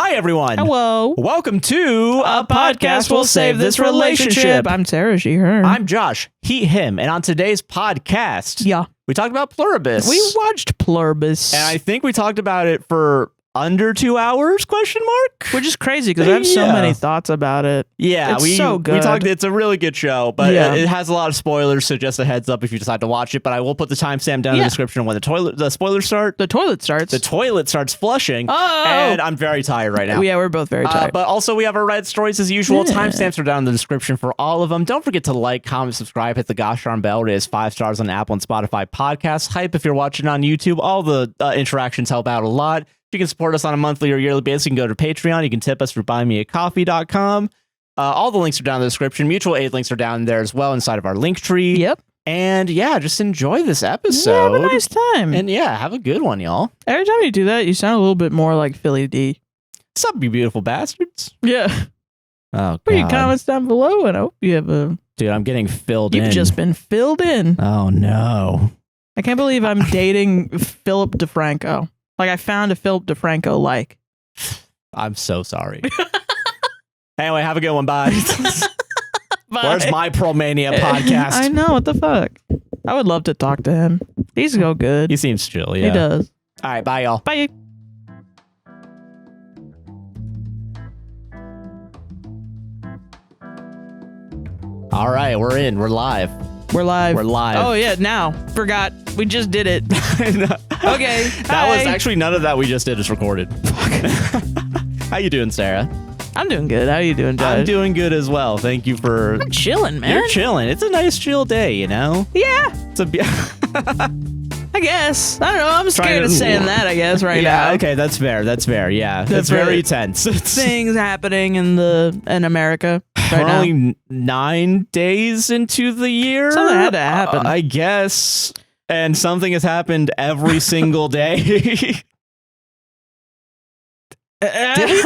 Hi, everyone. Hello. Welcome to A Podcast Will Save This Relationship. I'm Sarah, she, her. I'm Josh, he, him. And on today's podcast, we talked about Pluribus. We watched Pluribus. And I think we talked about it for under 2 hours, question mark? Which is crazy because I have so many thoughts about it. Yeah, it's so good. We talked. It's a really good show, but it has a lot of spoilers, so just a heads up if you decide to watch it. But I will put the timestamp down in the description when the spoilers start. The toilet starts. The toilet starts flushing. Oh! And I'm very tired right now. Yeah, we're both very tired. But also we have our Reddit stories as usual. Timestamps are down in the description for all of them. Don't forget to like, comment, subscribe, hit the gosh darn bell. It is 5 stars on Apple and Spotify podcasts. Hype if you're watching on YouTube. All the interactions help out a lot. You can support us on a monthly or yearly basis. You can go to Patreon. You can tip us for buymeacoffee.com. All the links are down in the description. Mutual aid links are down there as well inside of our link tree. Yep. And yeah, just enjoy this episode. Yeah, have a nice time. And yeah, have a good one, y'all. Every time you do that, you sound a little bit more like Philly D. What's up, you beautiful bastards? Yeah. Oh, put your comments down below, and I hope you have a... Dude, I'm getting filled in. You've just been filled in. Oh, no. I can't believe I'm dating Philip DeFranco. Like, I found a Philip DeFranco like. I'm so sorry. Anyway, have a good one. Bye. Bye. Where's my Promania podcast? I know. What the fuck? I would love to talk to him. He's so good. He seems chill, yeah. He does. All right, bye, y'all. Bye. All right, we're in. We're live. We're live. We're live. Oh, yeah. Now. Forgot. We just did it. Okay. That was actually none of that we just did is recorded. How you doing, Sarah? I'm doing good. How you doing, Josh? I'm doing good as well. Thank you for... I'm chilling, man. You're chilling. It's a nice chill day, you know? Yeah. It's a... I guess. I don't know. I'm scared of saying that, I guess, right now. Yeah, okay. That's fair. That's fair. Yeah. That's very tense. Things happening in America right We're now. only 9 days into the year. Something had to happen. I guess. And something has happened every single day. Did we...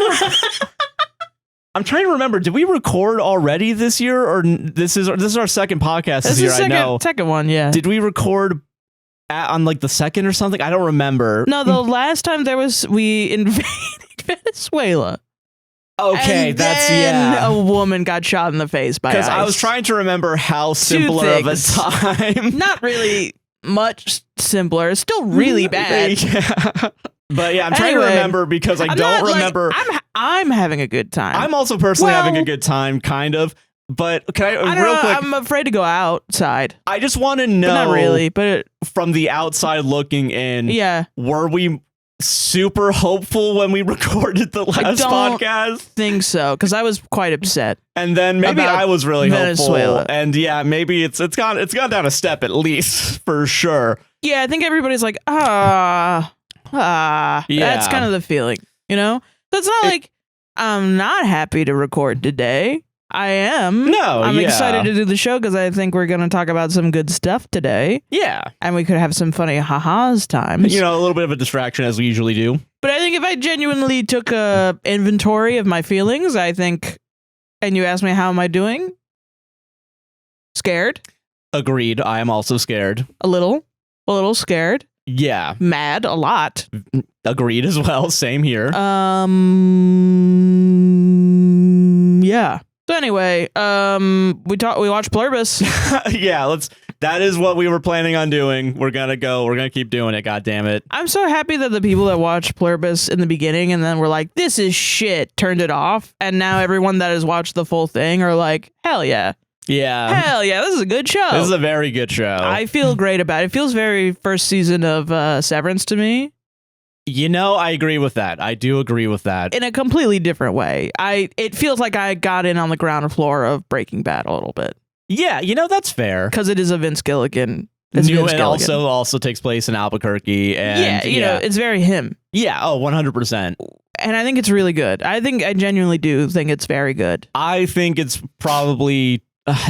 I'm trying to remember. Did we record already this year, or this is our second podcast this year? I know. Second one, yeah. Did we record on like the second or something? I don't remember. No, the last time we invaded Venezuela. Okay, and that's then a woman got shot in the face by ice. Because I was trying to remember how simpler of a time. Not really much simpler. It's still really bad. Yeah. But yeah, I'm trying to remember because I don't remember. I'm having a good time. I'm also personally having a good time, kind of. But can I don't real know, quick? I'm afraid to go outside. I just want to know, not really, but from the outside looking in, yeah, were we super hopeful when we recorded the last podcast? Think so, because I was quite upset. And then maybe I was really Venezuela. hopeful. And yeah, maybe it's gone down a step at least for sure. Yeah, I think everybody's like, Yeah. That's kind of the feeling, you know? So it's not like I'm not happy to record today. I am. No, I'm excited to do the show because I think we're going to talk about some good stuff today. Yeah. And we could have some funny ha-has times. You know, a little bit of a distraction as we usually do. But I think if I genuinely took a inventory of my feelings, I think, and you asked me how am I doing? Scared. Agreed. I am also scared. A little scared. Yeah. Mad a lot. Agreed as well. Same here. Yeah. So anyway, we watched Pluribus. Yeah, that is what we were planning on doing. We're gonna keep doing it, god damn it. I'm so happy that the people that watched Pluribus in the beginning and then were like, this is shit, turned it off, and now everyone that has watched the full thing are like, hell yeah. Yeah. Hell yeah, this is a good show. This is a very good show. I feel great about it. It feels very first season of Severance to me. You know, I agree with that. I do agree with that. In a completely different way. It feels like I got in on the ground floor of Breaking Bad a little bit. Yeah, you know, that's fair. Because it is a Vince Gilligan. It also takes place in Albuquerque. And you know, it's very him. Yeah, 100%. And I think it's really good. I genuinely do think it's very good. I think it's probably...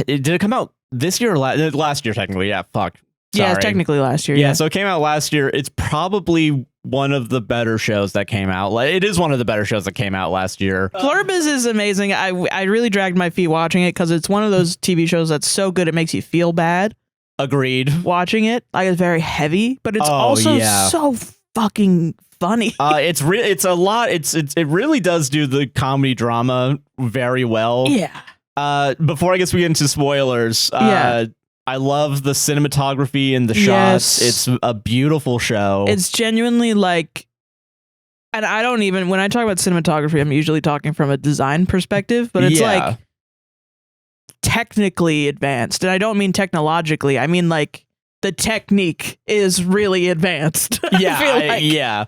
did it come out this year or last year, technically? Yeah, fuck. Sorry. Yeah, it's technically last year. Yeah, so it came out last year. It's probably one of the better shows that came out. It is one of the better shows that came out last year. Pluribus is amazing. I really dragged my feet watching it because it's one of those TV shows that's so good it makes you feel bad. Agreed. Watching it. Like, it's very heavy, but it's also so fucking funny. It's a lot. It really does do the comedy drama very well. Yeah. Before I guess we get into spoilers, I love the cinematography and the shots. It's a beautiful show. It's genuinely like, and I don't even, when I talk about cinematography, I'm usually talking from a design perspective, but it's like technically advanced. And I don't mean technologically. I mean like the technique is really advanced. Yeah.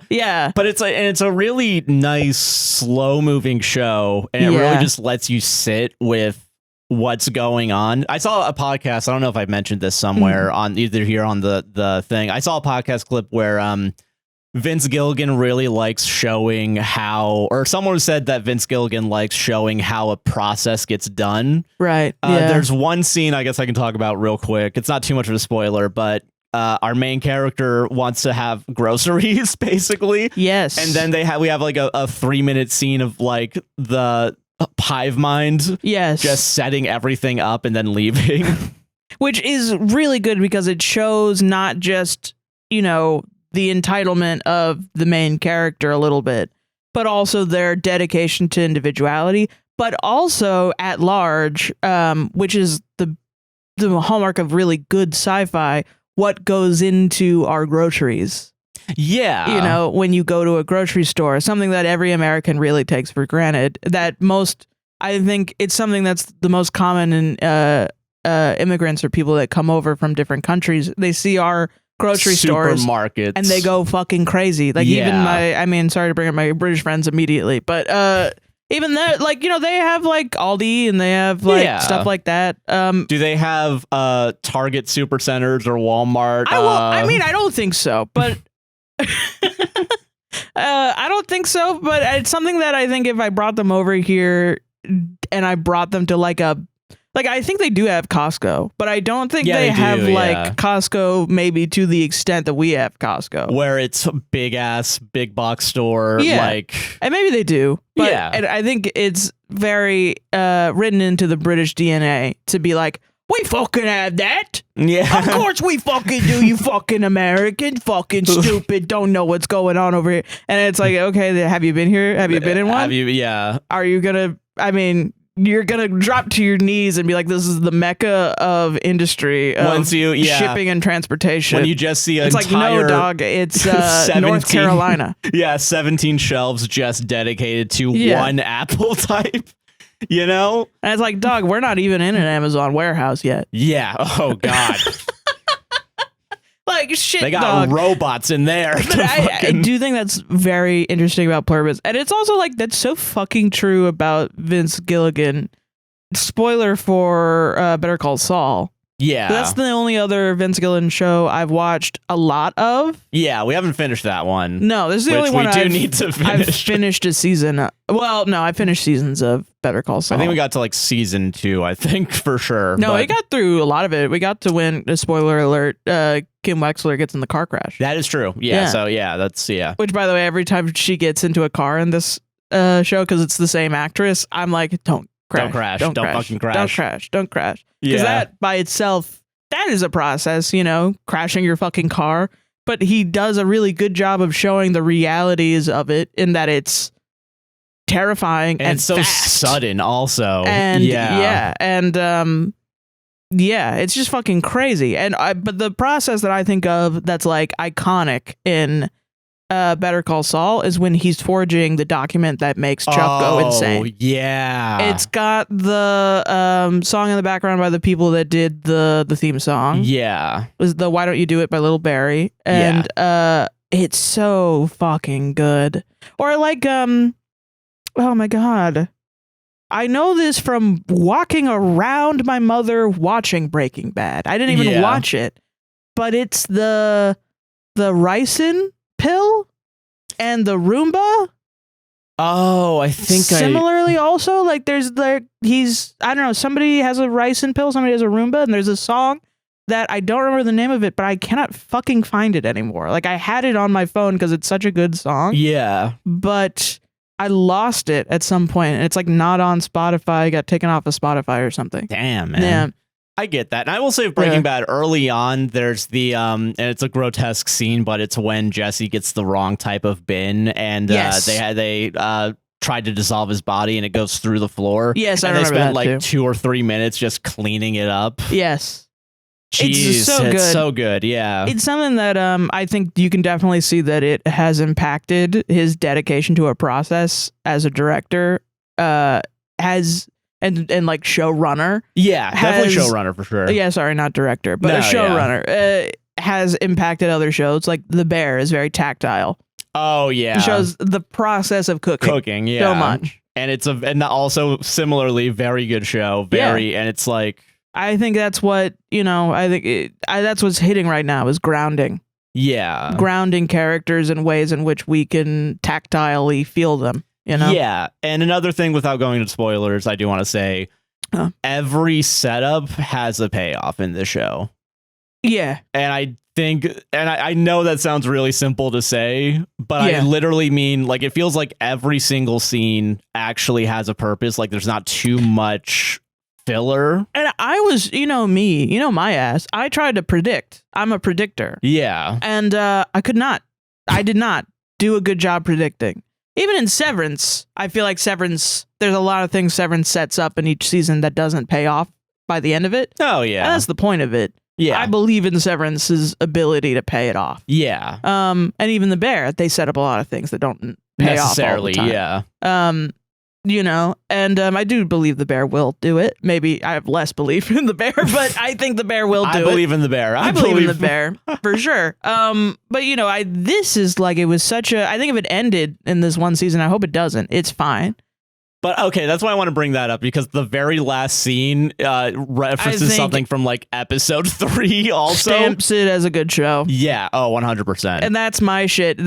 But it's a really nice, slow moving show. And it really just lets you sit with what's going on. I saw a podcast. I don't know if I mentioned this somewhere on either here on the thing. I saw a podcast clip where Vince Gilligan really likes showing how, or someone said that Vince Gilligan likes showing how a process gets done. Right. There's one scene I guess I can talk about real quick. It's not too much of a spoiler, but our main character wants to have groceries, basically. Yes. And then we have like a 3-minute scene of like the hive mind. Yes. Just setting everything up and then leaving. Which is really good because it shows not just, you know, the entitlement of the main character a little bit, but also their dedication to individuality, but also at large, which is the hallmark of really good sci-fi, what goes into our groceries. Yeah. You know, when you go to a grocery store, something that every American really takes for granted, I think it's something that's the most common in immigrants or people that come over from different countries. They see our grocery stores supermarkets and they go fucking crazy. Like even sorry to bring up my British friends immediately, but even that, like, you know, they have like Aldi and they have like stuff like that. Do they have Target supercenters or Walmart? I mean, I don't think so, but I don't think so, but it's something that I think if I brought them over here and I brought them to I think they do have Costco, but I don't think they have Costco maybe to the extent that we have Costco. Where it's a big box store. And maybe they do. But I think it's very written into the British DNA to be like, we fucking have that. Yeah. Of course we fucking do, you fucking American. Fucking stupid. Don't know what's going on over here. And it's like, okay, have you been here? Have you been in one? Are you going to, you're going to drop to your knees and be like, this is the mecca of industry, of shipping and transportation. When you just see it's like, no, dog, it's North Carolina. 17 shelves just dedicated to one Apple type, you know? And it's like, dog, we're not even in an Amazon warehouse yet. Yeah. Oh, God. Like, shit, they got dog. robots in there. I do think that's very interesting about Pluribus. And it's also like, that's so fucking true about Vince Gilligan. Spoiler for Better Call Saul. Yeah. That's the only other Vince Gilligan show I've watched a lot of. Yeah, we haven't finished that one. No, this is the only one we need to finish. I've finished a season. Well, no, I finished seasons of Better Call Saul. I think we got to like season 2, I think, for sure. No, we got through a lot of it. We got to when, spoiler alert, Kim Wexler gets in the car crash. That is true. Yeah. So, that's. Which, by the way, every time she gets into a car in this show, because it's the same actress, I'm like, don't crash. Don't fucking crash. Don't crash. Don't crash. Because that by itself, that is a process, you know, crashing your fucking car. But he does a really good job of showing the realities of it in that it's terrifying and it's so fast. Sudden also. And it's just fucking crazy. And but the process that I think of that's like iconic in Better Call Saul is when he's forging the document that makes Chuck go insane. Oh, yeah. It's got the song in the background by the people that did the theme song. Yeah. It was the Why Don't You Do It by Little Barry. And it's so fucking good. Or like, oh my God. I know this from walking around my mother watching Breaking Bad. I didn't even watch it. But it's the ricin pill and the Roomba. Oh, I think similarly also like there's I don't know, somebody has a ricin pill, somebody has a Roomba, and there's a song that I don't remember the name of it, but I cannot fucking find it anymore. Like I had it on my phone because it's such a good song. Yeah. But I lost it at some point and it's like not on Spotify, got taken off of Spotify or something. Damn, man. Yeah. I get that. And I will say Breaking Bad early on, there's the and it's a grotesque scene, but it's when Jesse gets the wrong type of bin and they tried to dissolve his body and it goes through the floor. Yes, and I remember spent that like 2 or 3 minutes just cleaning it up. Yes. Jeez, it's so good. Yeah. It's something that I think you can definitely see that it has impacted his dedication to a process as a director. And like showrunner. Yeah, definitely showrunner for sure. Yeah, sorry, not director, but a showrunner has impacted other shows. Like The Bear is very tactile. Oh yeah, it shows the process of cooking. So much, and it's and also similarly very good show. And it's like I think that's what that's what's hitting right now is grounding. Yeah, grounding characters in ways in which we can tactilely feel them. Yeah, and another thing without going into spoilers, I do want to say every setup has a payoff in this show. Yeah. And I think, and I know that sounds really simple to say, but I literally mean, like, it feels like every single scene actually has a purpose. Like, there's not too much filler. And I was, my ass. I tried to predict. I'm a predictor. Yeah. And I did not do a good job predicting. Even in Severance, I feel like there's a lot of things Severance sets up in each season that doesn't pay off by the end of it. Oh, yeah. And that's the point of it. Yeah. I believe in Severance's ability to pay it off. Yeah. And even The Bear, they set up a lot of things that don't pay off all the time. Yeah. And I do believe The Bear will do it. Maybe I have less belief in The Bear, but I think The Bear will do it. I believe in The Bear. I believe in The Bear for sure. But this is like, it was such a, I think if it ended in this one season, I hope it doesn't. It's fine. But okay, that's why I want to bring that up, because the very last scene references something from like episode 3 also. Stamps it as a good show. Yeah. Oh, 100%. And that's my shit.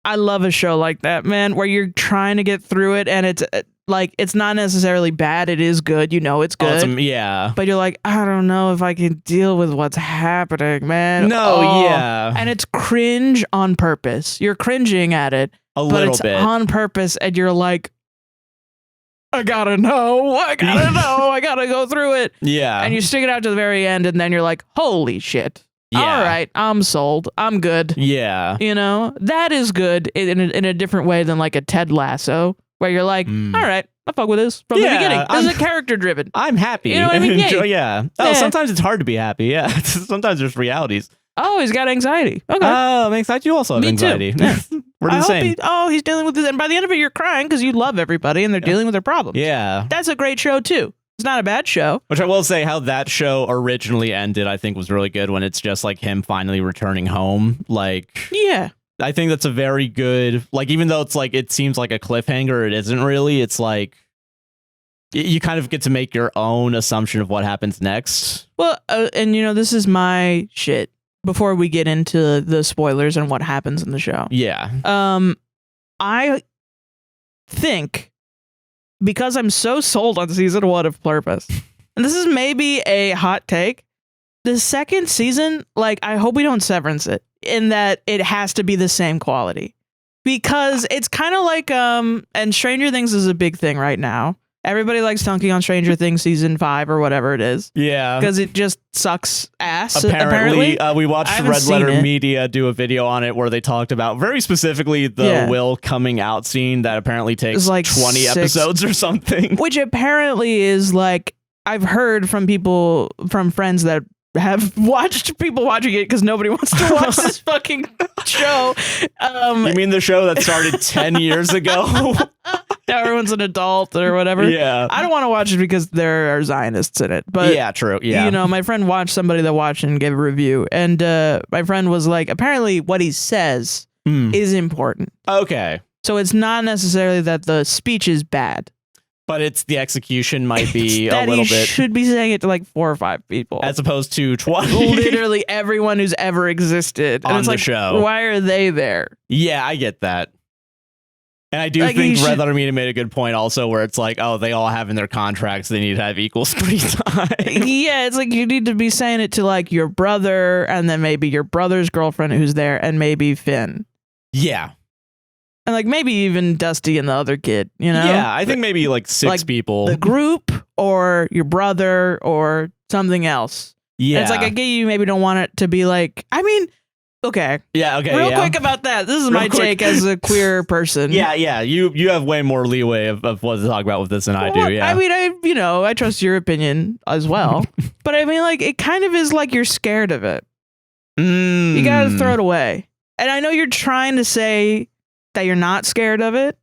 I love a show like that, man, where you're trying to get through it and it's like, it's not necessarily bad. It is good. It's good. Yeah. But you're like, I don't know if I can deal with what's happening, man. Yeah. And it's cringe on purpose. You're cringing at it. But it's on purpose. And you're like, I gotta know. I gotta go through it. Yeah. And you stick it out to the very end. And then you're like, holy shit. Yeah. All right, I'm sold. I'm good. Yeah. That is good in a different way than like a Ted Lasso, where you're like, all right, I fuck with this from the beginning. This is a character driven. I'm happy. You know what I mean? Yeah. Oh, sometimes it's hard to be happy. Yeah. Sometimes there's realities. Oh, he's got anxiety. Okay. Oh, anxiety. You also have anxiety. Yeah. We're the same. He's dealing with this. And by the end of it, you're crying because you love everybody and they're dealing with their problems. Yeah. That's a great show, too. It's not a bad show. Which I will say, how that show originally ended, I think was really good, when it's just like him finally returning home. Like, yeah, I think that's a very good, like, even though it's like, it seems like a cliffhanger, it isn't really. It's like, you kind of get to make your own assumption of what happens next. Well, and this is my shit before we get into the spoilers and what happens in the show. Yeah. I think, because I'm so sold on season 1 of Pluribus, and this is maybe a hot take, the second season, like, I hope we don't Severance it, in that it has to be the same quality. Because it's kind of like, and Stranger Things is a big thing right now. Everybody likes dunking on Stranger Things season 5 or whatever it is. Yeah. Because it just sucks ass, apparently. We watched Red Letter Media do a video on it where they talked about very specifically the Will coming out scene that apparently takes like 20 episodes or something. Which apparently is like, I've heard from friends that have watched people watching it because nobody wants to watch this fucking show. You mean the show that started 10 years ago? Now everyone's an adult or whatever. Yeah. I don't want to watch it because there are Zionists in it. But yeah, true. Yeah. My friend watched somebody that watched and gave a review. And my friend was like, apparently what he says is important. Okay. So it's not necessarily that the speech is bad. But it's the execution might be a little bit. He should be saying it to like 4 or 5 people. As opposed to 20. Literally everyone who's ever existed. On the like, show. Why are they there? Yeah, I get that. And I do think Red Letter Media made a good point also, where it's like, oh, they all have in their contracts they need to have equal screen time. Yeah, it's like you need to be saying it to like your brother and then maybe your brother's girlfriend who's there and maybe Finn. Yeah. And like maybe even Dusty and the other kid, you know? Yeah, I think maybe like six people. The group or your brother or something else. Yeah. And it's like, I get you maybe don't want it to be like, I mean, okay. Yeah, okay. Real quick about that. This is my take as a queer person. Yeah. You have way more leeway of what to talk about with this than I do. Yeah. I mean, I trust your opinion as well. But I mean, like, it kind of is like you're scared of it. You gotta throw it away. And I know you're trying to say that you're not scared of it.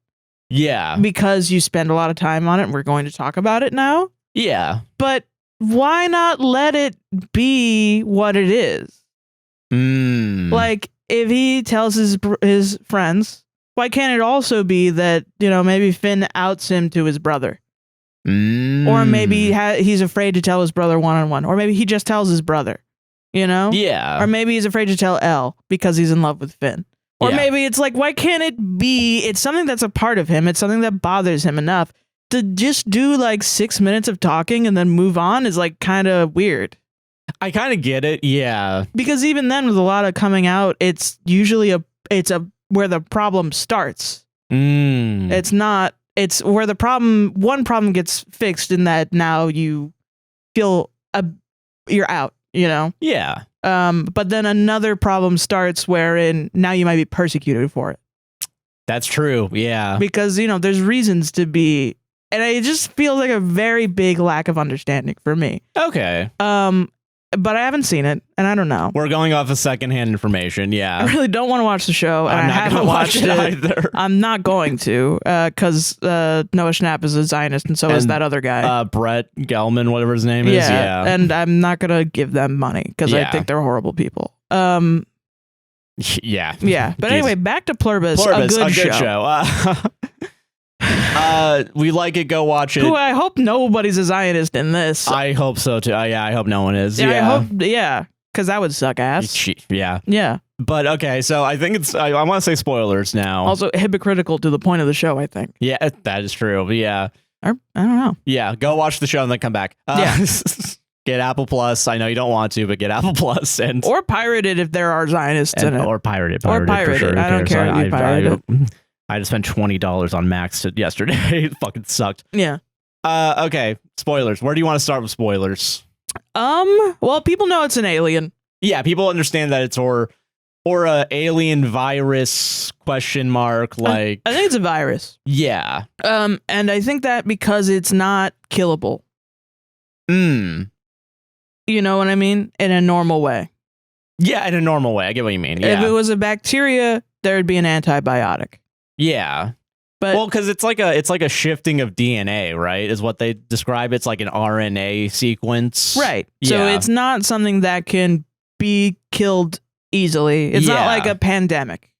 Yeah. Because you spend a lot of time on it, and we're going to talk about it now. Yeah. But why not let it be what it is? Like, if he tells his friends, why can't it also be that, you know, maybe Finn outs him to his brother? Or maybe he's afraid to tell his brother one-on-one. Or maybe he just tells his brother, you know? Yeah. Or maybe he's afraid to tell Elle because he's in love with Finn. Or maybe it's like, why can't it be, it's something that's a part of him. It's something that bothers him enough to just do like 6 minutes of talking and then move on is like kind of weird. I kind of get it. Yeah. Because even then with a lot of coming out, it's usually where the problem starts. It's where one problem gets fixed in that now you feel you're out, you know? Yeah. But then another problem starts wherein now you might be persecuted for it. That's true. Yeah. Because, you know, there's reasons to be, and it just feels like a very big lack of understanding for me. Okay. But I haven't seen it, and I don't know. We're going off of secondhand information. Yeah. I really don't want to watch the show, and I haven't watched it either. I'm not going to, because Noah Schnapp is a Zionist, and so is that other guy. Brett Gelman, whatever his name is. Yeah. And I'm not going to give them money, because I think they're horrible people. Yeah. Yeah. But anyway, back to Pluribus, a good show. We like it. Go watch it. Who I hope nobody's a Zionist in this. I hope so too. I hope no one is. Yeah, I hope. Yeah, because that would suck ass. Yeah. Yeah. But okay, so I think it's. I want to say spoilers now. Also hypocritical to the point of the show, I think. Yeah, that is true. Yeah. I don't know. Yeah, go watch the show and then come back. Get Apple Plus. I know you don't want to, but get Apple Plus or pirate it if there are Zionists in it. Or pirate it. Or pirate it. I don't care if you pirate it. I just spent $20 on Max yesterday. It fucking sucked. Yeah. Okay. Spoilers. Where do you want to start with spoilers? Well, people know it's an alien. Yeah, people understand that it's or a alien virus ? Like I think it's a virus. Yeah. And I think that because it's not killable. You know what I mean? In a normal way. Yeah, in a normal way. I get what you mean. Yeah. If it was a bacteria, there'd be an antibiotic. Yeah. But well, because it's like a shifting of DNA, right? Is what they describe. It's like an RNA sequence. Right. So it's not something that can be killed easily. It's not like a pandemic.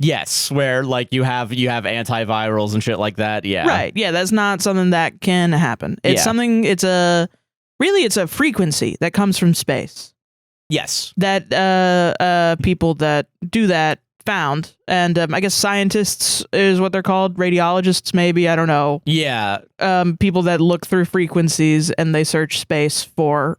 Yes, where like you have antivirals and shit like that. Yeah. Right. Yeah, that's not something that can happen. It's something, it's a frequency that comes from space. Yes. That people that do that found, and I guess scientists is what they're called, radiologists maybe, I don't know. Yeah. People that look through frequencies and they search space for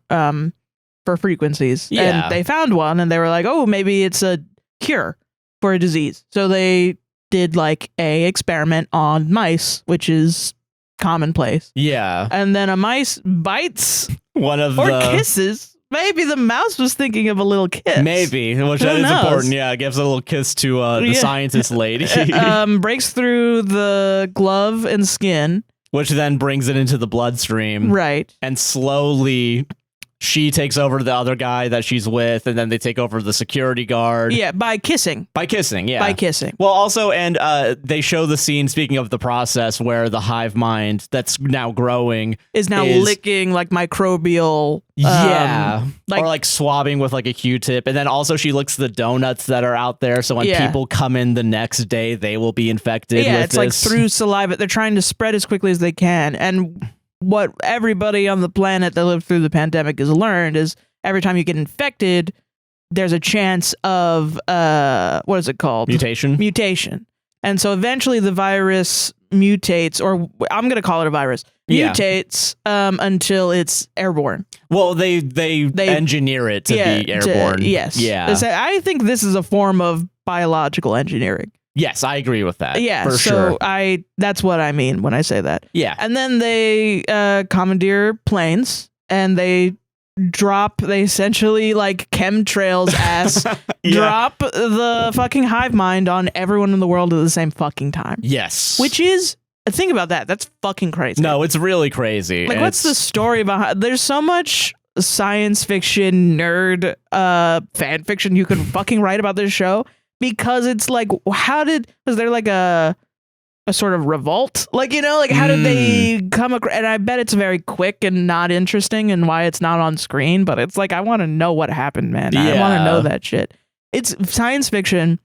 frequencies. Yeah. And they found one and they were like, oh, maybe it's a cure for a disease. So they did like a experiment on mice, which is commonplace. Yeah. And then a mice bites kisses. Maybe the mouse was thinking of a little kiss. Maybe, which that is important. Yeah, it gives a little kiss to the scientist lady. Breaks through the glove and skin. Which then brings it into the bloodstream. Right. And slowly she takes over the other guy that she's with, and then they take over the security guard. Yeah, by kissing. By kissing, yeah. By kissing. Well, also, and they show the scene, speaking of the process, where the hive mind that's now growing is licking like microbial. Or like swabbing with like a Q-tip. And then also she licks the donuts that are out there. So when people come in the next day, they will be infected with it's like through saliva. They're trying to spread as quickly as they can. And what everybody on the planet that lived through the pandemic has learned is every time you get infected, there's a chance of, what is it called? Mutation. And so eventually the virus mutates, or I'm going to call it a virus, mutates until it's airborne. Well, they engineer it to be airborne. Yes. Yeah. I think this is a form of biological engineering. Yes, I agree with that. Yeah, for so sure. that's what I mean when I say that. Yeah. And then they commandeer planes and they essentially like chemtrails ass drop the fucking hive mind on everyone in the world at the same fucking time. Yes. Which is, think about that. That's fucking crazy. No, it's really crazy. Like, what's the story behind? There's so much science fiction nerd fan fiction you could fucking write about this show, because it's like, was there like a sort of revolt? Like, you know, like how did they come across? And I bet it's very quick and not interesting and why it's not on screen, but it's like, I want to know what happened, man. Yeah. I want to know that shit. It's science fiction,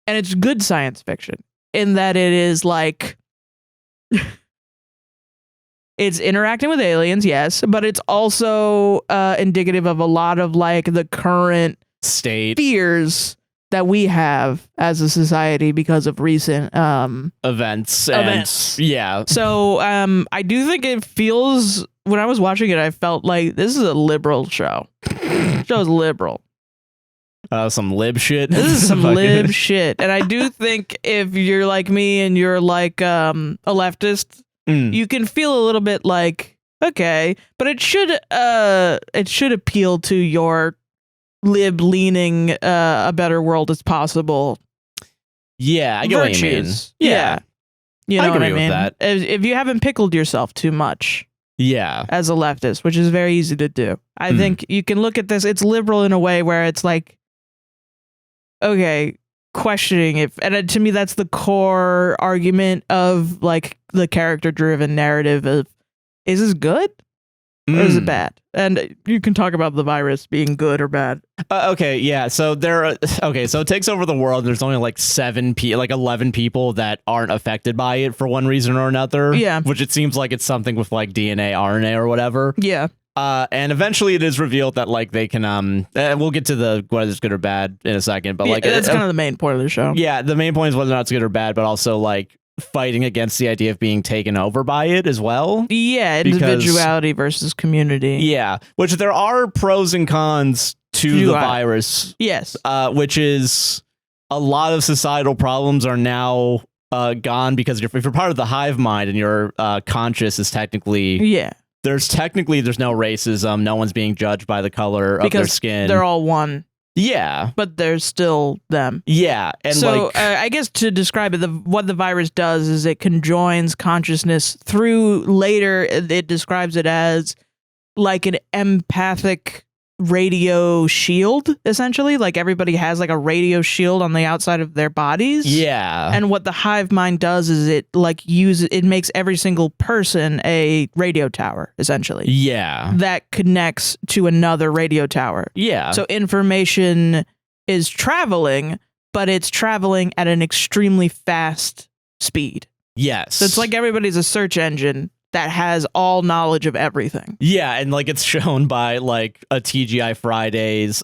and it's good science fiction in that it is like, it's interacting with aliens, yes, but it's also indicative of a lot of like the current state fears that we have as a society because of recent events. Yeah. So I do think it feels, when I was watching it, I felt like this is a liberal show. The show's liberal. Some lib shit. This is some lib shit. And I do think if you're like me and you're like a leftist, you can feel a little bit like, okay, but it should appeal to your lib leaning a better world as possible. Yeah, I get what you mean. Yeah. You know I agree what I mean? with that. If you haven't pickled yourself too much. Yeah. As a leftist, which is very easy to do. I think you can look at this, it's liberal in a way where it's like, okay, questioning if, and to me that's the core argument of like the character driven narrative of, is this good or is it bad? And you can talk about the virus being good or bad. Okay, yeah. So so it takes over the world. There's only like 11 people that aren't affected by it for one reason or another. Yeah. Which it seems like it's something with like DNA, RNA or whatever. Yeah. And eventually it is revealed that like they can we'll get to whether it's good or bad in a second, but like that's kind of the main point of the show. Yeah, the main point is whether or not it's good or bad, but also like fighting against the idea of being taken over by it as well. Yeah, individuality versus community. Yeah, which there are pros and cons to the virus. Yes. Which is a lot of societal problems are now gone because if you're part of the hive mind and your conscious is technically there's no racism, no one's being judged by the color of their skin. They're all one. Yeah. But there's still them. Yeah. And so like, I guess to describe it, what the virus does is it conjoins consciousness through, later it describes it as like an empathic radio shield, essentially. Like everybody has like a radio shield on the outside of their bodies. Yeah. And what the hive mind does is it makes every single person a radio tower, essentially. Yeah. That connects to another radio tower. Yeah. So information is traveling, but it's traveling at an extremely fast speed. Yes. So it's like everybody's a search engine that has all knowledge of everything. Yeah, and like it's shown by like a TGI Fridays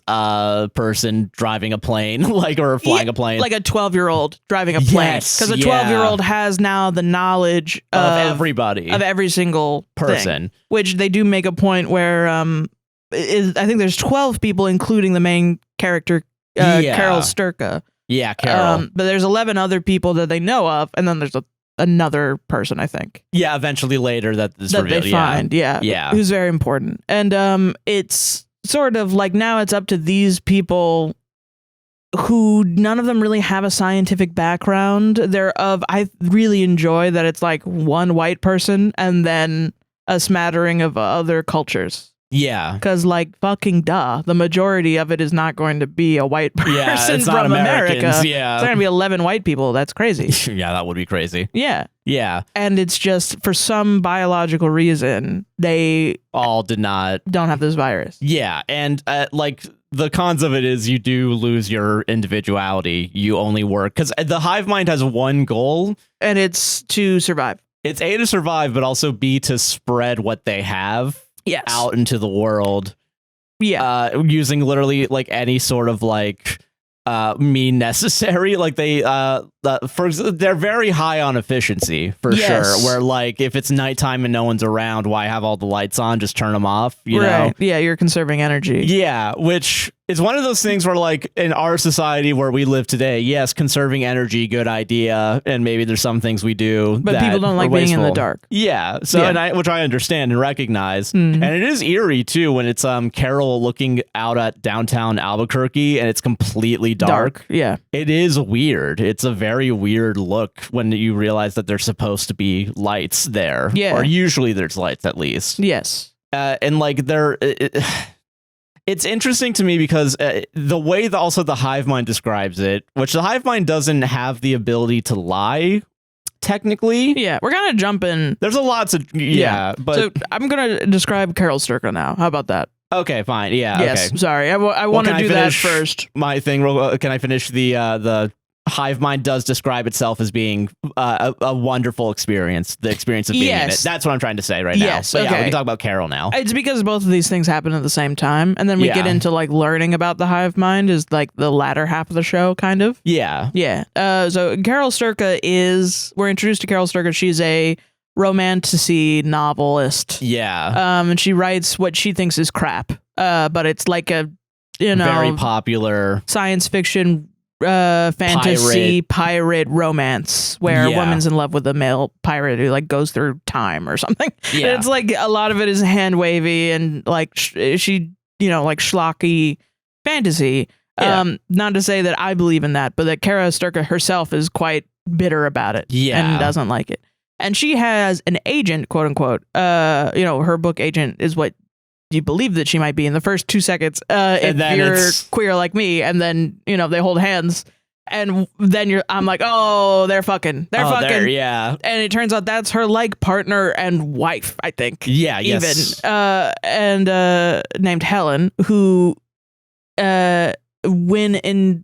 person driving a plane, like, or flying a plane. Like a 12-year-old driving a plane. Because a 12-year-old has now the knowledge of everybody. Of every single person. Thing, which they do make a point where I think there's 12 people, including the main character, Carol Sturka. Yeah, Carol. But there's 11 other people that they know of, and then there's another person, I think. Yeah, eventually later that revealed. They find, who's very important. And it's sort of like now it's up to these people who none of them really have a scientific background. I really enjoy that it's like one white person and then a smattering of other cultures. Yeah. Because, like, fucking duh, the majority of it is not going to be a white person from America. Yeah. It's going to be 11 white people. That's crazy. Yeah, that would be crazy. Yeah. Yeah. And it's just, for some biological reason, they all don't have this virus. Yeah. And, like, the cons of it is you do lose your individuality. You only work. Because the hive mind has one goal. And it's to survive. It's A, to survive, but also B, to spread what they have. Yes. Out into the world. Yeah. Using literally like any sort of like mean necessary. Like they're very high on efficiency for sure. Where like if it's nighttime and no one's around, why have all the lights on? Just turn them off. You know? Yeah, you're conserving energy. Yeah, which It's one of those things where, like, in our society where we live today, yes, conserving energy, good idea, and maybe there's some things we do, but people don't like being in the dark. Yeah, so which I understand and recognize, and it is eerie too when it's Carol looking out at downtown Albuquerque and it's completely dark. Yeah, it is weird. It's a very weird look when you realize that there's supposed to be lights there. Yeah, or usually there's lights at least. Yes, and like it's interesting to me because the way that also the hive mind describes it, which the hive mind doesn't have the ability to lie, technically. Yeah, we're kind of jumping. There's a lot to, but... So I'm going to describe Carol Sturka now. How about that? Okay, fine. Yeah, yes, okay. Sorry, I want to do that first. My thing, can I finish the hive mind does describe itself as being a wonderful experience, the experience of being in it. That's what I'm trying to say right now. But yeah, we can talk about Carol now. It's because both of these things happen at the same time, and then we get into like learning about the hive mind is like the latter half of the show, kind of. Yeah. So Carol Sturka we're introduced to Carol Sturka. She's a romantasy novelist. Yeah. And she writes what she thinks is crap. But it's like a very popular science fiction fantasy pirate romance where a woman's in love with a male pirate who like goes through time or something. Yeah. It's like a lot of it is hand wavy and like she like schlocky fantasy. Not to say that I believe in that, but that Carol Sturka herself is quite bitter about it and doesn't like it. And she has an agent, quote unquote. Her book agent is what you believe that she might be in the first 2 seconds if you're queer like me, and then they hold hands and then I'm like, oh, they're fucking and it turns out that's her like partner and wife, I think, and named Helen, who when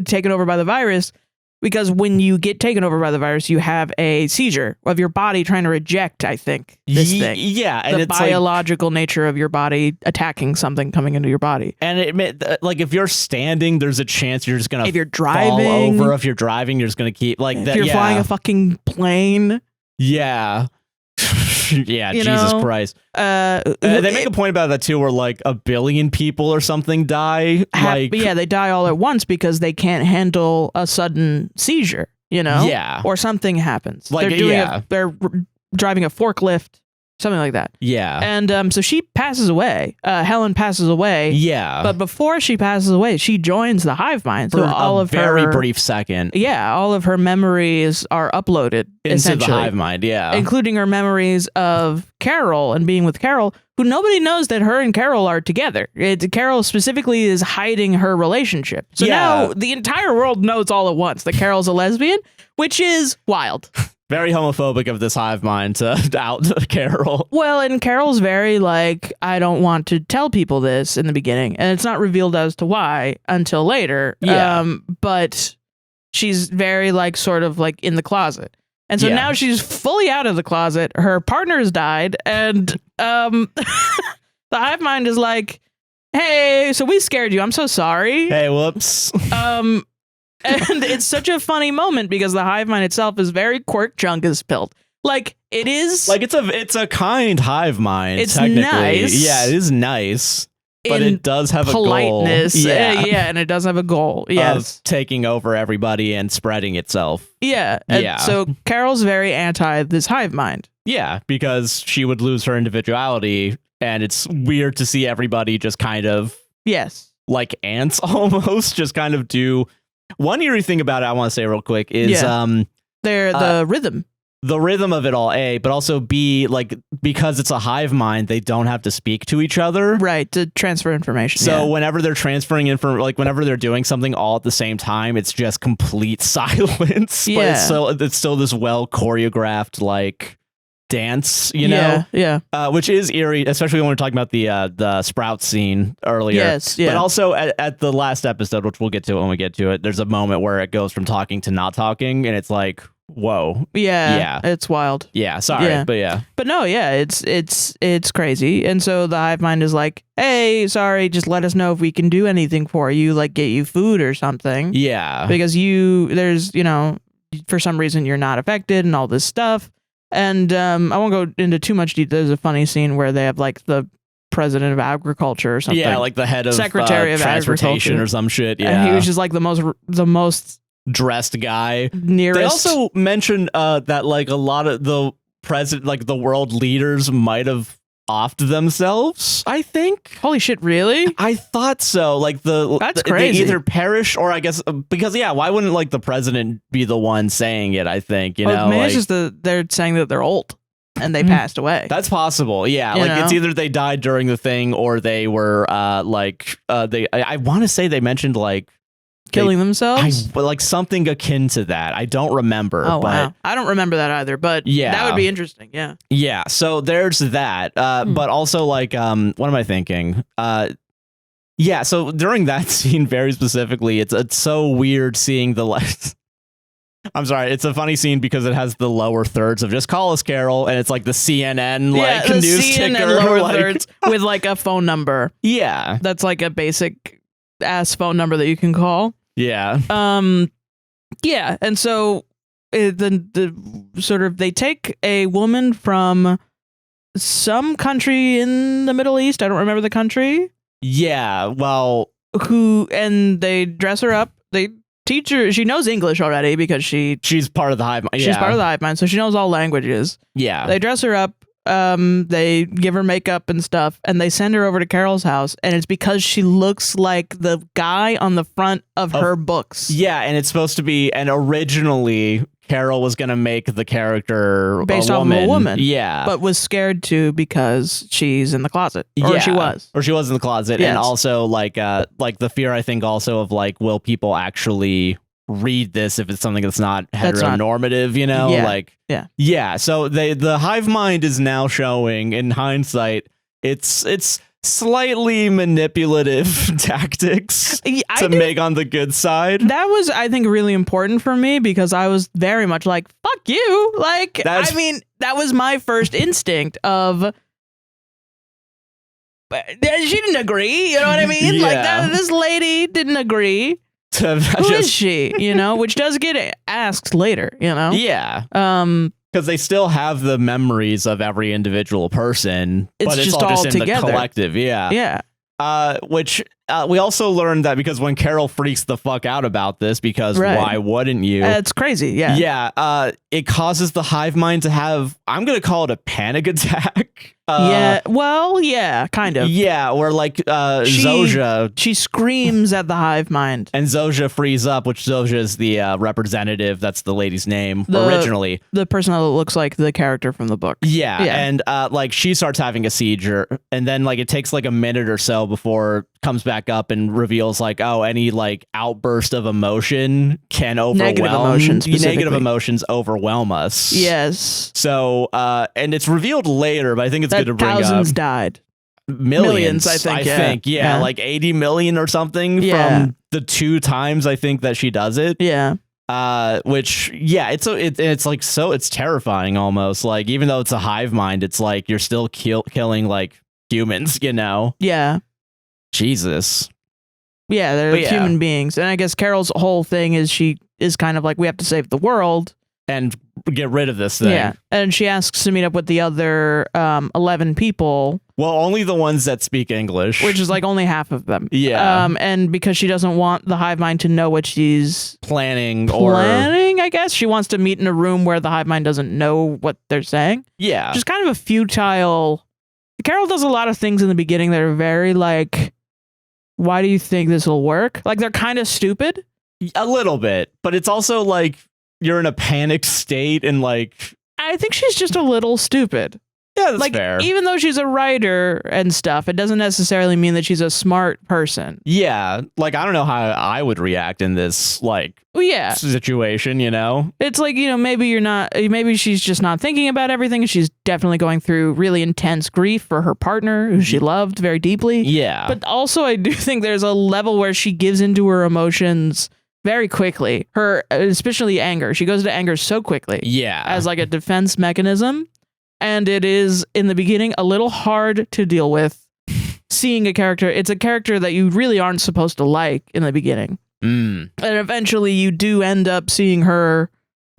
taken over by the virus, because when you get taken over by the virus, you have a seizure of your body trying to reject, I think, this thing. Yeah. And the it's biological nature of your body attacking something coming into your body. And like if you're standing, there's a chance you're just going to if you're driving, fall over. If you're driving, you're just going to keep like that. If you're flying a fucking plane. Yeah. Yeah, Jesus Christ. They make a point about that too, where like 1 billion people or something die. They die all at once because they can't handle a sudden seizure, Yeah. Or something happens. Like, they're driving a forklift, something like that. Yeah. And so she passes away. Helen passes away. Yeah. But before she passes away, she joins the hive mind. For a very brief second. Yeah, all of her memories are uploaded into the hive mind, including her memories of Carol and being with Carol, who nobody knows that her and Carol are together. Carol specifically is hiding her relationship. So now the entire world knows all at once that Carol's a lesbian, which is wild. Very homophobic of this hive mind to out Carol. Well, and Carol's very like, I don't want to tell people this in the beginning. And it's not revealed as to why until later. Yeah. But she's very like sort of like in the closet. And so now she's fully out of the closet. Her partner's died. And the hive mind is like, hey, so we scared you. I'm so sorry. Hey, whoops. And it's such a funny moment because the hive mind itself is very quirk junk is spilled. Like it is like it's a kind hive mind. It's technically. Nice. Yeah, it is nice. But it does have politeness, a goal. And it does have a goal. Yes. Of taking over everybody and spreading itself. Yeah. So Carol's very anti this hive mind. Yeah, because she would lose her individuality, and it's weird to see everybody just kind of like ants almost just kind of do. One eerie thing about it I want to say real quick is they're the rhythm. The rhythm of it all, A, but also B, like, because it's a hive mind, they don't have to speak to each other. Right, to transfer information. So whenever they're transferring information, like whenever they're doing something all at the same time, it's just complete silence. Yeah. But it's still this well choreographed, like, dance, which is eerie, especially when we're talking about the Sprout scene earlier. Yes, But also at the last episode, which we'll get to when we get to it, there's a moment where it goes from talking to not talking, and it's like, whoa. Yeah. It's wild. Yeah, sorry, but But no, it's crazy. And so the hive mind is like, hey, sorry, just let us know if we can do anything for you, like get you food or something. Yeah. Because there's, for some reason you're not affected and all this stuff. And I won't go into too much detail. There's a funny scene where they have like the president of agriculture or something. Yeah, like the head of Secretary of transportation Agriculture. or some shit. Yeah, And he was just like the most dressed guy. nearest. They also mentioned that like a lot of the president, like the world leaders, might have offed themselves. I think. Holy shit! Really? I thought so. Like That's they crazy. either perish or I guess because why wouldn't like the president be the one saying it? I think maybe it's just they're saying that they're old and they passed away. That's possible. Yeah, You like know? it's either they died during the thing or they were I want to say they mentioned like Killing themselves. like something akin to that. I don't remember. Oh but wow! I don't remember that either. But Yeah. that would be interesting. Yeah. Yeah, so there's that. But also like what am I thinking? Yeah, so during that scene very specifically, it's so weird seeing the I'm sorry, it's a funny scene because it has the lower thirds of just call us Carol, and it's like the CNN like the news CNN ticker lower like, thirds with like a phone number. Yeah. That's like a basic ass phone number that you can call. Yeah. Yeah, and so the sort of they take a woman from some country in the Middle East. I don't remember the country. Yeah, well, And they dress her up. They teach her. She knows English already because she's part of the hive mind. she's part of the hive mind, so she knows all languages. Yeah. They dress her up. They give her makeup and stuff, and they send her over to Carol's house, and it's because she looks like the guy on the front of her books. Yeah, and it's supposed to be, and originally Carol was going to make the character Based a off of woman. a woman. Yeah. But was scared to because she's in the closet. Or she was. Or she was in the closet. Yes. And also like the fear, I think, also of like, will people actually read this if it's something that's not heteronormative, you know? Yeah. Like, Yeah. Yeah. So the hive mind is now showing in hindsight, it's slightly manipulative tactics to make on the good side. That was, I think, really important for me because I was very much like, fuck you. Like, I mean, that was my first instinct of, she didn't agree. You know what I mean? Like, this lady didn't agree. Who is she? You know, which does get asked later, you know? Yeah. Because they still have the memories of every individual person, but it's all just in together. the collective. Yeah. Yeah. Which we also learned that because when Carol freaks the fuck out about this, because why wouldn't you? It's crazy. Yeah. Yeah. It causes the hive mind to have, I'm going to call it a panic attack. Yeah. Well, yeah, kind of. Yeah. Where like Zojja. She screams at the hive mind. And Zojja frees up, which Zojja is the representative. That's the lady's name originally. The person that looks like the character from the book. Yeah. And like she starts having a seizure. And then like it takes like a minute or so before it comes back up and reveals like, oh, any like outburst of emotion can overwhelm. Negative emotions overwhelm us. Yes. So, and it's revealed later, but I think it's good to bring thousands up. died. Millions, I think. Yeah, like 80 million or something from the 2 times I think that she does it. Yeah. Which it's like so it's terrifying almost. Like even though it's a hive mind, it's like you're still killing like humans, you know? Yeah. Jesus. Yeah, they're human beings. And I guess Carol's whole thing is she is kind of like, we have to save the world. And get rid of this thing. Yeah. And she asks to meet up with the other 11 people. Well, only the ones that speak English. Which is like only half of them. Yeah. And because she doesn't want the hive mind to know what she's planning, I guess. She wants to meet in a room where the hive mind doesn't know what they're saying. Yeah. Which is kind of a futile... Carol does a lot of things in the beginning that are very like, why do you think this will work? Like they're kind of stupid. A little bit. But it's also like, you're in a panicked state and like... I think she's just a little stupid. Yeah, that's like, fair. Even though she's a writer and stuff, it doesn't necessarily mean that she's a smart person. Yeah, like I don't know how I would react in this like situation, you know? It's like, you know, maybe she's just not thinking about everything. She's definitely going through really intense grief for her partner who she loved very deeply. Yeah. But also I do think there's a level where she gives into her emotions very quickly. Especially anger. She goes to anger so quickly. Yeah. As like a defense mechanism. And it is, in the beginning, a little hard to deal with seeing a character. It's a character that you really aren't supposed to like in the beginning. And eventually you do end up seeing her,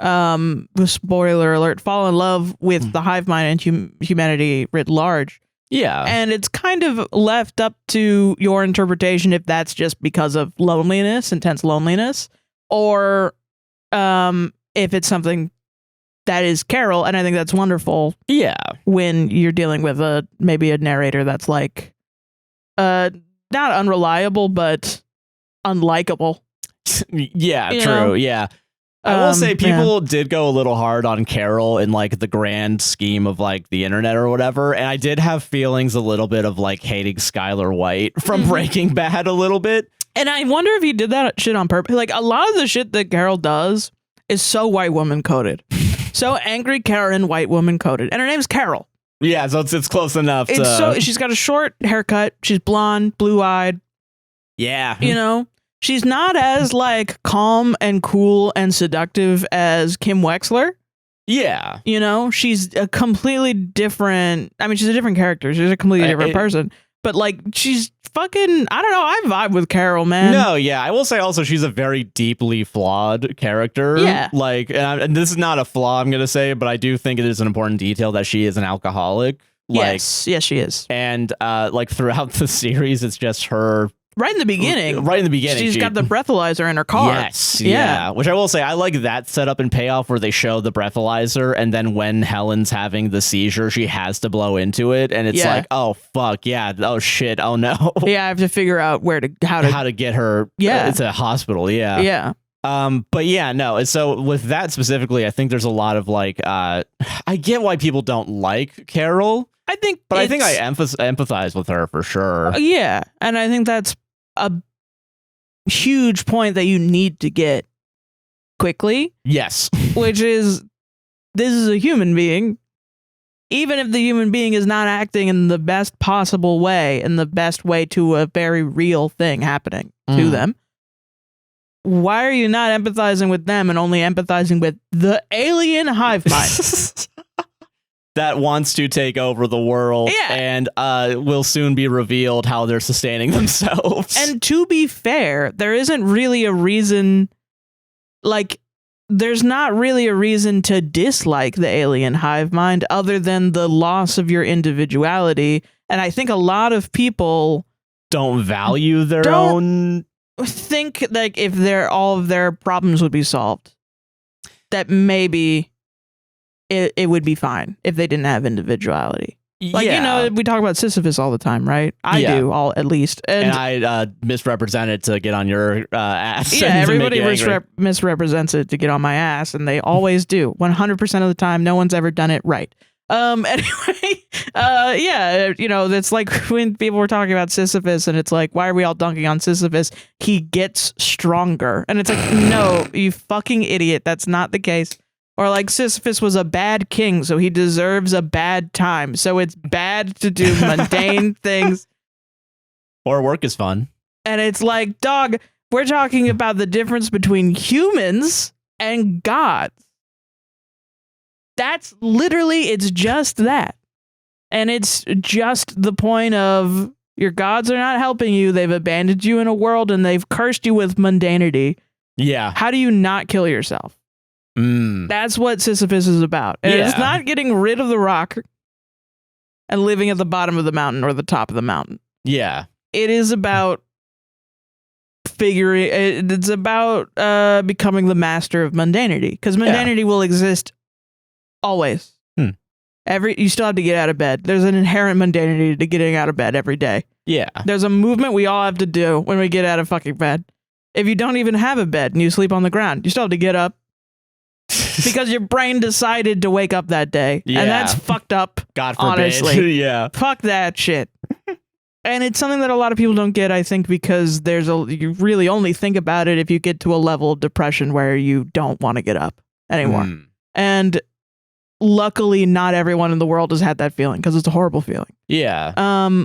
spoiler alert, fall in love with the hive mind and humanity writ large. Yeah. And it's kind of left up to your interpretation if that's just because of loneliness, intense loneliness, or if it's something that is Carol. And I think that's wonderful. Yeah. When you're dealing with maybe a narrator that's like not unreliable, but unlikable. Yeah, You true. know? Yeah. I will say people did go a little hard on Carol in like the grand scheme of like the internet or whatever. And I did have feelings a little bit of like hating Skylar White from Breaking Bad a little bit. And I wonder if he did that shit on purpose. Like a lot of the shit that Carol does is so white woman coded. So angry Karen, white woman coded. And her name's Carol. Yeah, so it's close enough. She's got a short haircut. She's blonde, blue eyed. Yeah. You know? She's not as like calm and cool and seductive as Kim Wexler. Yeah. You know, she's a completely different. I mean, she's a different character. She's a completely different person. But like, she's fucking. I don't know. I vibe with Carol, man. No, yeah. I will say also she's a very deeply flawed character. Yeah. Like, and this is not a flaw, I'm going to say, but I do think it is an important detail that she is an alcoholic. Like, yes, she is. And like throughout the series, it's just her. Right in the beginning. She's got the breathalyzer in her car. Yes. Yeah. Which I will say, I like that setup and payoff where they show the breathalyzer. And then when Helen's having the seizure, she has to blow into it. And it's like, oh, fuck. Yeah. Oh, shit. Oh, no. Yeah. I have to figure out how to get her. Yeah. It's a hospital. Yeah. Yeah. But yeah, no. So with that specifically, I think there's a lot of like, I get why people don't like Carol. I think I empathize with her for sure. Yeah. And I think that's a huge point that you need to get quickly. Yes. Which is, this is a human being. Even if the human being is not acting in the best possible way, in the best way to a very real thing happening to them, why are you not empathizing with them and only empathizing with the alien hive mind? That wants to take over the world and will soon be revealed how they're sustaining themselves. And to be fair, there isn't really a reason, like, there's not really a reason to dislike the alien hive mind other than the loss of your individuality. And I think a lot of people don't value their own. Think like if all of their problems would be solved, that maybe it would be fine if they didn't have individuality. Like, you know, we talk about Sisyphus all the time, right? I do, at least. And I misrepresent it to get on your ass. Yeah, everybody misrepresents it to get on my ass, and they always do. 100% of the time, no one's ever done it right. Anyway, you know, that's like when people were talking about Sisyphus, and it's like, why are we all dunking on Sisyphus? He gets stronger. And it's like, no, you fucking idiot. That's not the case. Or like Sisyphus was a bad king, so he deserves a bad time. So it's bad to do mundane things. Or work is fun. And it's like, dog, we're talking about the difference between humans and gods. That's literally, it's just that. And it's just the point of your gods are not helping you. They've abandoned you in a world and they've cursed you with mundanity. Yeah. How do you not kill yourself? That's what Sisyphus is about. And it's not getting rid of the rock and living at the bottom of the mountain or the top of the mountain. Yeah. It is about it's about becoming the master of mundanity, because mundanity will exist always. You still have to get out of bed. There's an inherent mundanity to getting out of bed every day. Yeah. There's a movement we all have to do when we get out of fucking bed. If you don't even have a bed and you sleep on the ground, you still have to get up. Because your brain decided to wake up that day. Yeah. And that's fucked up. God forbid. Honestly. Yeah. Fuck that shit. And it's something that a lot of people don't get, I think, because you really only think about it if you get to a level of depression where you don't want to get up anymore. And luckily, not everyone in the world has had that feeling, because it's a horrible feeling. Yeah.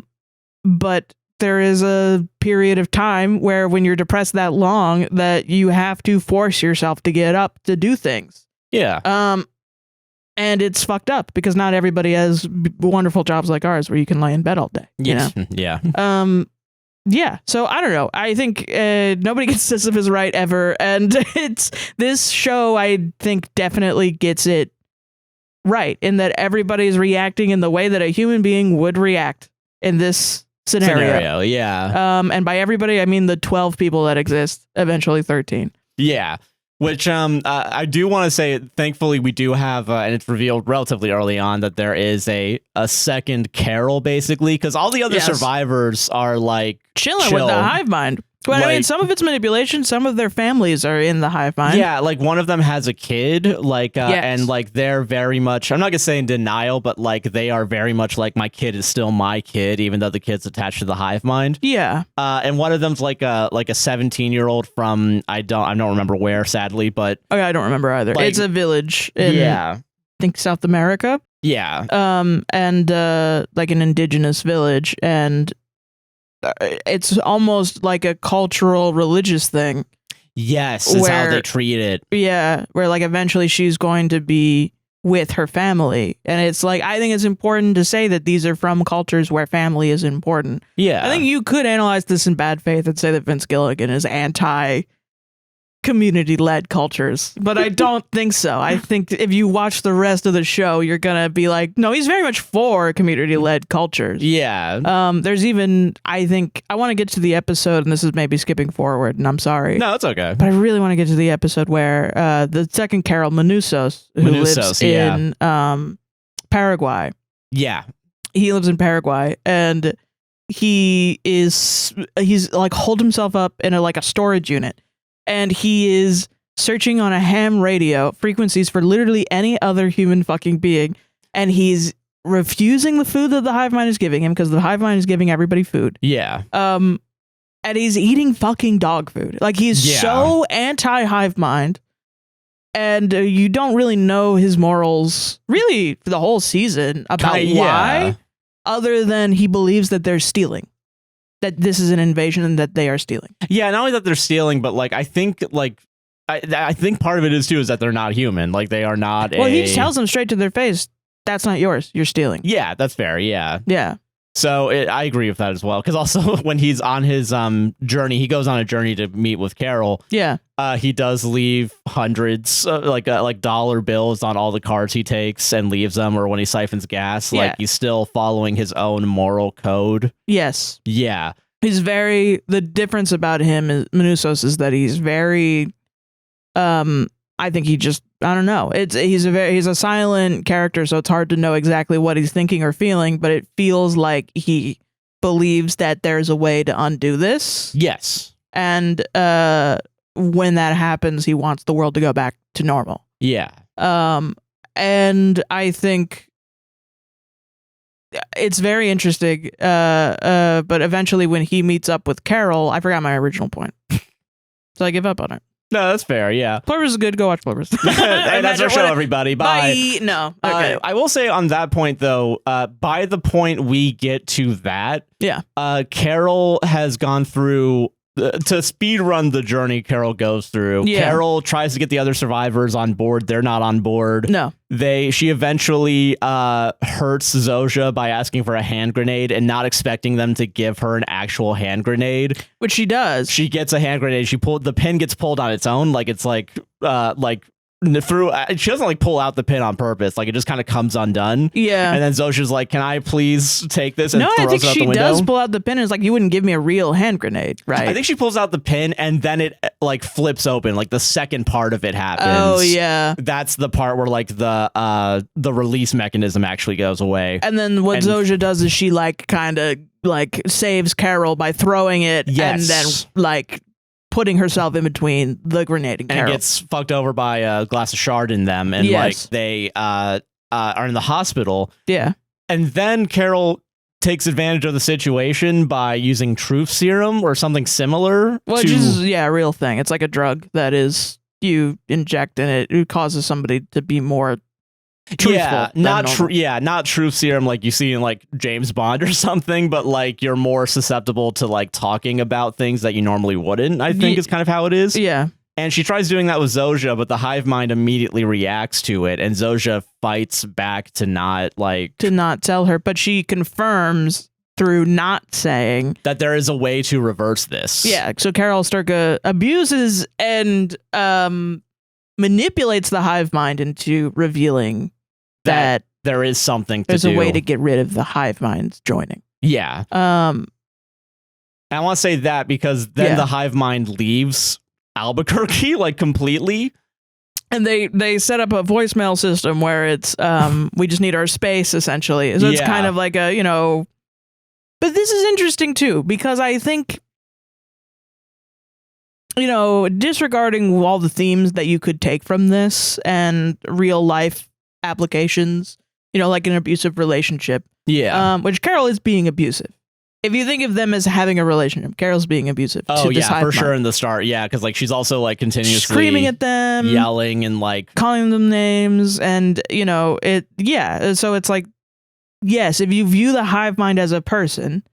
But there is a period of time where when you're depressed that long that you have to force yourself to get up to do things. Yeah. And it's fucked up because not everybody has wonderful jobs like ours where you can lay in bed all day. Yes. You know? Yeah. Yeah. So I don't know. I think nobody gets Sisyphus right ever. And this show, I think, definitely gets it right in that everybody's reacting in the way that a human being would react in this scenario. Yeah. And by everybody, I mean the 12 people that exist, eventually 13. Yeah. Which I do want to say, thankfully, we do have, and it's revealed relatively early on that there is a second Carol, basically, because all the other survivors are like chilling with the hive mind. But I mean, some of it's manipulation. Some of their families are in the hive mind. Yeah, like one of them has a kid, like, and like they're very much, I'm not gonna say in denial, but like they are very much like, my kid is still my kid, even though the kid's attached to the hive mind. Yeah. And one of them's like a 17-year-old from I don't remember where, sadly, but I don't remember either. Like, it's a village in I think South America. Yeah. And like an indigenous village, and it's almost like a cultural religious thing. Yes, is how they treat it. Yeah, where like eventually she's going to be with her family. And it's like, I think it's important to say that these are from cultures where family is important. Yeah. I think you could analyze this in bad faith and say that Vince Gilligan is anti community-led cultures, but I don't think so. I think if you watch the rest of the show, you're gonna be like, no, he's very much for community-led cultures. Yeah. There's even, I think, I want to get to the episode, and this is maybe skipping forward, and I'm sorry. No, it's okay. But I really want to get to the episode where the second Carol, Melissussy, who lives in Paraguay. Yeah. He lives in Paraguay, and he's like holed himself up in a storage unit. And he is searching on a ham radio frequencies for literally any other human fucking being. And he's refusing the food that the hive mind is giving him, because the hive mind is giving everybody food. Yeah. And he's eating fucking dog food. Like, he's so anti-hive mind. And you don't really know his morals, really, for the whole season about why, other than he believes that they're stealing. That this is an invasion and that they are stealing. Yeah, not only that they're stealing, but like I think part of it is too is that they're not human. Like, they are not. Well, he tells them straight to their face, "That's not yours. You're stealing." Yeah, that's fair. Yeah. Yeah. So I agree with that as well. Because also when he's on his journey, he goes on a journey to meet with Carol. Yeah. He does leave hundreds, like dollar bills on all the cars he takes and leaves them, or when he siphons gas. Yeah. Like, he's still following his own moral code. Yes. Yeah. The difference about him, Melissussy, is that he's very, I think he just, I don't know. He's a silent character, so it's hard to know exactly what he's thinking or feeling, but it feels like he believes that there's a way to undo this. Yes. And when that happens, he wants the world to go back to normal. Yeah. And I think it's very interesting. But eventually when he meets up with Carol, I forgot my original point. So I give up on it. No, that's fair. Yeah. Pluribus is good. Go watch Pluribus. And that's our show, everybody. Bye. No. Okay. I will say on that point, though, by the point we get to that, Carol has gone through to speed run the journey Carol goes through. Yeah. Carol tries to get the other survivors on board. They're not on board. No. She eventually hurts Zosha by asking for a hand grenade and not expecting them to give her an actual hand grenade. Which she does. She gets a hand grenade. The pin gets pulled on its own. Like, it's through. She doesn't pull out the pin on purpose. Like, it just kind of comes undone. Yeah. And then Zosha's like, "Can I please take this?" And I throws think it out the window. she does pull out the pin. And it's like, you wouldn't give me a real hand grenade, right? I think she pulls out the pin and then it flips open. Like, the second part of it happens. Oh yeah. That's the part where the release mechanism actually goes away. And then what Zosha does is she kind of saves Carol by throwing it and then putting herself in between the grenade and Carol. And it gets fucked over by a glass of shard in them, and they are in the hospital. Yeah. And then Carol takes advantage of the situation by using truth serum or something similar. Which is a real thing. It's like a drug that is you inject and it causes somebody to be more truthful. Not truth serum like you see in James Bond or something, but you're more susceptible to talking about things that you normally wouldn't, I think is kind of how it is. Yeah. And she tries doing that with Zosha, but the hive mind immediately reacts to it, and Zosha fights back to not tell her, but she confirms through not saying that there is a way to reverse this. Yeah. So Carol Sturka abuses and manipulates the hive mind into revealing that there is something to there's do. a way to get rid of the hive minds joining. Yeah. I want to say that because then the hive mind leaves Albuquerque like completely. And they set up a voicemail system where it's we just need our space essentially. So it's kind of like a, but this is interesting too, because I think, disregarding all the themes that you could take from this and real life applications, like an abusive relationship. Yeah. Which Carol is being abusive. If you think of them as having a relationship, Carol's being abusive. Oh, to this hive for mind. sure in the start. Yeah, because like she's also like continuously screaming at them, yelling and like calling them names. And, so it's like, yes, if you view the hive mind as a person,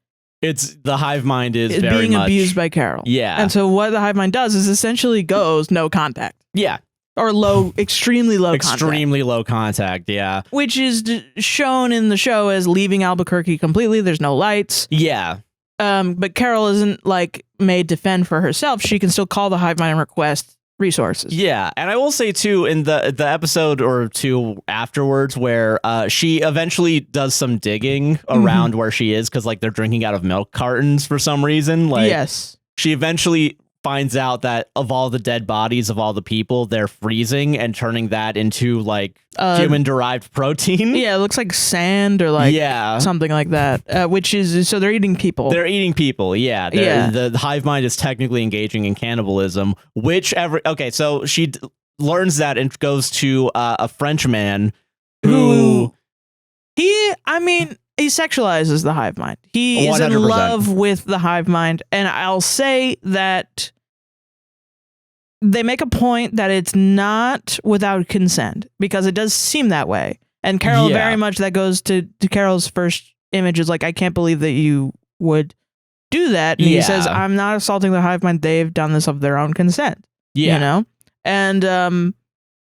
it's the hive mind is it's very being much abused by Carol. Yeah. And so what the hive mind does is essentially goes no contact. Yeah. Or extremely low contact. Extremely low contact, yeah. Which is shown in the show as leaving Albuquerque completely. There's no lights. Yeah. But Carol isn't like made to fend for herself. She can still call the hive mind and request resources. Yeah, and I will say too, in the episode or two afterwards, where she eventually does some digging around where she is, because like they're drinking out of milk cartons for some reason. Like, yes, she eventually finds out that of all the dead bodies of all the people, they're freezing and turning that into like human derived protein. Yeah, it looks like sand or like something like that. Which is so they're eating people. They're eating people. Yeah. The hive mind is technically engaging in cannibalism. So she learns that and goes to a Frenchman who he sexualizes the hive mind. He 100%. Is in love with the hive mind. And I'll say that they make a point that it's not without consent, because it does seem that way. And Carol very much, that goes to Carol's first image, is like, I can't believe that you would do that. And he says, I'm not assaulting the hive mind. They've done this of their own consent. Yeah. And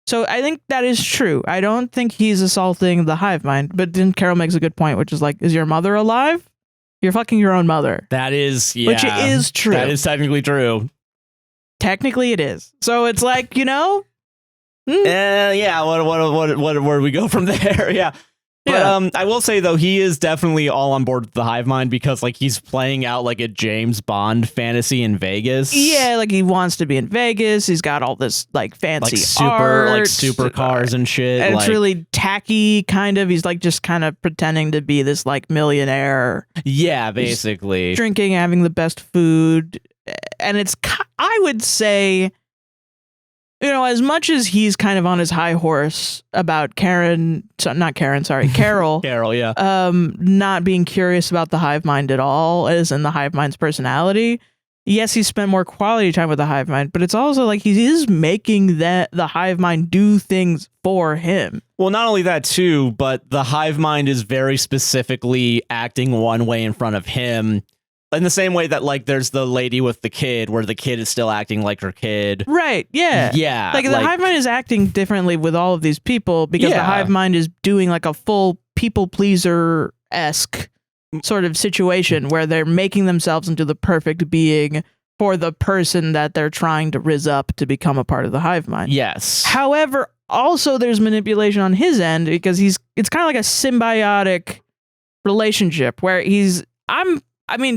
so I think that is true. I don't think he's assaulting the hive mind, but then Carol makes a good point, which is like, is your mother alive? You're fucking your own mother. That is, which is true. That is technically true. Technically it is. So it's like, where do we go from there? Yeah. But I will say, though, he is definitely all on board with the hive mind, because like he's playing out like a James Bond fantasy in Vegas. Yeah, like he wants to be in Vegas. He's got all this like fancy art, like supercars and shit. And it's really tacky, kind of. He's like just kind of pretending to be this like millionaire. Yeah, basically. He's drinking, having the best food. And it's, I would say, as much as he's kind of on his high horse about Carol, Carol, yeah, not being curious about the hive mind at all, as in the hive mind's personality. Yes, he spent more quality time with the hive mind, but it's also like he is making the hive mind do things for him. Well, not only that too, but the hive mind is very specifically acting one way in front of him. In the same way that, like, there's the lady with the kid, where the kid is still acting like her kid. Right, yeah. Yeah. Like, the hive mind is acting differently with all of these people, because the hive mind is doing, like, a full people-pleaser-esque sort of situation, where they're making themselves into the perfect being for the person that they're trying to rizz up to become a part of the hive mind. Yes. However, also there's manipulation on his end, because it's kind of like a symbiotic relationship, where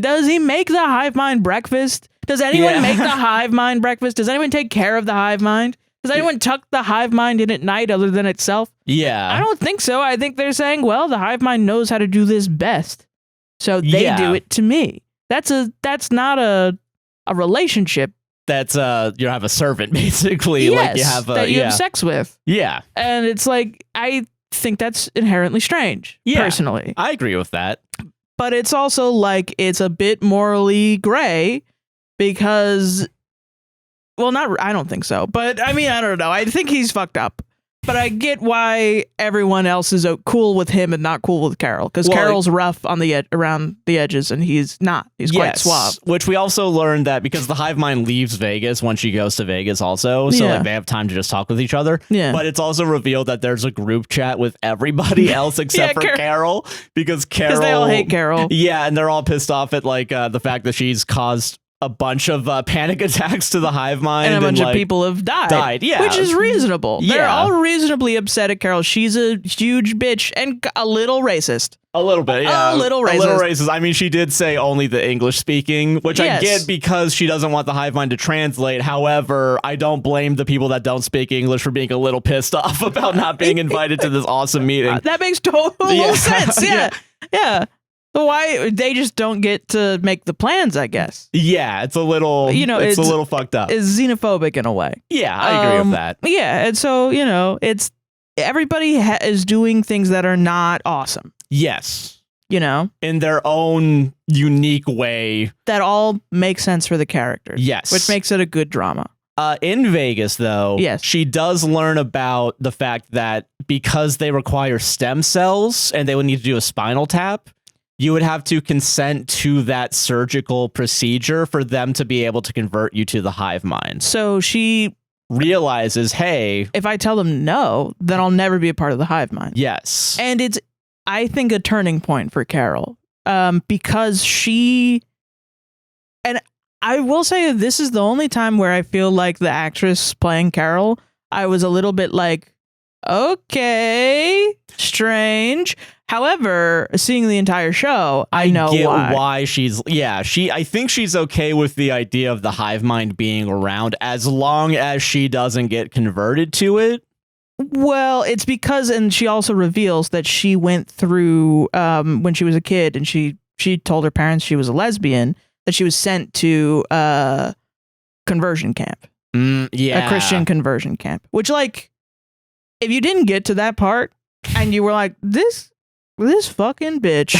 does he make the hive mind breakfast? Does anyone make the hive mind breakfast? Does anyone take care of the hive mind? Does anyone tuck the hive mind in at night other than itself? Yeah. I don't think so. I think they're saying, well, the hive mind knows how to do this best, so they do it to me. That's not a relationship. That's you have a servant, basically. Yes, like you have that you have sex with. Yeah. And it's like, I think that's inherently strange, personally. I agree with that. But it's also like, it's a bit morally gray, because, well, I don't think so. But I don't know. I think he's fucked up. But I get why everyone else is cool with him and not cool with Carol, because Carol's rough on the around the edges, and he's not. He's quite suave. Which we also learned that because the hive mind leaves Vegas when she goes to Vegas also, so like they have time to just talk with each other. Yeah. But it's also revealed that there's a group chat with everybody else except for Carol, because they all hate Carol. Yeah, and they're all pissed off at like the fact that she's caused a bunch of panic attacks to the hive mind. And a bunch of people have died. Yeah. Which is reasonable. Yeah. They're all reasonably upset at Carol. She's a huge bitch and a little racist. A little bit, yeah. A little racist. I mean, she did say only the English speaking, which I get because she doesn't want the hive mind to translate. However, I don't blame the people that don't speak English for being a little pissed off about not being invited to this awesome meeting. That makes total sense. Yeah. Why they just don't get to make the plans, I guess. Yeah, it's a little, it's a little fucked up. It's xenophobic in a way. Yeah, I agree with that. Yeah, and so, it's everybody is doing things that are not awesome. Yes. In their own unique way. That all makes sense for the characters. Yes. Which makes it a good drama. In Vegas, though, yes, she does learn about the fact that because they require stem cells and they would need to do a spinal tap, you would have to consent to that surgical procedure for them to be able to convert you to the hive mind. So she realizes, hey, if I tell them no, then I'll never be a part of the hive mind. Yes. And it's, I think, a turning point for Carol, because she, and I will say this is the only time where I feel like the actress playing Carol, I was a little bit like, okay, strange. However, seeing the entire show, I know get why she's, I think she's okay with the idea of the hive mind being around as long as she doesn't get converted to it. Well, it's because, and she also reveals that she went through, when she was a kid and she told her parents she was a lesbian, that she was sent to a conversion camp. A Christian conversion camp. Which, like, if you didn't get to that part and you were like, this fucking bitch,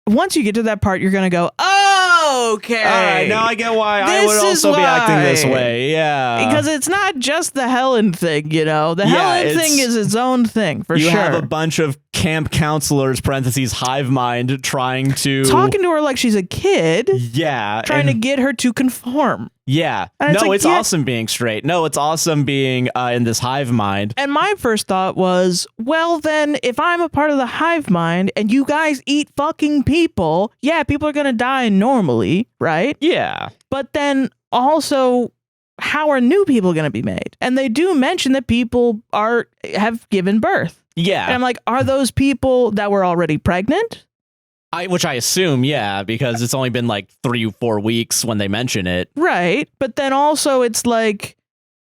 once you get to that part, you're going to go, oh, okay. All right, now I get why I would also be acting this way. Yeah. Because it's not just the Helen thing, The Helen thing is its own thing, for sure. You have a bunch of camp counselors, parentheses, hive mind, talking to her like she's a kid. Yeah. Trying to get her to conform. Yeah. And it's awesome being straight. No, it's awesome being in this hive mind. And my first thought was, well, then if I'm a part of the hive mind and you guys eat fucking people, people are going to die normally, right? Yeah. But then also, how are new people going to be made? And they do mention that people have given birth. Yeah. And I'm like, are those people that were already pregnant? Which I assume, because it's only been like 3 or 4 weeks when they mention it. Right. But then also it's like,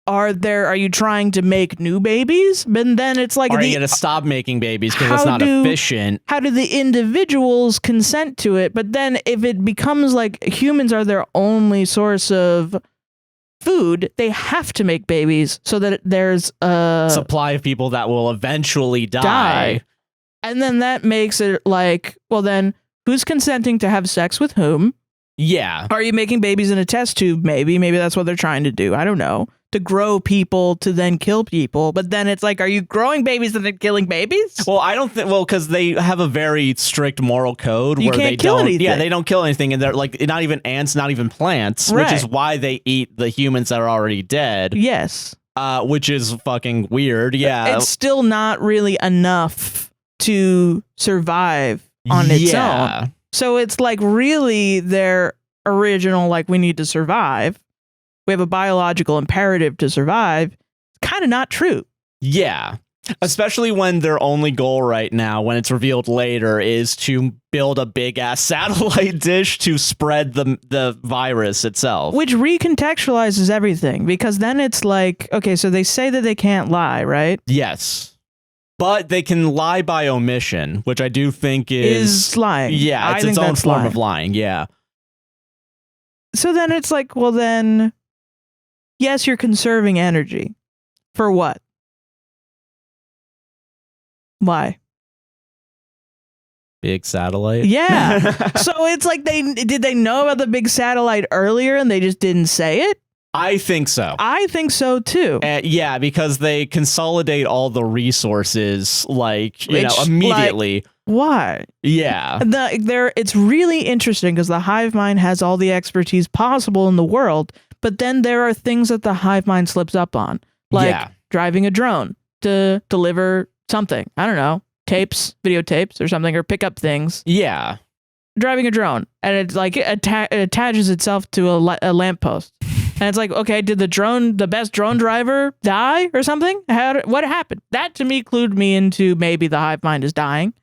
are you trying to make new babies? But then it's like, are you going to stop making babies because it's not efficient? How do the individuals consent to it? But then if it becomes like humans are their only source of food, they have to make babies so that there's a supply of people that will eventually die. And then that makes it like, well, then who's consenting to have sex with whom? Yeah. Are you making babies in a test tube? Maybe that's what they're trying to do. I don't know. To grow people to then kill people. But then it's like, are you growing babies and then killing babies? Well, I don't think, because they have a very strict moral code where they kill anything. Yeah, they don't kill anything. And they're like, not even ants, not even plants, which is why they eat the humans that are already dead. Yes. Which is fucking weird. Yeah. It's still not really enough to survive on its own. So it's like really their original, like, we need to survive. We have a biological imperative to survive. It's kind of not true. Yeah. Especially when their only goal right now, when it's revealed later, is to build a big ass satellite dish to spread the virus itself. Which recontextualizes everything, because then it's like, okay, so they say that they can't lie, right? Yes. But they can lie by omission, which I do think is lying. Yeah, it's its own form of lying. Yeah. So then it's like, well, then, yes, you're conserving energy. For what? Why? Big satellite? Yeah. So it's like, did they know about the big satellite earlier and they just didn't say it? I think so. I think so too. Yeah, because they consolidate all the resources, immediately. Why? Yeah. It's really interesting because the hive mind has all the expertise possible in the world, but then there are things that the hive mind slips up on, like driving a drone to deliver something. I don't know, videotapes or something, or pick up things. Yeah. driving a drone, and it like it attaches itself to a lamppost. And it's like, okay, did the best drone driver die or something? What happened? That to me clued me into maybe the hive mind is dying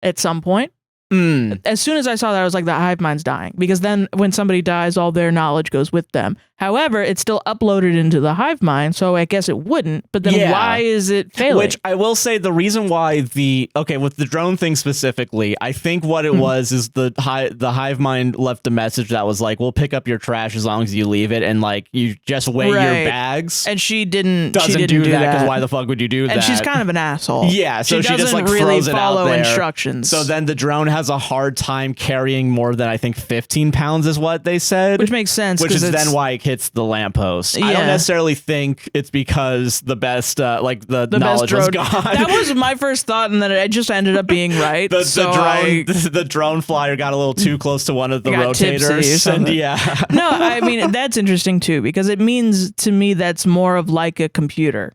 at some point. As soon as I saw that, I was like, the hive mind's dying, because then when somebody dies, all their knowledge goes with them. However, it's still uploaded into the hive mind, so I guess it wouldn't. But then why is it failing? Which I will say, the reason why with the drone thing specifically, I think what it was is the hive mind left a message that was like, we'll pick up your trash as long as you leave it, and like you just weigh your bags. And she doesn't do that, because why the fuck would you do that? And she's kind of an asshole. Yeah, so she just like really throws it follow out there. Instructions. So then the drone has a hard time carrying more than I think 15 pounds is what they said. Which makes sense. Which is then why it hits the lamppost. I don't necessarily think it's because the best the knowledge was gone. That was my first thought, and then it just ended up being right. The drone flyer got a little too close to one of the rotators. And no, I mean, that's interesting too, because it means to me that's more of like a computer.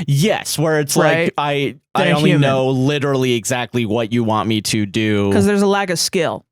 Yes, where it's like I only know literally exactly what you want me to do. Because there's a lack of skill.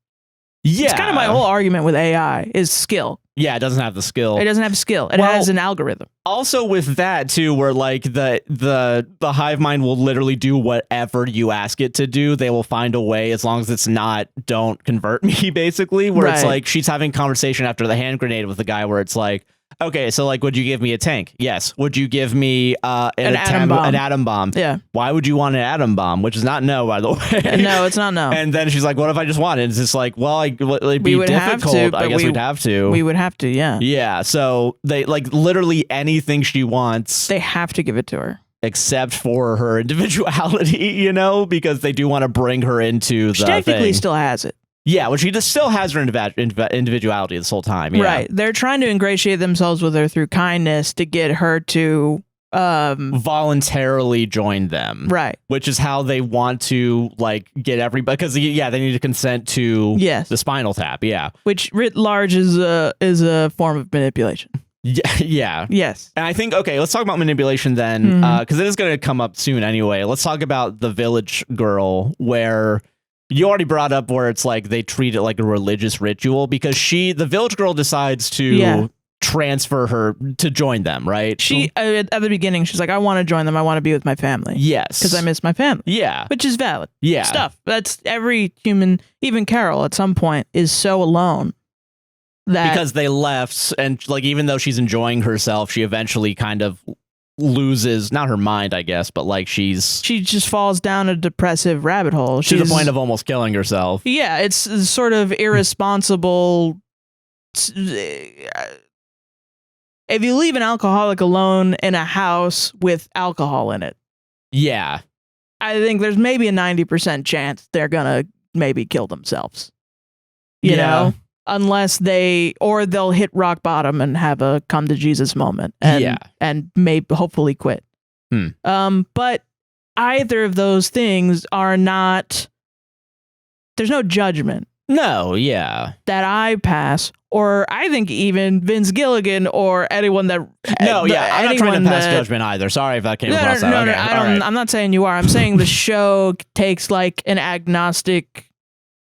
Yeah. It's kind of my whole argument with AI is skill. Yeah, it doesn't have the skill. It doesn't have skill. It has an algorithm. Also with that too, where like the hive mind will literally do whatever you ask it to do. They will find a way, as long as it's not "don't convert me," basically. Where it's like she's having a conversation after the hand grenade with the guy, where it's like, okay, so like, would you give me a tank? Yes. Would you give me an atom bomb? Yeah. Why would you want an atom bomb? Which is not no, by the way. No, it's not no. And then she's like, what if I just want it? It's just like, well, it'd be difficult. I guess we'd have to. We would have to, yeah. Yeah. So they like literally anything she wants. They have to give it to her. Except for her individuality, because they do want to bring her into the She technically still has it. Yeah, well, she just still has her individuality this whole time. Yeah. Right. They're trying to ingratiate themselves with her through kindness to get her to voluntarily join them. Right. Which is how they want to like get everybody, because they need to consent to the spinal tap. Yeah. Which writ large is a form of manipulation. Yeah. Yes. And I think, okay, let's talk about manipulation then, because it is going to come up soon anyway. Let's talk about the village girl, where you already brought up where it's like they treat it like a religious ritual, because the village girl decides to transfer her to join them, right? She at the beginning, she's like, I want to join them. I want to be with my family. Yes. Because I miss my family. Yeah. Which is valid. Yeah. Stuff. That's every human, even Carol at some point is so alone. Because they left, and like even though she's enjoying herself, she eventually kind of loses, not her mind, I guess, but like she just falls down a depressive rabbit hole. To the point of almost killing herself. Yeah, it's sort of irresponsible. If you leave an alcoholic alone in a house with alcohol in it, yeah, I think there's maybe a 90% chance they're gonna maybe kill themselves. You know? Unless they'll hit rock bottom and have a come to Jesus moment and maybe hopefully quit. But either of those things are not, there's no judgment. No, yeah. That I pass, or I think even Vince Gilligan or anyone that... No, yeah, I'm not trying to pass judgment either. Sorry if that came across that. No, I'm not saying you are. I'm saying the show takes like an agnostic...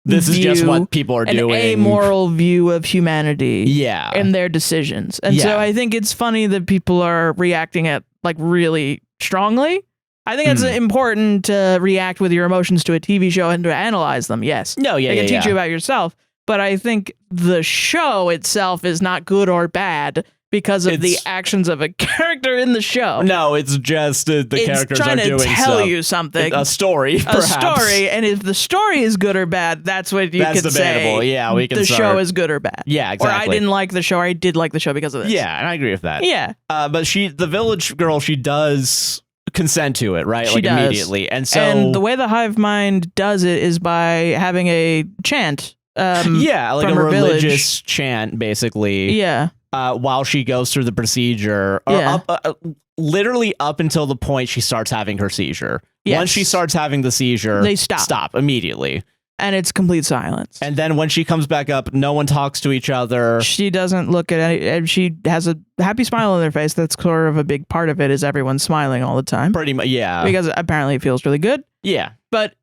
This is just what people are doing. An amoral view of humanity. Yeah. And their decisions. And so I think it's funny that people are reacting at like really strongly. I think it's important to react with your emotions to a TV show and to analyze them. Yes. No, yeah, they can teach you about yourself. But I think the show itself is not good or bad because of the actions of a character in the show. No, it's just the characters are doing trying to tell you something. A story, perhaps. A story, and if the story is good or bad, that's what you can say. That's debatable. Yeah, we can the show is good or bad. Yeah, exactly. Or I didn't like the show, or I did like the show because of this. Yeah, and I agree with that. Yeah. But the village girl, she does consent to it, right? She like does. Immediately. And so... And the way the hive mind does it is by having a chant. Like from a religious village. chant, basically. Yeah. While she goes through the procedure, literally up until the point she starts having her seizure. Yes. Once she starts having the seizure, they stop immediately. And it's complete silence. And then when she comes back up, no one talks to each other. She doesn't look at any, she has a happy smile on their face. That's sort of a big part of it, is everyone smiling all the time. Pretty much, yeah. Because apparently it feels really good. Yeah. But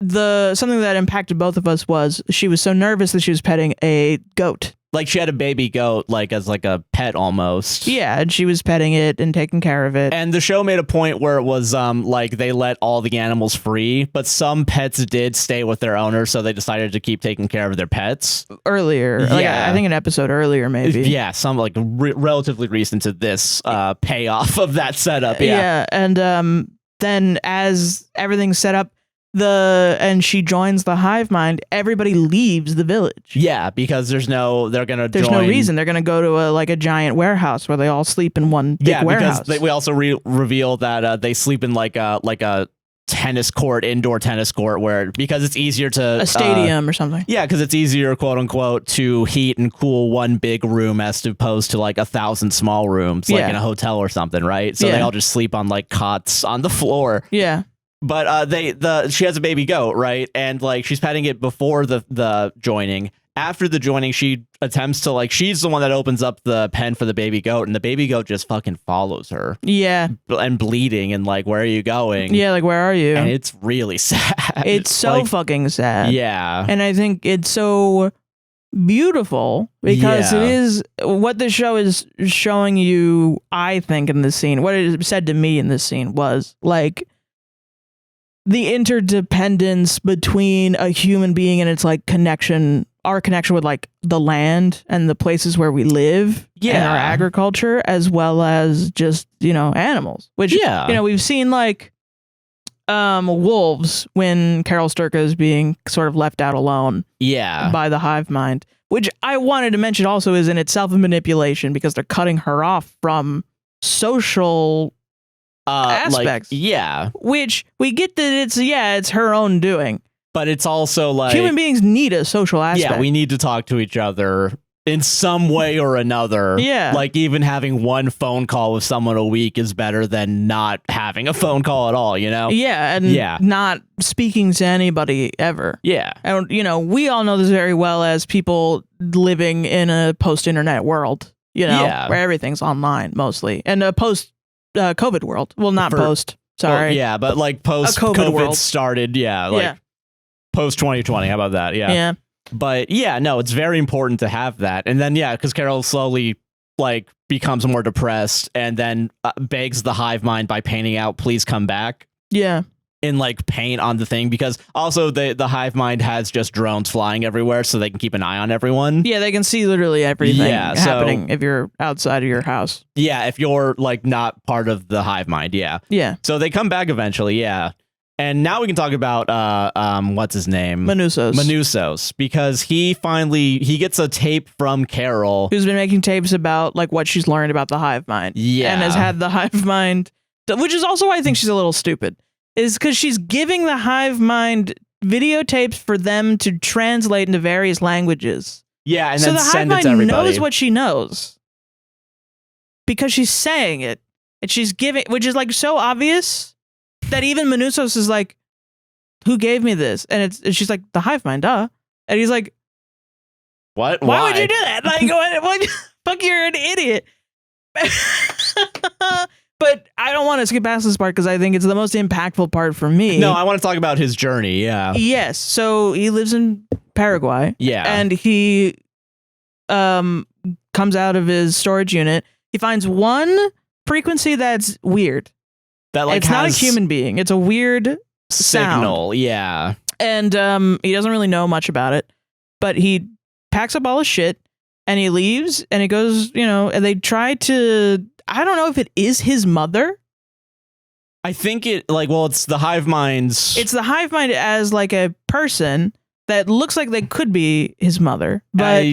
something that impacted both of us was she was so nervous that she was petting a goat. Like she had a baby goat, like as like a pet almost. Yeah, and she was petting it and taking care of it. And the show made a point where it was like they let all the animals free, but some pets did stay with their owners, so they decided to keep taking care of their pets Earlier. Yeah. Like, I think an episode earlier, maybe. Yeah, some like relatively recent to this payoff of that setup. Yeah, and then as everything's set up, and she joins the hive mind, everybody leaves the village. Yeah, because there's no reason they're gonna go to a giant warehouse where they all sleep in one big warehouse. Because we also reveal that they sleep in like a indoor tennis court, because it's easier to a stadium or something. Yeah, because it's easier, quote unquote, to heat and cool one big room as opposed to like 1,000 small rooms, like in a hotel or something, right? So they all just sleep on like cots on the floor. Yeah. But she has a baby goat, right? And like she's petting it before the joining. After the joining, she attempts to she's the one that opens up the pen for the baby goat, and the baby goat just fucking follows her. Yeah. And bleeding and like, where are you going? Yeah, like, where are you? And it's really sad. It's so fucking sad. Yeah. And I think it's so beautiful because it is what the show is showing you, I think, in this scene. What it said to me in this scene was like the interdependence between a human being and its like our connection with like the land and the places where we live and our agriculture, as well as just, animals, which, we've seen like wolves when Carol Sturka is being sort of left out alone by the hive mind, which I wanted to mention also is in itself a manipulation because they're cutting her off from social aspects, which we get that it's her own doing, but it's also like human beings need a social aspect. We need to talk to each other in some way or another. Like even having one phone call with someone a week is better than not having a phone call at all, and not speaking to anybody ever. And we all know this very well as people living in a post-internet world, where everything's online mostly, and a post COVID world. Well, not post. Sorry. But like post COVID world started. Post 2020. How about that? Yeah. But no, it's very important to have that. And then because Carol slowly like becomes more depressed and then begs the hive mind by painting out "Please come back." In like paint on the thing, because also the hive mind has just drones flying everywhere, so they can keep an eye on everyone. They can see literally everything happening if you're outside of your house. If you're like not part of the hive mind. So they come back eventually. And now we can talk about what's his name? Melissussy, because he gets a tape from Carol, who's been making tapes about like what she's learned about the hive mind. And has had the hive mind, which is also why I think she's a little stupid. Is because she's giving the hive mind videotapes for them to translate into various languages. And so then the hive mind knows what she knows because she's saying it, and she's giving, which is like so obvious that even Melissussy is like, "Who gave me this?" And she's like, "The hive mind, duh." And he's like, "What? Why would you do that? Like, what? Fuck, you're an idiot." But I don't want to skip past this part because I think it's the most impactful part for me. No, I want to talk about his journey. Yes. So he lives in Paraguay. And he comes out of his storage unit. He finds one frequency that's weird. That like it's not a human being. It's a weird signal. Sound. And he doesn't really know much about it. But he packs up all his shit and he leaves and he goes, and they try to... I don't know if it is his mother. I think it's the hive minds. It's the hive mind as like a person that looks like they could be his mother. But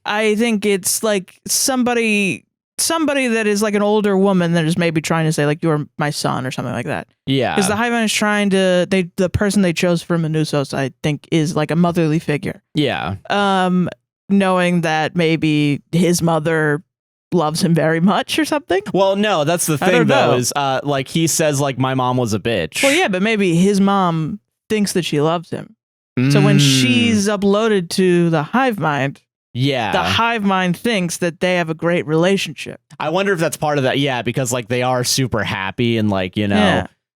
I think it's like somebody that is like an older woman that is maybe trying to say like, "You're my son" or something like that. Because the hive mind is trying to, the person they chose for Melissussy, I think, is like a motherly figure. Knowing that maybe his mother loves him very much or something. Well, no, that's the thing though, is like he says like, "My mom was a bitch." Well, but maybe his mom thinks that she loves him. So when she's uploaded to the hive mind, the hive mind thinks that they have a great relationship. I wonder if that's part of that. Because like they are super happy and like,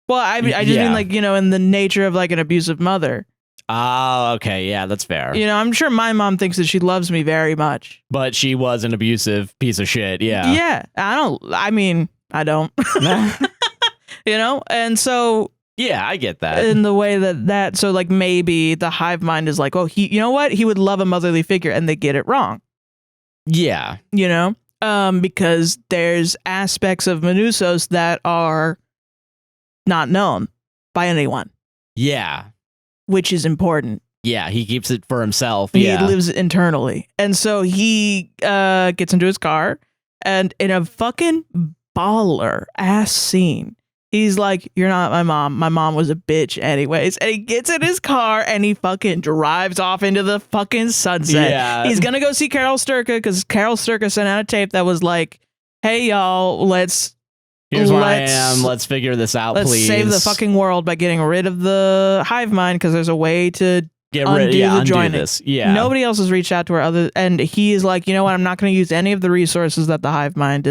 Well, I just mean like, in the nature of like an abusive mother. Oh, okay. Yeah, that's fair. I'm sure my mom thinks that she loves me very much. But she was an abusive piece of shit. Yeah. Yeah. I don't. And so. Yeah, I get that. In the way so like maybe the hive mind is like, oh, you know what? He would love a motherly figure, and they get it wrong. Yeah. Because there's aspects of Melissussy that are not known by anyone. Yeah. Which is important. Yeah, he keeps it for himself. He lives internally. And so he gets into his car, and in a fucking baller ass scene, he's like, you're not my mom. My mom was a bitch anyways. And he gets in his car and he fucking drives off into the fucking sunset. Yeah. He's going to go see Carol Sturka because Carol Sturka sent out a tape that was like, hey, y'all, here's where I am. Let's figure this out, please. Let's save the fucking world by getting rid of the hive mind because there's a way to undo this. Yeah. Nobody else has reached out to her and he is like, you know what? I'm not going to use any of the resources that the hive mind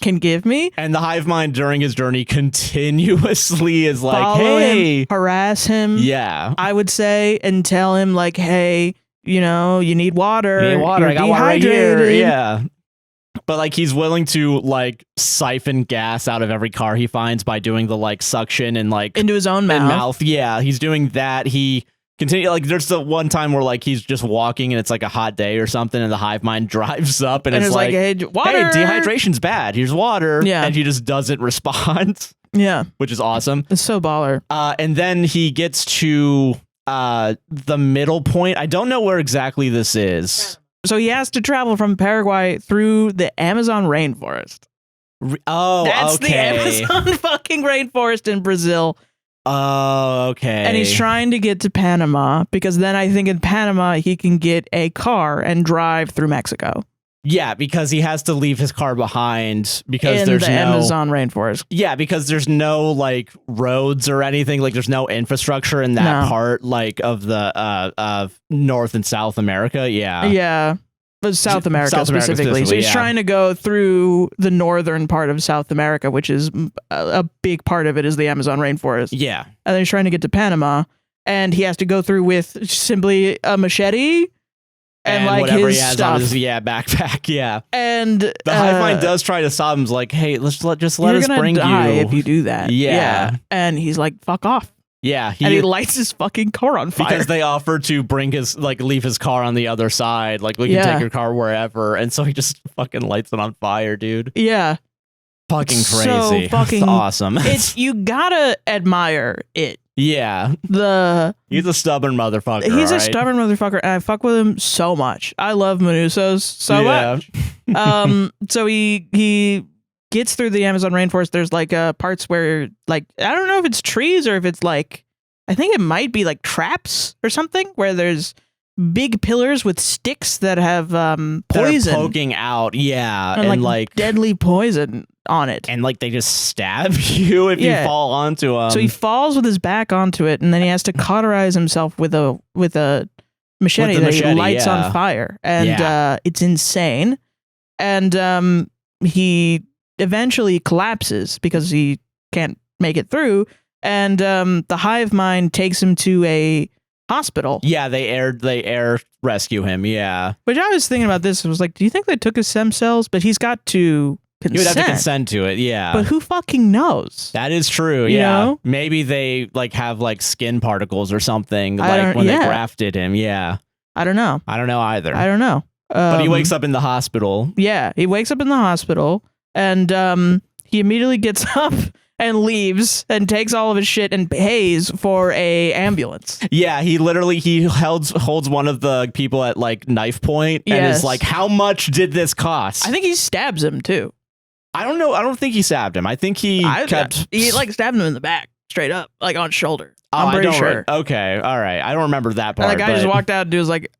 can give me. And the hive mind during his journey continuously is like, follow hey, him, harass him. Yeah. I would say, and tell him like, hey, you need water. I got water right here. Yeah. But like he's willing to like siphon gas out of every car he finds by doing the like suction and like into his own mouth. Yeah, he's doing that. He continue like there's the one time where like he's just walking and it's like a hot day or something and the hive mind drives up and it's like hey, water. Hey, dehydration's bad. Here's water. Yeah. And he just doesn't respond. Yeah. Which is awesome. It's so baller. And then he gets to the middle point. I don't know where exactly this is. So he has to travel from Paraguay through the Amazon rainforest. That's okay. The Amazon fucking rainforest in Brazil. Oh, okay. And he's trying to get to Panama because then I think in Panama he can get a car and drive through Mexico. Yeah, because he has to leave his car behind because there's the Amazon rainforest. Yeah, because there's no like roads or anything. Like there's no infrastructure in that part like of the of North and South America. Yeah. Yeah. But South America specifically. So he's trying to go through the northern part of South America, which is a big part of it is the Amazon rainforest. Yeah. And then he's trying to get to Panama and he has to go through with simply a machete and like whatever his he has stuff. on his backpack. Yeah. And the hive mind does try to stop him. He's like, hey, let us bring you. If you do that. Yeah. And he's like, fuck off. Yeah, and he lights his fucking car on fire because they offer to leave his car on the other side. Like we can take your car wherever, and so he just fucking lights it on fire, dude. Yeah, fucking crazy. So fucking it's awesome. You gotta admire it. Yeah, he's a stubborn motherfucker. He's a stubborn motherfucker, and I fuck with him so much. I love Melissussy so much. So he gets through the Amazon rainforest. There's like parts where like I don't know if it's trees or if it's like I think it might be like traps or something where there's big pillars with sticks that have poison poking out. Yeah, and like deadly poison on it, and like they just stab you if you fall onto them. So he falls with his back onto it, and then he has to cauterize himself with a machete that he lights on fire, and it's insane. And he eventually collapses because he can't make it through, and the hive mind takes him to a hospital. Yeah, they air rescue him. Yeah, which I was thinking about this. I was like, do you think they took his stem cells? But he's got to consent. You would have to consent to it. Yeah, but who fucking knows? That is true. You yeah, know? Maybe they like have like skin particles or something like when they grafted him. Yeah, I don't know. I don't know either. I don't know. But he wakes up in the hospital. Yeah, he wakes up in the hospital. And he immediately gets up and leaves and takes all of his shit and pays for a ambulance. Yeah, he holds one of the people at like knife point and is like, how much did this cost? I think he stabs him too. I don't know. I don't think he stabbed him. I think he like stabbed him in the back, straight up, like on shoulder. I'm pretty sure. Okay, all right. I don't remember that part. And the guy just walked out and was like,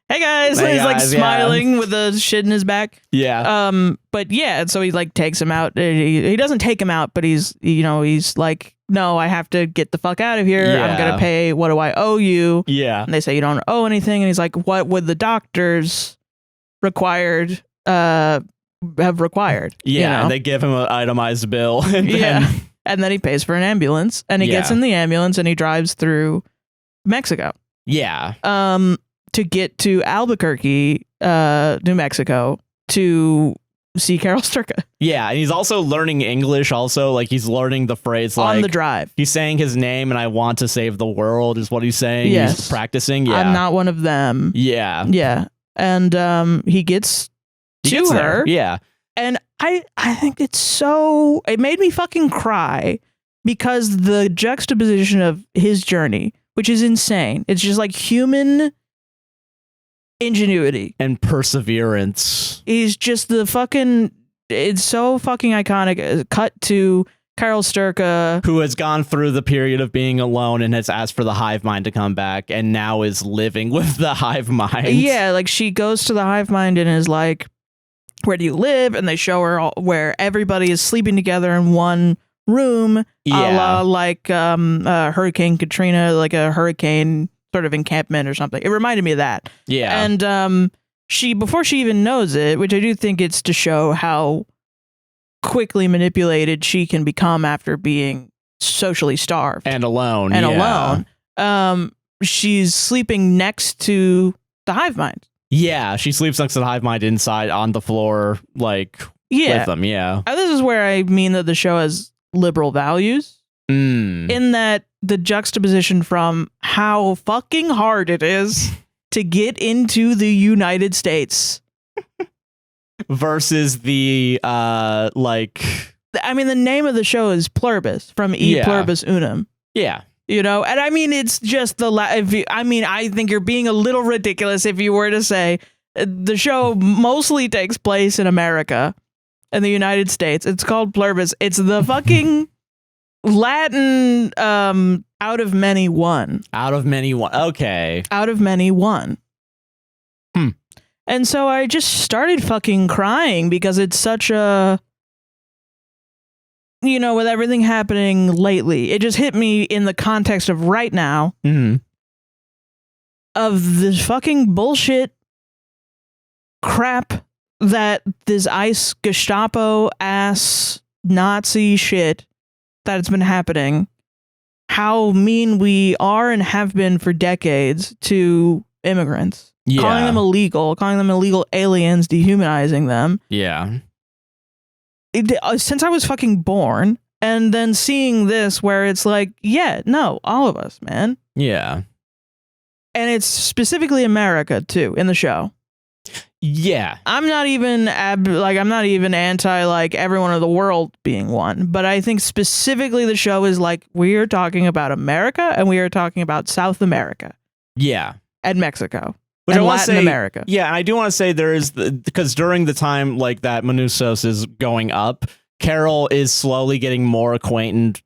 hey guys, and he's like smiling with the shit in his back. Yeah. But yeah, and so he like takes him out. He doesn't take him out, but he's like, no, I have to get the fuck out of here. Yeah. I'm gonna pay. What do I owe you? Yeah. And they say you don't owe anything, and he's like, what would the doctors have required? Yeah. And they give him an itemized bill. And then And then he pays for an ambulance, and he gets in the ambulance, and he drives through Mexico. Yeah. To get to Albuquerque, New Mexico, to see Carol Sturka. Yeah, and he's also learning English also. Like, he's learning the phrase, like... On the drive. He's saying his name, and I want to save the world, is what he's saying. Yes. He's practicing, yeah. I'm not one of them. Yeah. Yeah. And he gets to her. There. Yeah. And I think it's so... It made me fucking cry because the juxtaposition of his journey, which is insane. It's just like human ingenuity. And perseverance. He's just the fucking... It's so fucking iconic. Cut to Carol Sturka, who has gone through the period of being alone and has asked for the hive mind to come back and now is living with the hive mind. Yeah, like she goes to the hive mind and is like, where do you live? And they show her where everybody is sleeping together in one room, a la like Hurricane Katrina, like a hurricane sort of encampment or something. It reminded me of that. Yeah. And she, before she even knows it, which I do think it's to show how quickly manipulated she can become after being socially starved and alone. She's sleeping next to the hive mind. Yeah, she sleeps next to the hive mind inside on the floor, like with them. Yeah. This is where I mean that the show has liberal values in that the juxtaposition from how fucking hard it is to get into the United States versus the like, I mean, the name of the show is Pluribus, from Pluribus Unum. Yeah. You know, and I mean, it's just the I think you're being a little ridiculous if you were to say the show mostly takes place in America, in the United States. It's called Pluribus. It's the fucking Latin out of many one. Out of many one. Okay. Out of many one. And so I just started fucking crying because it's such a... You know, with everything happening lately, it just hit me in the context of right now of this fucking bullshit crap that this ICE Gestapo ass Nazi shit that's been happening, how mean we are and have been for decades to immigrants, calling them illegal aliens, dehumanizing them. Yeah. Since I was fucking born, and then seeing this where it's like, yeah, no, all of us, man. Yeah. And it's specifically America too in the show. Yeah. I'm not even anti like everyone of the world being one, but I think specifically the show is like, we are talking about America and we are talking about South America. Yeah. And Mexico. But and I Latin America. Yeah, and I do want to say there is, because during the time like that Melissussy is going up, Carol is slowly getting more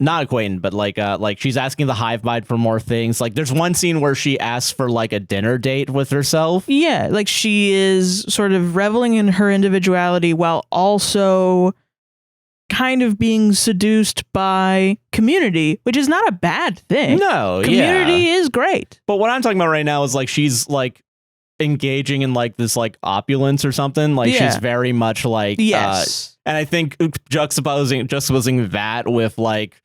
not acquainted, but like she's asking the hive mind for more things. Like there's one scene where she asks for like a dinner date with herself. Yeah, like she is sort of reveling in her individuality while also kind of being seduced by community, which is not a bad thing. No, community is great. But what I'm talking about right now is like she's like engaging in like this like opulence or something. Like she's very much like and I think juxtaposing that with like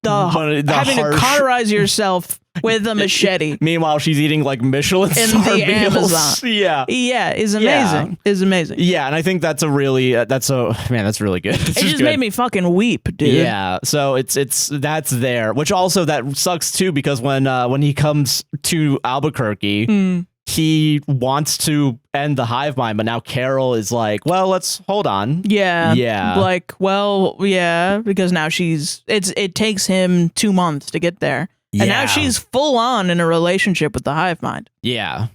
the having to cauterize yourself with a machete. Meanwhile, she's eating like Michelin star the meals. Amazon. Yeah, is amazing. Is amazing. Yeah, and I think that's a really that's really good. It just made me fucking weep, dude. Yeah, so that's there, which also that sucks too because when he comes to Albuquerque. He wants to end the hive mind, but now Carol is like, well, let's hold on. Yeah. Like, well, yeah, because now it takes him 2 months to get there. Yeah. And now she's full on in a relationship with the hive mind. Yeah.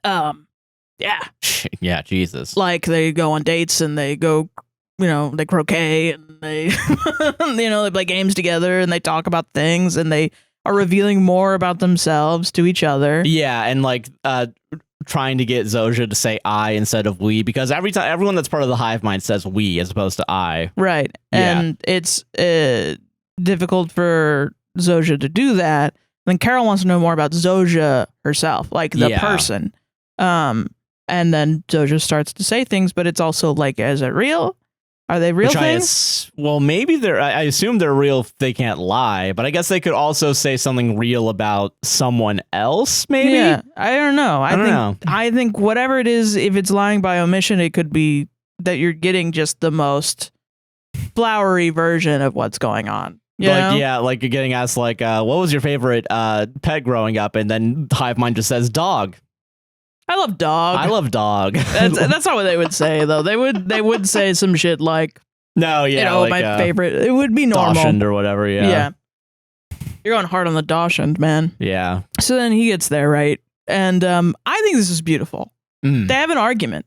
Yeah. Yeah, Jesus. Like they go on dates and they go, they croquet and they, they play games together and they talk about things and they are revealing more about themselves to each other. Yeah, and like trying to get Zoja to say I instead of we, because everyone that's part of the hive mind says we as opposed to I. Right. And it's difficult for Zoja to do that. Then Carol wants to know more about Zoja herself, like the person. And then Zoja starts to say things, but it's also like, is it real? Are they real things? Well, maybe they're. I assume they're real if they can't lie, but I guess they could also say something real about someone else. Maybe. Yeah, I don't know. I think whatever it is, if it's lying by omission, it could be that you're getting just the most flowery version of what's going on. You know? Yeah, like you're getting asked like, what was your favorite pet growing up, and then Hive Mind just says dog. I love dog. I love dog. That's not what they would say though. They would say some shit like, no, yeah, you know, like, my favorite. It would be normal Dachshund or whatever. Yeah. You're going hard on the Dachshund, man. Yeah. So then he gets there, right? And I think this is beautiful. They have an argument.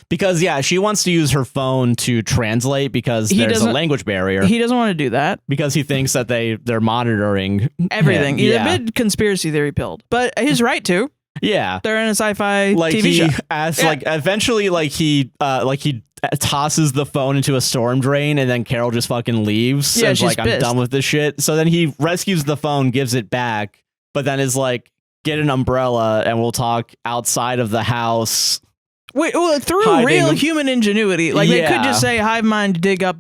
Because, yeah, she wants to use her phone to translate because there's a language barrier. He doesn't want to do that. Because he thinks that they're monitoring everything. He's a bit conspiracy theory pilled. But he's right to. Yeah. They're in a sci-fi like TV show. Eventually, he tosses the phone into a storm drain, and then Carol just fucking leaves. Yeah, and she's like, pissed. I'm done with this shit. So then he rescues the phone, gives it back, but then is like, get an umbrella and we'll talk outside of the house. Wait, well, through real human ingenuity, like they could just say hive mind, dig up,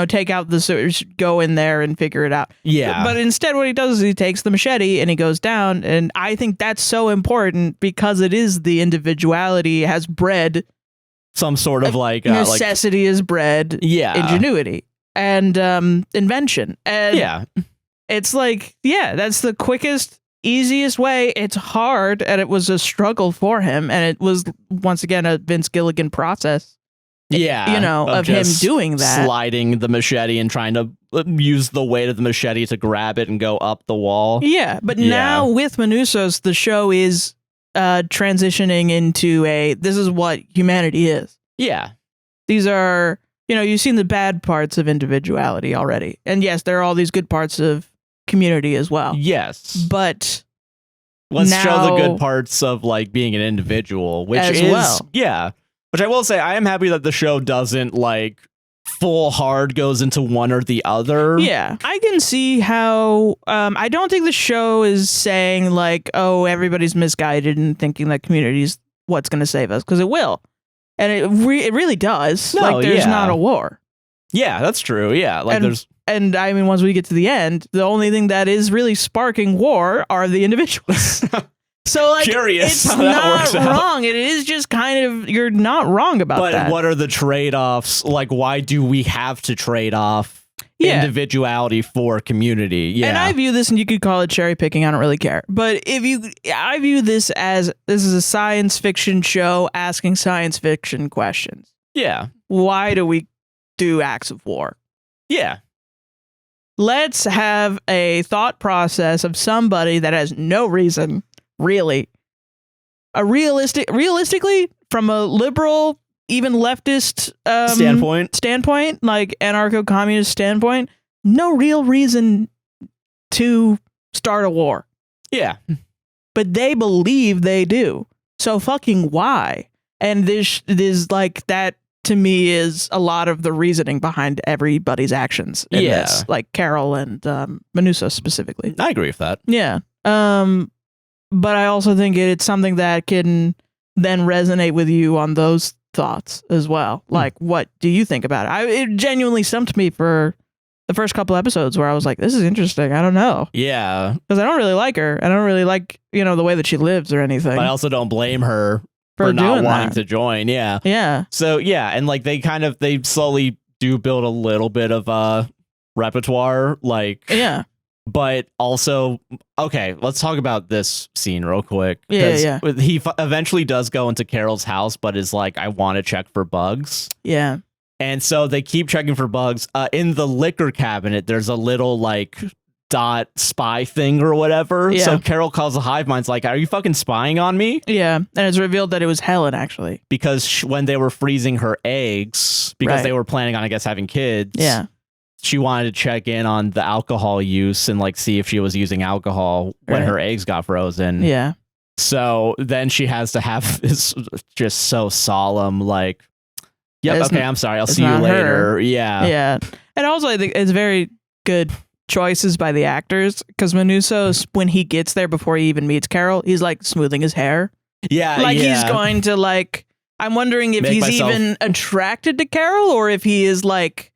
take out the sewers, go in there and figure it out. Yeah. But instead what he does is he takes the machete and he goes down. And I think that's so important because it is the individuality has bred. Some sort of like necessity is bred. Yeah. Ingenuity and invention. And it's like, that's the quickest, easiest way. It's hard, and it was a struggle for him, and it was once again a Vince Gilligan process. Yeah, of him doing that, sliding the machete and trying to use the weight of the machete to grab it and go up the wall. Yeah, but now with Melissussy, the show is transitioning into this is what humanity is. Yeah, these are you've seen the bad parts of individuality already, and yes, there are all these good parts of community as well. Yes, but let's show the good parts of like being an individual, which is which I will say I am happy that the show doesn't like full hard goes into one or the other. Yeah, I can see how I don't think the show is saying like, oh, everybody's misguided and thinking that community is what's going to save us, because it will, and it really does. No, there's not a war. Yeah, that's true. Yeah, like there's. And I mean, once we get to the end, the only thing that is really sparking war are the individuals. So, like, curious it's not wrong. It is just kind of, you're not wrong about that. But what are the trade-offs? Like, why do we have to trade off individuality for community? Yeah. And I view this, and you could call it cherry picking. I don't really care. But I view this as this is a science fiction show asking science fiction questions. Yeah. Why do we do acts of war? Yeah. Let's have a thought process of somebody that has no reason, really. Realistically, from a liberal, even leftist standpoint, like anarcho-communist standpoint, no real reason to start a war. Yeah. But they believe they do. So fucking why? And this like that. To me, is a lot of the reasoning behind everybody's actions in this, like Carol and Melissussy specifically. I agree with that. Yeah. But I also think it's something that can then resonate with you on those thoughts as well. Like, what do you think about it? It genuinely stumped me for the first couple episodes where I was like, this is interesting. I don't know. Yeah. Because I don't really like her. I don't really like, the way that she lives or anything. But I also don't blame her for not wanting to join. Yeah. Yeah. So and like they slowly do build a little bit of a repertoire, like but also let's talk about this scene real quick. Yeah. He eventually does go into Carol's house, but is like, I want to check for bugs. Yeah. And so they keep checking for bugs. In the liquor cabinet, there's a little like dot spy thing or whatever. Yeah. So Carol calls the hive mind's like, are you fucking spying on me? Yeah. And it's revealed that it was Helen, actually. Because when they were freezing her eggs, because they were planning on, I guess, having kids. Yeah. She wanted to check in on the alcohol use and like see if she was using alcohol when her eggs got frozen. Yeah. So then she has to have this just so solemn, like, I'm sorry, I'll see you later. Her. Yeah. Yeah. And also I think it's very good choices by the actors, because Melissussy, when he gets there before he even meets Carol, he's like smoothing his hair. Yeah. Like he's going to like I'm wondering if he's even attracted to Carol, or if he is like,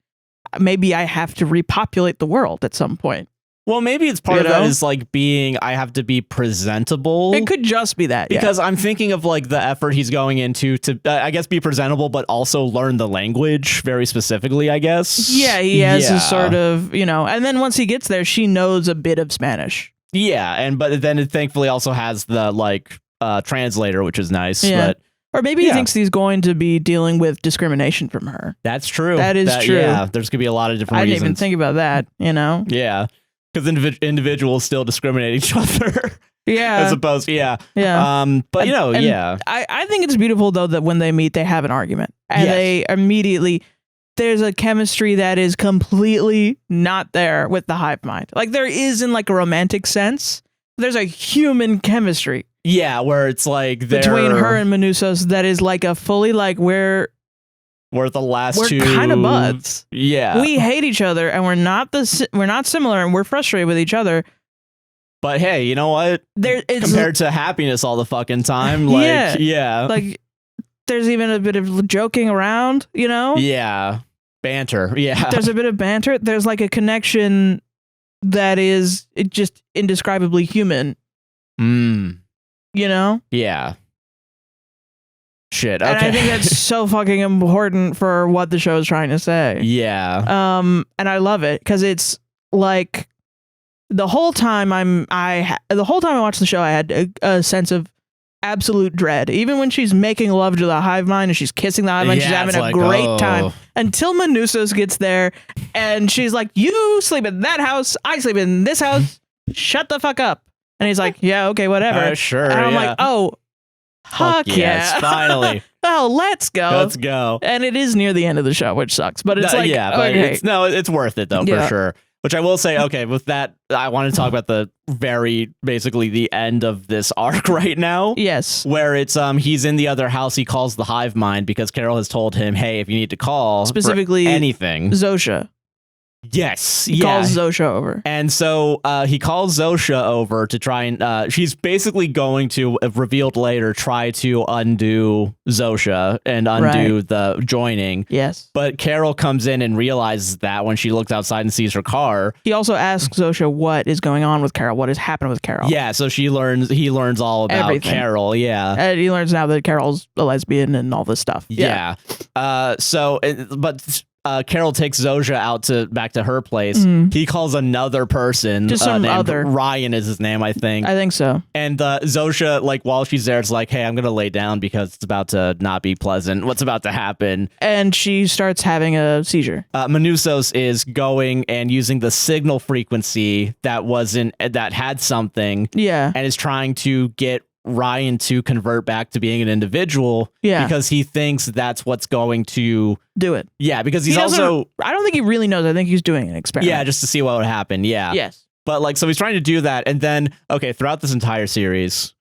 maybe I have to repopulate the world at some point. Well, maybe it's part of that is like I have to be presentable. It could just be that. Because I'm thinking of like the effort he's going into to, I guess, be presentable, but also learn the language very specifically, I guess. Yeah, he has a sort of, and then once he gets there, she knows a bit of Spanish. Yeah, but then it thankfully also has the like translator, which is nice. Yeah. But or maybe he thinks he's going to be dealing with discrimination from her. That's true. That is true. Yeah, there's going to be a lot of different reasons. I didn't even think about that, Yeah. Because individuals still discriminate each other. Yeah. As opposed, But, I think it's beautiful, though, that when they meet, they have an argument. And they immediately, there's a chemistry that is completely not there with the hive mind. Like, there is in, like, a romantic sense. There's a human chemistry. Yeah, where it's like between her and Melissussy that is like a fully, like, we're the last two. We're kind of buds. Yeah. We hate each other, and we're not similar, and we're frustrated with each other. But hey, you know what? Compared to happiness all the fucking time, like, like, there's even a bit of joking around, Yeah. Banter. Yeah. There's a bit of banter. There's like a connection that is just indescribably human. Yeah. Shit. Okay. And I think that's so fucking important for what the show is trying to say. Yeah. And I love it because it's like the whole time I watched the show, I had a sense of absolute dread. Even when she's making love to the hive mind and she's kissing the hive mind, she's having a great time until Melissussy gets there and she's like, "You sleep in that house, I sleep in this house. Shut the fuck up." And he's like, "Yeah, okay, whatever." Sure. And I'm like, "Oh, fuck yes, yeah. Finally. Oh, let's go. Let's go. And it is near the end of the show, which sucks. But it's like, but okay. It's worth it though, for sure. Which I will say, okay, with that, I want to talk about basically the end of this arc right now. Yes. Where it's he's in the other house, he calls the hive mind because Carol has told him, hey, if you need to call specifically for anything. Zosha. Yes. He calls Zosha over. And so he calls Zosha over to try and she's basically going to, revealed later, try to undo Zosha and undo the joining. Yes. But Carol comes in and realizes that when she looks outside and sees her car. He also asks Zosha what is going on with Carol, what has happened with Carol. Yeah, so he learns all about everything. Carol, yeah. And he learns now that Carol's a lesbian and all this stuff. Yeah. Carol takes Zosha out back to her place. He calls another person. Just some other. Ryan is his name, I think. I think so. And Zosha, like, while she's there, it's like, hey, I'm going to lay down because it's about to not be pleasant. What's about to happen? And she starts having a seizure. Melissussy is going and using the signal frequency that had something. Yeah. And is trying to get Ryan to convert back to being an individual because he thinks that's what's going to do it. Yeah, because he's also... I don't think he really knows. I think he's doing an experiment. Yeah, just to see what would happen. Yeah. Yes. But like, so he's trying to do that. And then, okay, throughout this entire series,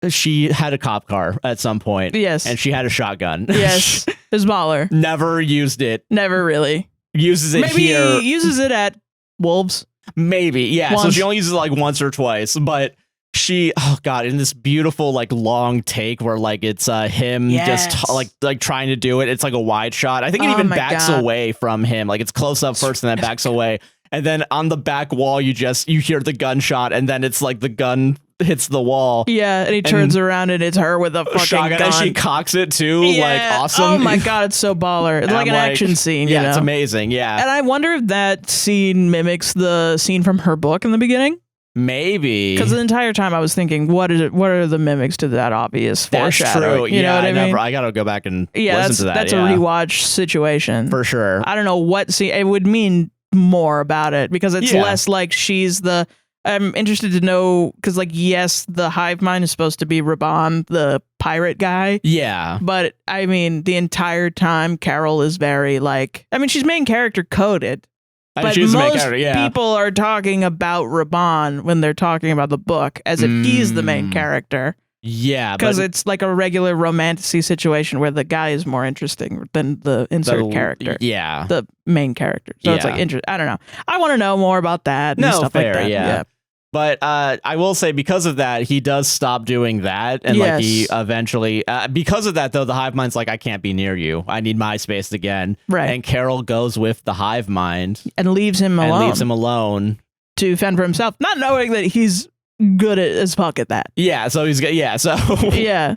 she had a cop car at some point. Yes. And she had a shotgun. Yes. A smaller. Never used it. Never really. Uses it here. Maybe he uses it at Wolves. Maybe. Yeah. Once. So she only uses it like once or twice, but in this beautiful like long take where like it's him just like trying to do it. It's like a wide shot. I think it even backs away from him. Like it's close up first and then backs away. And then on the back wall you hear the gunshot and then it's like the gun hits the wall. Yeah, and he turns around and it's her with a fucking shotgun gun. And she cocks it too. Yeah. Like awesome. Oh my god, it's so baller. It's like an action scene. Yeah, it's amazing. Yeah. And I wonder if that scene mimics the scene from her book in the beginning. Maybe, because the entire time I was thinking, what are the mimics to that obvious foreshadowing? That's true. You know what I mean? I gotta go back and listen to that. That's a rewatch situation for sure. I don't know what scene it would mean more about it because it's less like she's the. I'm interested to know because, like, yes, the hive mind is supposed to be Raban, the pirate guy. Yeah, but I mean, the entire time Carol is very like. I mean, she's main character coded. But most people are talking about Raban when they're talking about the book as if he's the main character. Yeah. Because it's like a regular romantasy situation where the guy is more interesting than the insert character. Yeah. The main character. So it's like interesting. I don't know. I want to know more about that and stuff like that. Yeah. But I will say, because of that, he does stop doing that. And like he eventually, because of that, though, the hive mind's like, I can't be near you. I need my space again. Right. And Carol goes with the hive mind and leaves him alone. To fend for himself, not knowing that he's good as fuck at that. Yeah. So he's good. Yeah. So yeah.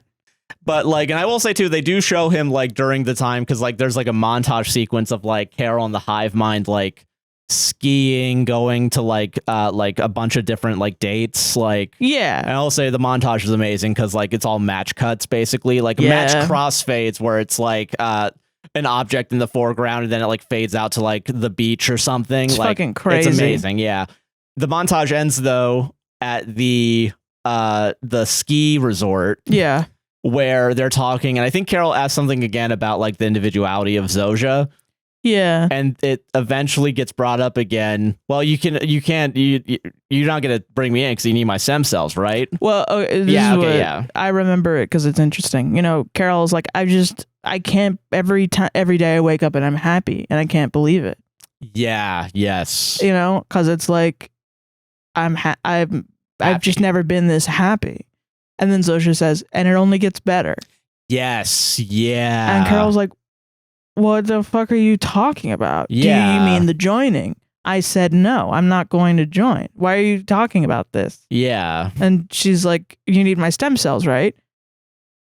But like, and I will say too, they do show him like during the time, because like there's like a montage sequence of like Carol and the hive mind like skiing, going to like a bunch of different like dates, like and I'll say the montage is amazing because like it's all match cuts basically, like match crossfades where it's like an object in the foreground and then it like fades out to like the beach or something. It's like fucking crazy. It's amazing. Yeah. The montage ends though at the ski resort. Yeah. Where they're talking, and I think Carol asked something again about like the individuality of Zoja. Yeah. And it eventually gets brought up again. Well, you're not gonna bring me in because you need my stem cells, right? Well, I remember it because it's interesting. You know, Carol's like, I can't every day I wake up and I'm happy and I can't believe it. Yeah. Yes. You know, because it's like I've just never been this happy. And then Zoja says, and it only gets better. Yes. Yeah. And Carol's like, what the fuck are you talking about? Yeah. Do you mean the joining? I said, no, I'm not going to join. Why are you talking about this? Yeah. And she's like, you need my stem cells, right?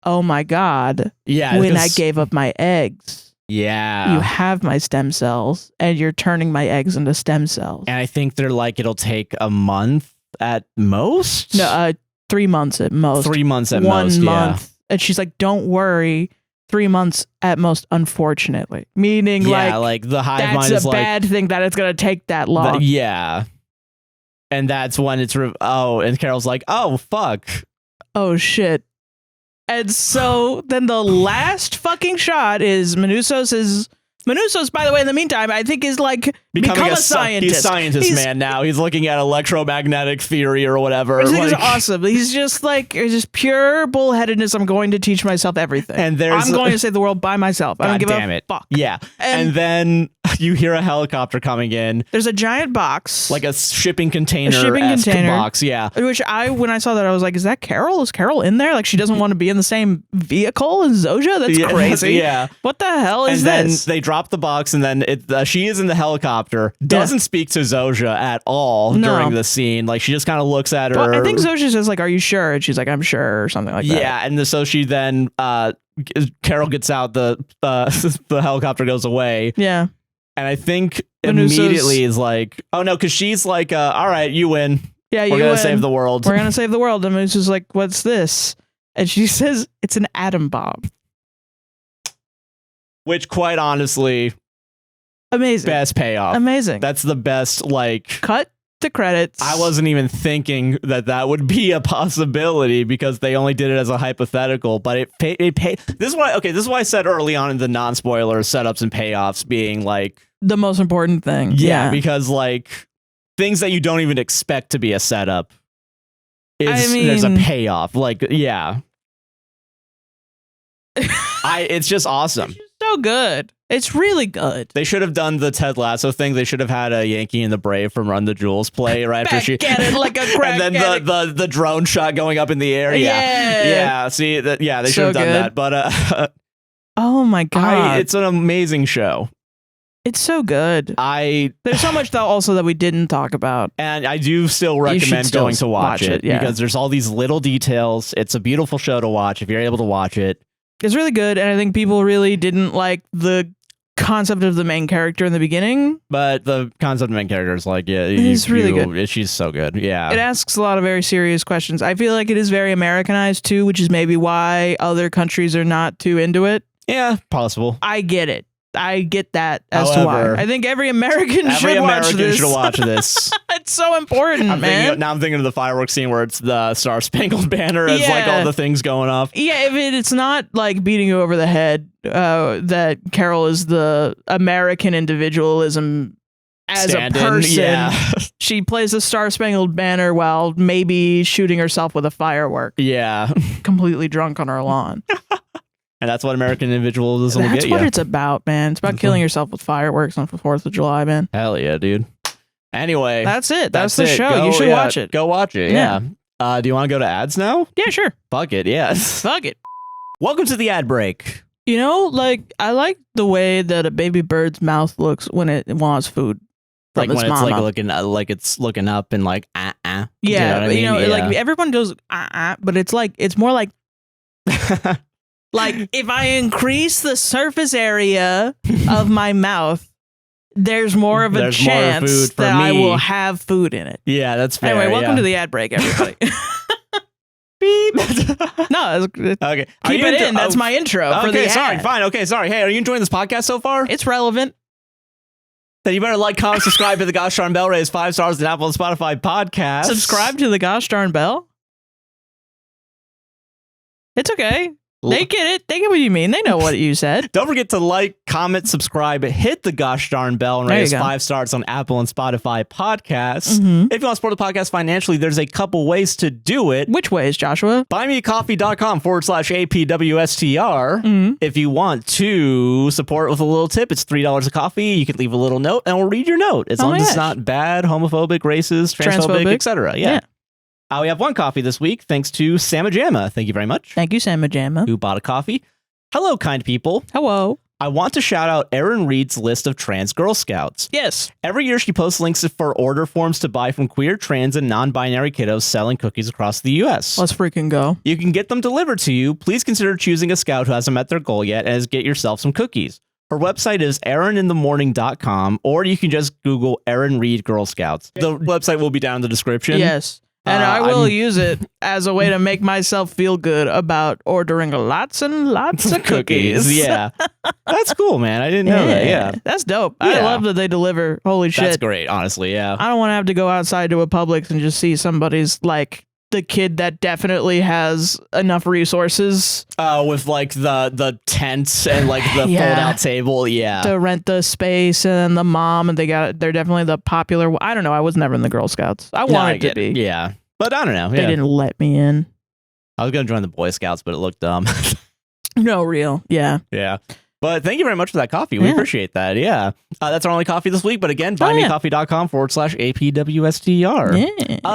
Oh my God. Yeah. When I gave up my eggs. Yeah. You have my stem cells and you're turning my eggs into stem cells. And I think they're like, it'll take a month at most? No, 3 months at most. 3 months at most. 1 month. And she's like, don't worry. 3 months at most, unfortunately. Meaning, like the hive mind is that's a like, bad thing that it's going to take that long. Yeah. And that's when it's, and Carol's like, oh, fuck. Oh, shit. And so then the last fucking shot is Melissussy, by the way, in the meantime, I think is like become a scientist. He's a scientist, man, now. He's looking at electromagnetic theory or whatever. I think it's awesome. He's just like, it's just pure bullheadedness. I'm going to teach myself everything. And I'm going to save the world by myself. I don't give a fuck. Yeah. And then you hear a helicopter coming in. There's a giant box. Like a shipping container box, yeah. Which when I saw that, I was like, is that Carol? Is Carol in there? Like, she doesn't want to be in the same vehicle as Zoja? That's crazy. Yeah. What the hell is this? And then they drop the box, and then she is in the helicopter, doesn't speak to Zoja at all during the scene. Like, she just kind of looks at her. Well, I think Zoja says, like, are you sure? And she's like, I'm sure, or something like that. Yeah, and so she then, Carol gets out, the helicopter goes away. Yeah. And I think immediately is like, oh no, because she's like, all right, you win. Yeah, we're gonna save the world. We're gonna save the world. And Melissussy's like, what's this? And she says it's an atom bomb. Which, quite honestly, amazing. Best payoff. Amazing. That's the best. Like, cut the credits. I wasn't even thinking that would be a possibility because they only did it as a hypothetical, but it paid. This is why I said early on in the non-spoiler setups and payoffs being like the most important thing. Yeah, because like things that you don't even expect to be a setup there's a payoff. Like, yeah. It's just awesome. It's just so good. It's really good. They should have done the Ted Lasso thing. They should have had a Yankee and the Brave from Run the Jewels play right after she get it like a crack. And then the drone shot going up in the air. Yeah. See that? Yeah, they should have done that. But oh my God, it's an amazing show. It's so good. There's so much though also that we didn't talk about, and I do still recommend going to watch it because there's all these little details. It's a beautiful show to watch if you're able to watch it. It's really good, and I think people really didn't like the concept of the main character in the beginning. But the concept of the main character is like, it's really good. She's so good. Yeah. It asks a lot of very serious questions. I feel like it is very Americanized too, which is maybe why other countries are not too into it. Yeah, possible. I get it. I get that as to why. I think every American should watch this. It's so important, man. Now I'm thinking of the fireworks scene where it's the Star Spangled Banner as like all the things going off. Yeah, if it's not like beating you over the head that Carol is the American individualism as a person. Yeah. She plays the Star Spangled Banner while maybe shooting herself with a firework. Yeah. Completely drunk on her lawn. And that's what American individualism will get you. That's what it's about, man. It's about killing yourself with fireworks on the 4th of July, man. Hell yeah, dude. Anyway, that's it. That's the it. show. You should watch it. Go watch it. Yeah. Do you want to go to ads now? Yeah, sure. Fuck it. Yes. Fuck it. Welcome to the ad break. You know, like, I like the way that a baby bird's mouth looks when it wants food. Like when mama. it's looking up and like Yeah, you know what I mean? like everyone does but it's more like like if I increase the surface area of my mouth, there's more of a chance that I will have food in it. Yeah, that's fair. Anyway, welcome to the ad break, everybody. Beep. No, okay. Keep it in. That's my intro for the ad. Sorry, fine. Okay, sorry. Hey, are you enjoying this podcast so far? It's relevant. Then you better like, comment, subscribe to the Gosh Darn Bell, raise 5 stars in Apple and Spotify podcast. Subscribe to the Gosh Darn Bell? It's okay. They get it. They get what you mean. They know what you said. Don't forget to like, comment, subscribe, hit the Gosh Darn Bell, and raise 5 stars on Apple and Spotify podcasts. Mm-hmm. If you want to support the podcast financially, there's a couple ways to do it. Which ways, Joshua? BuyMeACoffee.com/APWSTR. Mm-hmm. If you want to support with a little tip, it's $3 a coffee. You can leave a little note, and we'll read your note. As long as it's not bad, homophobic, racist, transphobic. Etc. Yeah. We have one coffee this week, thanks to Samajama. Thank you very much. Thank you, Samajama. Who bought a coffee. Hello, kind people. Hello. I want to shout out Erin Reed's list of trans Girl Scouts. Yes. Every year she posts links for order forms to buy from queer, trans, and non-binary kiddos selling cookies across the U.S. Let's freaking go. You can get them delivered to you. Please consider choosing a scout who hasn't met their goal yet and get yourself some cookies. Her website is erininthemorning.com, or you can just Google Erin Reed Girl Scouts. The website will be down in the description. Yes. And I will use it as a way to make myself feel good about ordering lots and lots of cookies. Yeah. That's cool, man. I didn't know that. Yeah. That's dope. I love that they deliver. Holy shit. That's great, honestly. Yeah. I don't want to have to go outside to a Publix and just see somebody's like the kid that definitely has enough resources. With like the tents and like the fold-out table. Yeah. To rent the space, and the mom, and they're definitely the popular. I don't know. I was never in the Girl Scouts. I wanted to be. Yeah. But I don't know. They didn't let me in. I was going to join the Boy Scouts, but it looked dumb. No, real. Yeah. Yeah. But thank you very much for that coffee. We appreciate that. Yeah. That's our only coffee this week. But again, buymeacoffee.com/APWSTR. Yeah.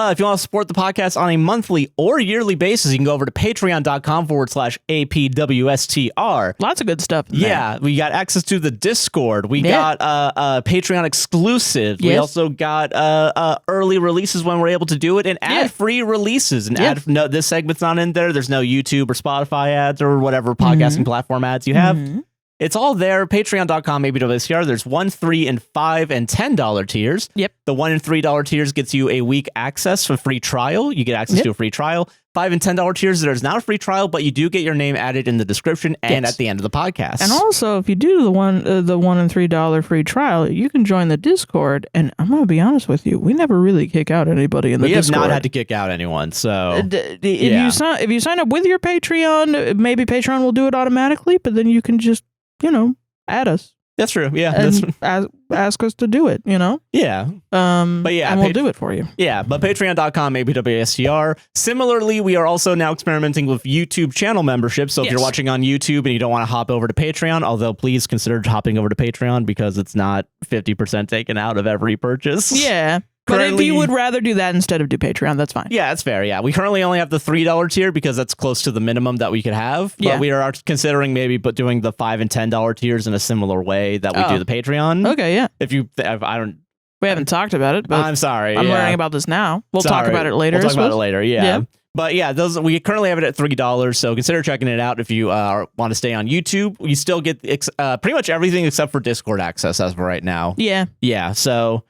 If you want to support the podcast on a monthly or yearly basis, you can go over to patreon.com/APWSTR. Lots of good stuff. Yeah. We got access to the Discord. We got Patreon exclusive. Yes. We also got early releases when we're able to do it, and ad-free releases. And no, this segment's not in there. There's no YouTube or Spotify ads or whatever podcasting platform ads you have. It's all there. Patreon.com/APWSTR. There's $1, $3, and $5 and $10 tiers. Yep. The $1 and $3 tiers gets you a week access for free trial. You get access to a free trial. $5 and $10 tiers, there's not a free trial, but you do get your name added in the description and at the end of the podcast. And also, if you do the $1 and $3 free trial, you can join the Discord. And I'm gonna be honest with you, we never really kick out anybody in the Discord. We have not had to kick out anyone. So if you sign up with your Patreon, maybe Patreon will do it automatically. But then you can just add us. That's true. Yeah. And ask us to do it, Yeah. But and we'll do it for you. Yeah. But patreon.com/APWSTR. Similarly, we are also now experimenting with YouTube channel membership. So if you're watching on YouTube and you don't want to hop over to Patreon, although please consider hopping over to Patreon because it's not 50% taken out of every purchase. Yeah. But if you would rather do that instead of do Patreon, that's fine. Yeah, that's fair. Yeah, we currently only have the $3 tier because that's close to the minimum that we could have. But we are considering maybe doing the $5 and $10 tiers in a similar way that we do the Patreon. Okay, yeah. We haven't talked about it, but I'm sorry. I'm learning about this now. We'll talk about it later. We'll talk about it later. Yeah. But yeah, we currently have it at $3, so consider checking it out if you want to stay on YouTube. You still get pretty much everything except for Discord access as of right now. Yeah. Yeah. So.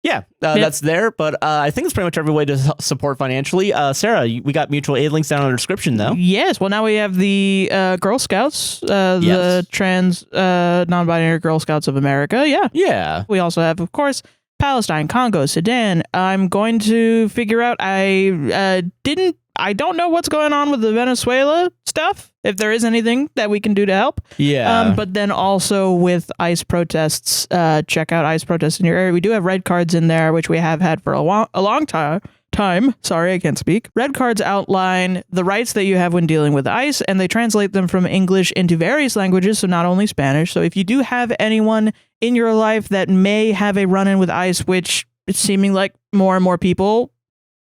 Yeah, that's there, but I think it's pretty much every way to support financially. Sarah, we got mutual aid links down in the description, though. Yes, well, now we have the Girl Scouts, the trans non-binary Girl Scouts of America. Yeah. Yeah. We also have, of course, Palestine, Congo, Sudan. I'm going to figure out, I don't know what's going on with the Venezuela stuff, if there is anything that we can do to help. Yeah. But then also with ICE protests, check out ICE protests in your area. We do have red cards in there, which we have had for a long time. Sorry, I can't speak. Red cards outline the rights that you have when dealing with ICE, and they translate them from English into various languages, so not only Spanish. So if you do have anyone in your life that may have a run-in with ICE, which it's seeming like more and more people,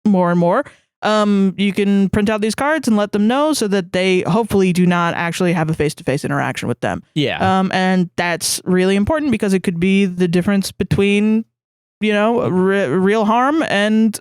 more and more, you can print out these cards and let them know so that they hopefully do not actually have a face-to-face interaction with them. Yeah. And that's really important because it could be the difference between, real harm and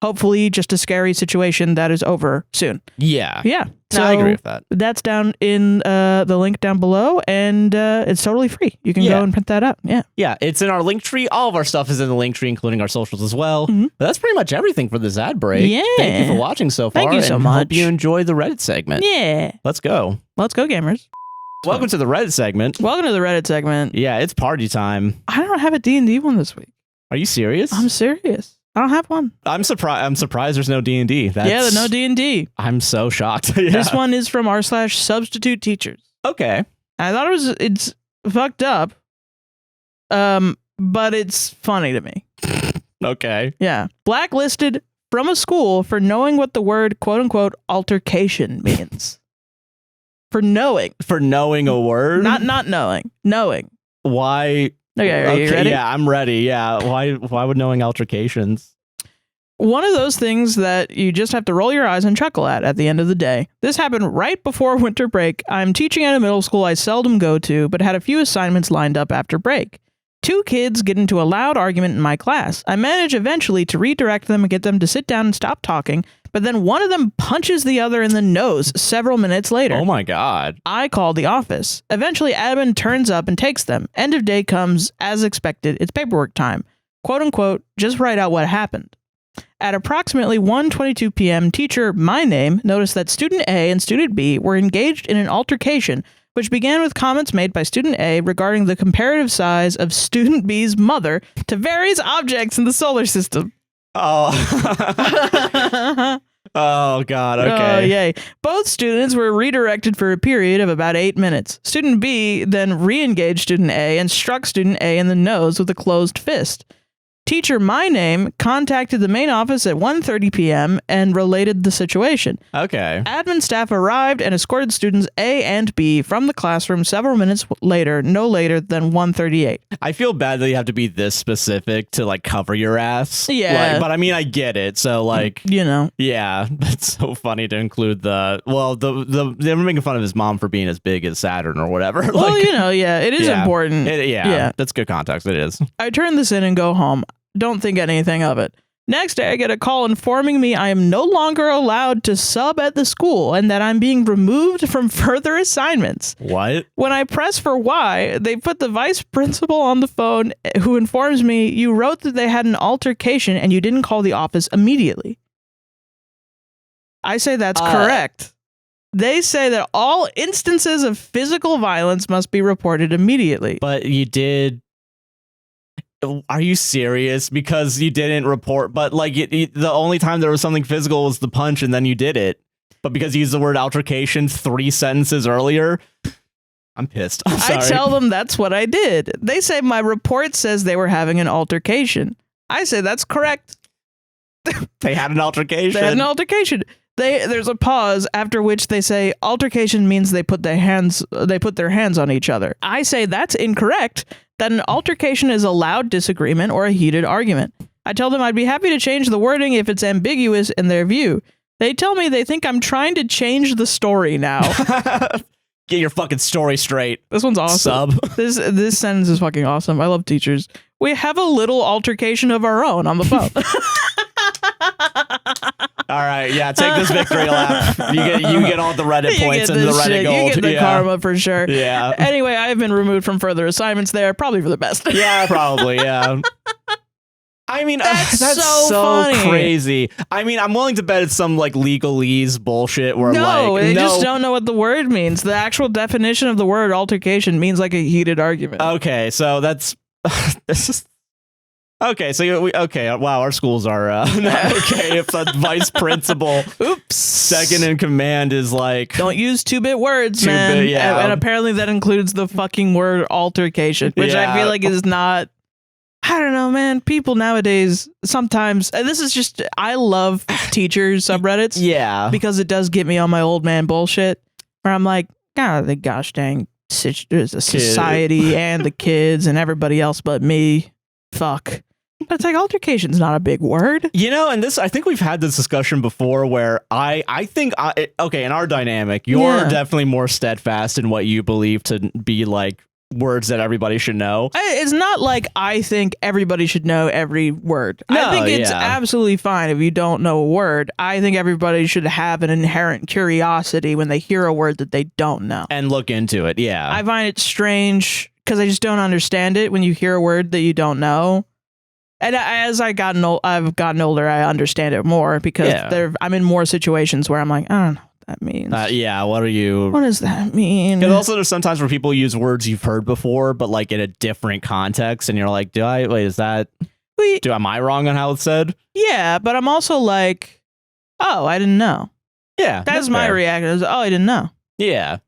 hopefully just a scary situation that is over soon. Yeah. Yeah. So I agree with that. That's down in the link down below, and it's totally free. You can go and print that out. Yeah. Yeah, it's in our link tree. All of our stuff is in the link tree, including our socials as well. But that's pretty much everything for this ad break. Yeah. Thank you for watching so far. Thank you so and much. Hope you enjoy the Reddit segment. Yeah. Let's go. Let's go, gamers. Welcome to the Reddit segment. Welcome to the Reddit segment. Yeah, it's party time. I don't have a D&D one this week. Are you serious? I'm serious. I don't have one. I'm surprised there's no D&D. Yeah, no D&D. I'm so shocked. This one is from r/substitute teachers. Okay. I thought it's fucked up, but it's funny to me. Okay. Yeah. Blacklisted from a school for knowing what the word quote-unquote altercation means. For knowing. For knowing a word? Not knowing. Knowing. Why? Okay, are you ready? Yeah, I'm ready. Yeah. Why would knowing altercations? One of those things that you just have to roll your eyes and chuckle at the end of the day. This happened right before winter break. I'm teaching at a middle school I seldom go to, but had a few assignments lined up after break. 2 kids get into a loud argument in my class. I manage eventually to redirect them and get them to sit down and stop talking, but then one of them punches the other in the nose several minutes later. Oh my God. I call the office. Eventually, admin turns up and takes them. End of day comes, as expected. It's paperwork time. Quote unquote, just write out what happened. At approximately 1:22 p.m., teacher, my name, noticed that student A and student B were engaged in an altercation, which began with comments made by student A regarding the comparative size of student B's mother to various objects in the solar system. Oh. Oh, God. Okay. Oh, yay. Both students were redirected for a period of about 8 minutes. Student B then re-engaged student A and struck student A in the nose with a closed fist. Teacher, my name, contacted the main office at 1:30 p.m. and related the situation. Okay. Admin staff arrived and escorted students A and B from the classroom several minutes later, no later than 1:38. I feel bad that you have to be this specific to like cover your ass. Yeah. But I mean, I get it. So like, yeah, that's so funny to include they were making fun of his mom for being as big as Saturn or whatever. Well, it is important. That's good context. It is. I turn this in and go home. Don't think anything of it. Next day, I get a call informing me I am no longer allowed to sub at the school and that I'm being removed from further assignments. What? When I press for why, they put the vice principal on the phone who informs me you wrote that they had an altercation and you didn't call the office immediately. I say that's correct. They say that all instances of physical violence must be reported immediately. But you did... Are you serious? Because you didn't report, but like the only time there was something physical was the punch, and then you did it. But because you used the word altercation 3 sentences earlier, I'm pissed. I'm sorry. I tell them that's what I did. They say my report says they were having an altercation. I say that's correct. They had an altercation. They had an altercation. There's a pause after which they say altercation means they put their hands on each other. I say that's incorrect. That an altercation is a loud disagreement or a heated argument. I tell them I'd be happy to change the wording if it's ambiguous in their view. They tell me they think I'm trying to change the story now. Get your fucking story straight. This one's awesome. Sub. This sentence is fucking awesome. I love teachers. We have a little altercation of our own on the phone. All right, yeah, take this victory lap. You get all the Reddit points and the Reddit gold. You get the karma for sure. Yeah. Anyway, I've been removed from further assignments there, probably for the best. Yeah, probably, yeah. I mean, that's so funny. crazy. I mean, I'm willing to bet it's some like legalese bullshit where they just don't know what the word means. The actual definition of the word altercation means like a heated argument. Okay, so that's just... Okay, so wow, our schools are not okay if the vice principal, second in command is like... Don't use 2-bit words, man. Yeah. And apparently that includes the fucking word altercation, which I feel like is not... I don't know, man. People nowadays, sometimes... this is just... I love teachers subreddits. Yeah. Because it does get me on my old man bullshit, where I'm like, God, the gosh dang there's a society and the kids and everybody else but me. Fuck. It's like altercation's not a big word. You know, and I think we've had this discussion before where I think, in our dynamic, you're definitely more steadfast in what you believe to be like words that everybody should know. It's not like I think everybody should know every word. I think it's absolutely fine if you don't know a word. I think everybody should have an inherent curiosity when they hear a word that they don't know. And look into it, yeah. I find it strange because I just don't understand it when you hear a word that you don't know. And as I've gotten older, I understand it more because I'm in more situations where I'm like, I don't know what that means. What does that mean? Because also there's sometimes where people use words you've heard before, but like in a different context, and you're like, am I wrong on how it's said? Yeah, but I'm also like, oh, I didn't know. Yeah, that's my reaction. Oh, I didn't know. Yeah.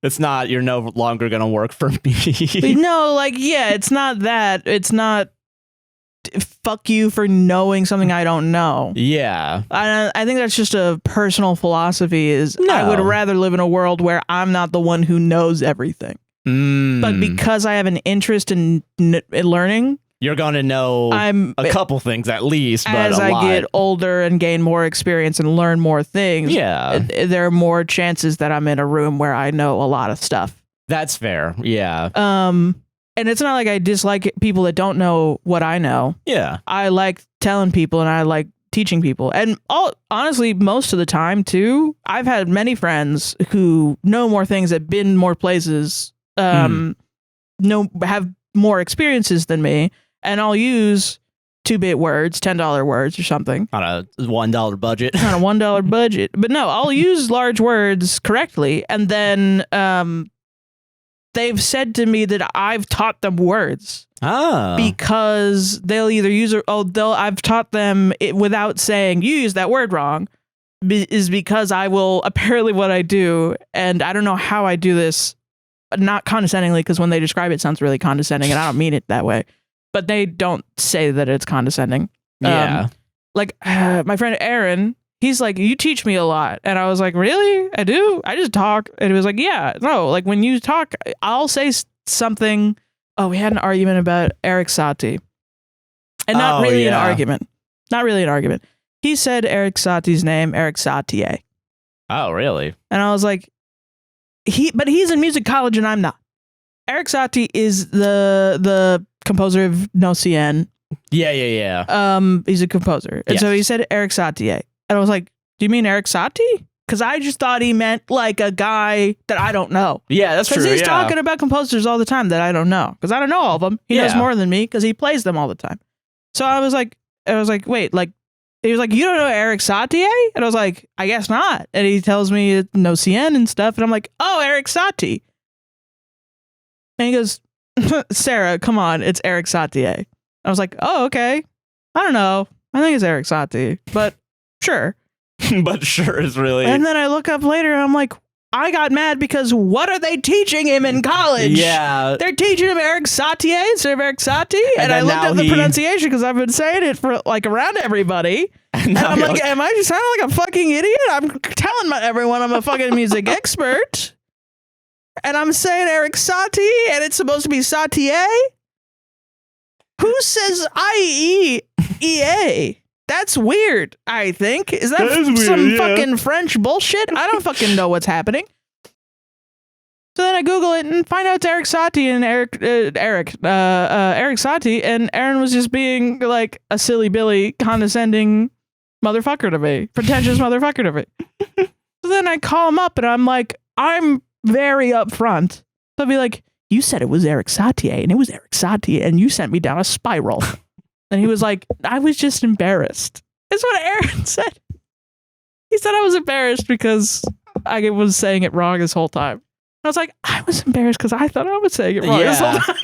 It's not, you're no longer going to work for me. No, like, yeah, it's not that. It's not, fuck you for knowing something I don't know. Yeah. I think that's just a personal philosophy I would rather live in a world where I'm not the one who knows everything. But because I have an interest in learning, you're going to know a couple things at least. But as I get older and gain more experience and learn more things, there are more chances that I'm in a room where I know a lot of stuff. That's fair. Yeah. And it's not like I dislike people that don't know what I know. Yeah. I like telling people and I like teaching people. And honestly, most of the time, too, I've had many friends who know more things, have been more places, have more experiences than me. And I'll use 2-bit words, $10 words or something. On a $1 budget. On a $1 budget. But no, I'll use large words correctly. And then they've said to me that I've taught them words. Because they'll either use I've taught them it without saying you use that word wrong, is because I will apparently what I do, and I don't know how I do this, not condescendingly, because when they describe it sounds really condescending, and I don't mean it that way, but they don't say that it's condescending. Yeah. My friend Aaron, he's like, you teach me a lot. And I was like, really? I do? I just talk. And he was like, yeah, no, like when you talk, I'll say something. Oh, we had an argument about Eric Satie. And not really an argument. Not really an argument. He said Eric Satie's name, Eric Satie. Oh, really? And I was like, but he's in music college and I'm not. Eric Satie is the composer of No Cien. Yeah. He's a composer. And so he said Eric Satie. And I was like, do you mean Eric Satie? Because I just thought he meant like a guy that I don't know. Yeah, that's true. Because he's talking about composers all the time that I don't know. Because I don't know all of them. He knows more than me because he plays them all the time. So I was like, wait, like, he was like, you don't know Eric Satie? And I was like, I guess not. And he tells me No Cien and stuff. And I'm like, oh, Eric Satie. And he goes, Sarah, come on, it's Eric Satie. I was like, oh, okay. I don't know. I think it's Eric Satie, but sure. But sure is really. And then I look up later and I'm like, I got mad because what are they teaching him in college? Yeah. They're teaching him Eric Satie instead of Eric Satie. And I looked up the pronunciation because I've been saying it for like around everybody. And I'm like, am I just sounding like a fucking idiot? I'm telling everyone I'm a fucking music expert. And I'm saying Eric Satie and it's supposed to be Satie? Who says IEA? That's weird, I think. Is that some fucking French bullshit? I don't fucking know what's happening. So then I Google it and find out it's Eric Satie and Eric Satie, and Aaron was just being like a silly Billy, condescending motherfucker to me, pretentious motherfucker to me. So then I call him up and I'm like, I'm very upfront. So I'll be like, you said it was Eric Satie and it was Eric Satie and you sent me down a spiral. And he was like, I was just embarrassed. That's what Aaron said. He said I was embarrassed because I was saying it wrong this whole time. I was like, I was embarrassed because I thought I was saying it wrong this whole time.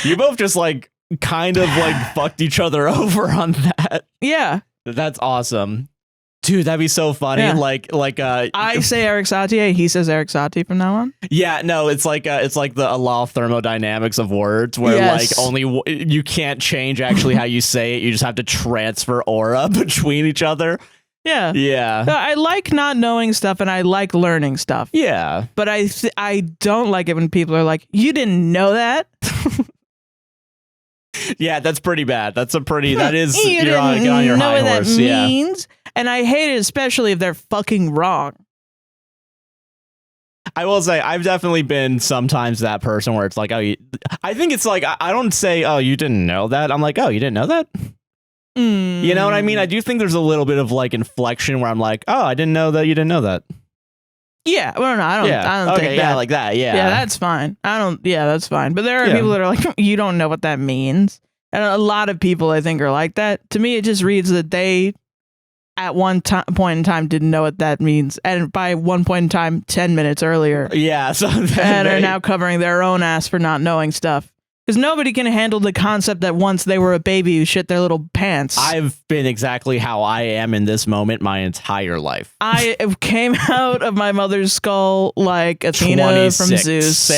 You both just like kind of like fucked each other over on that. Yeah. That's awesome. Dude, that'd be so funny. Yeah. Like I say Eric Satie, he says Eric Satie from now on. Yeah, no, it's like the law of thermodynamics of words, where like only you can't change actually how you say it. You just have to transfer aura between each other. Yeah, yeah. I like not knowing stuff, and I like learning stuff. Yeah, but I don't like it when people are like, "You didn't know that." Yeah, that's pretty bad. That is, You you're on your know high what horse. that Yeah. means? And I hate it, especially if they're fucking wrong. I will say I've definitely been sometimes that person where it's like, oh, I think it's like, I don't say, oh, you didn't know that. I'm like, oh, you didn't know that? You know what I mean? I do think there's a little bit of like inflection where I'm like, oh, I didn't know that you didn't know that. Yeah, well, no, I don't Okay, think yeah, that. like that, yeah. Yeah, that's fine. That's fine. But there are people that are like, you don't know what that means. And a lot of people, I think, are like that. To me, it just reads that they, at one point in time, didn't know what that means. And by one point in time, 10 minutes earlier. Yeah, so and are now covering their own ass for not knowing stuff. Because nobody can handle the concept that once they were a baby who shit their little pants. I've been exactly how I am in this moment my entire life. I came out of my mother's skull like Athena from Zeus.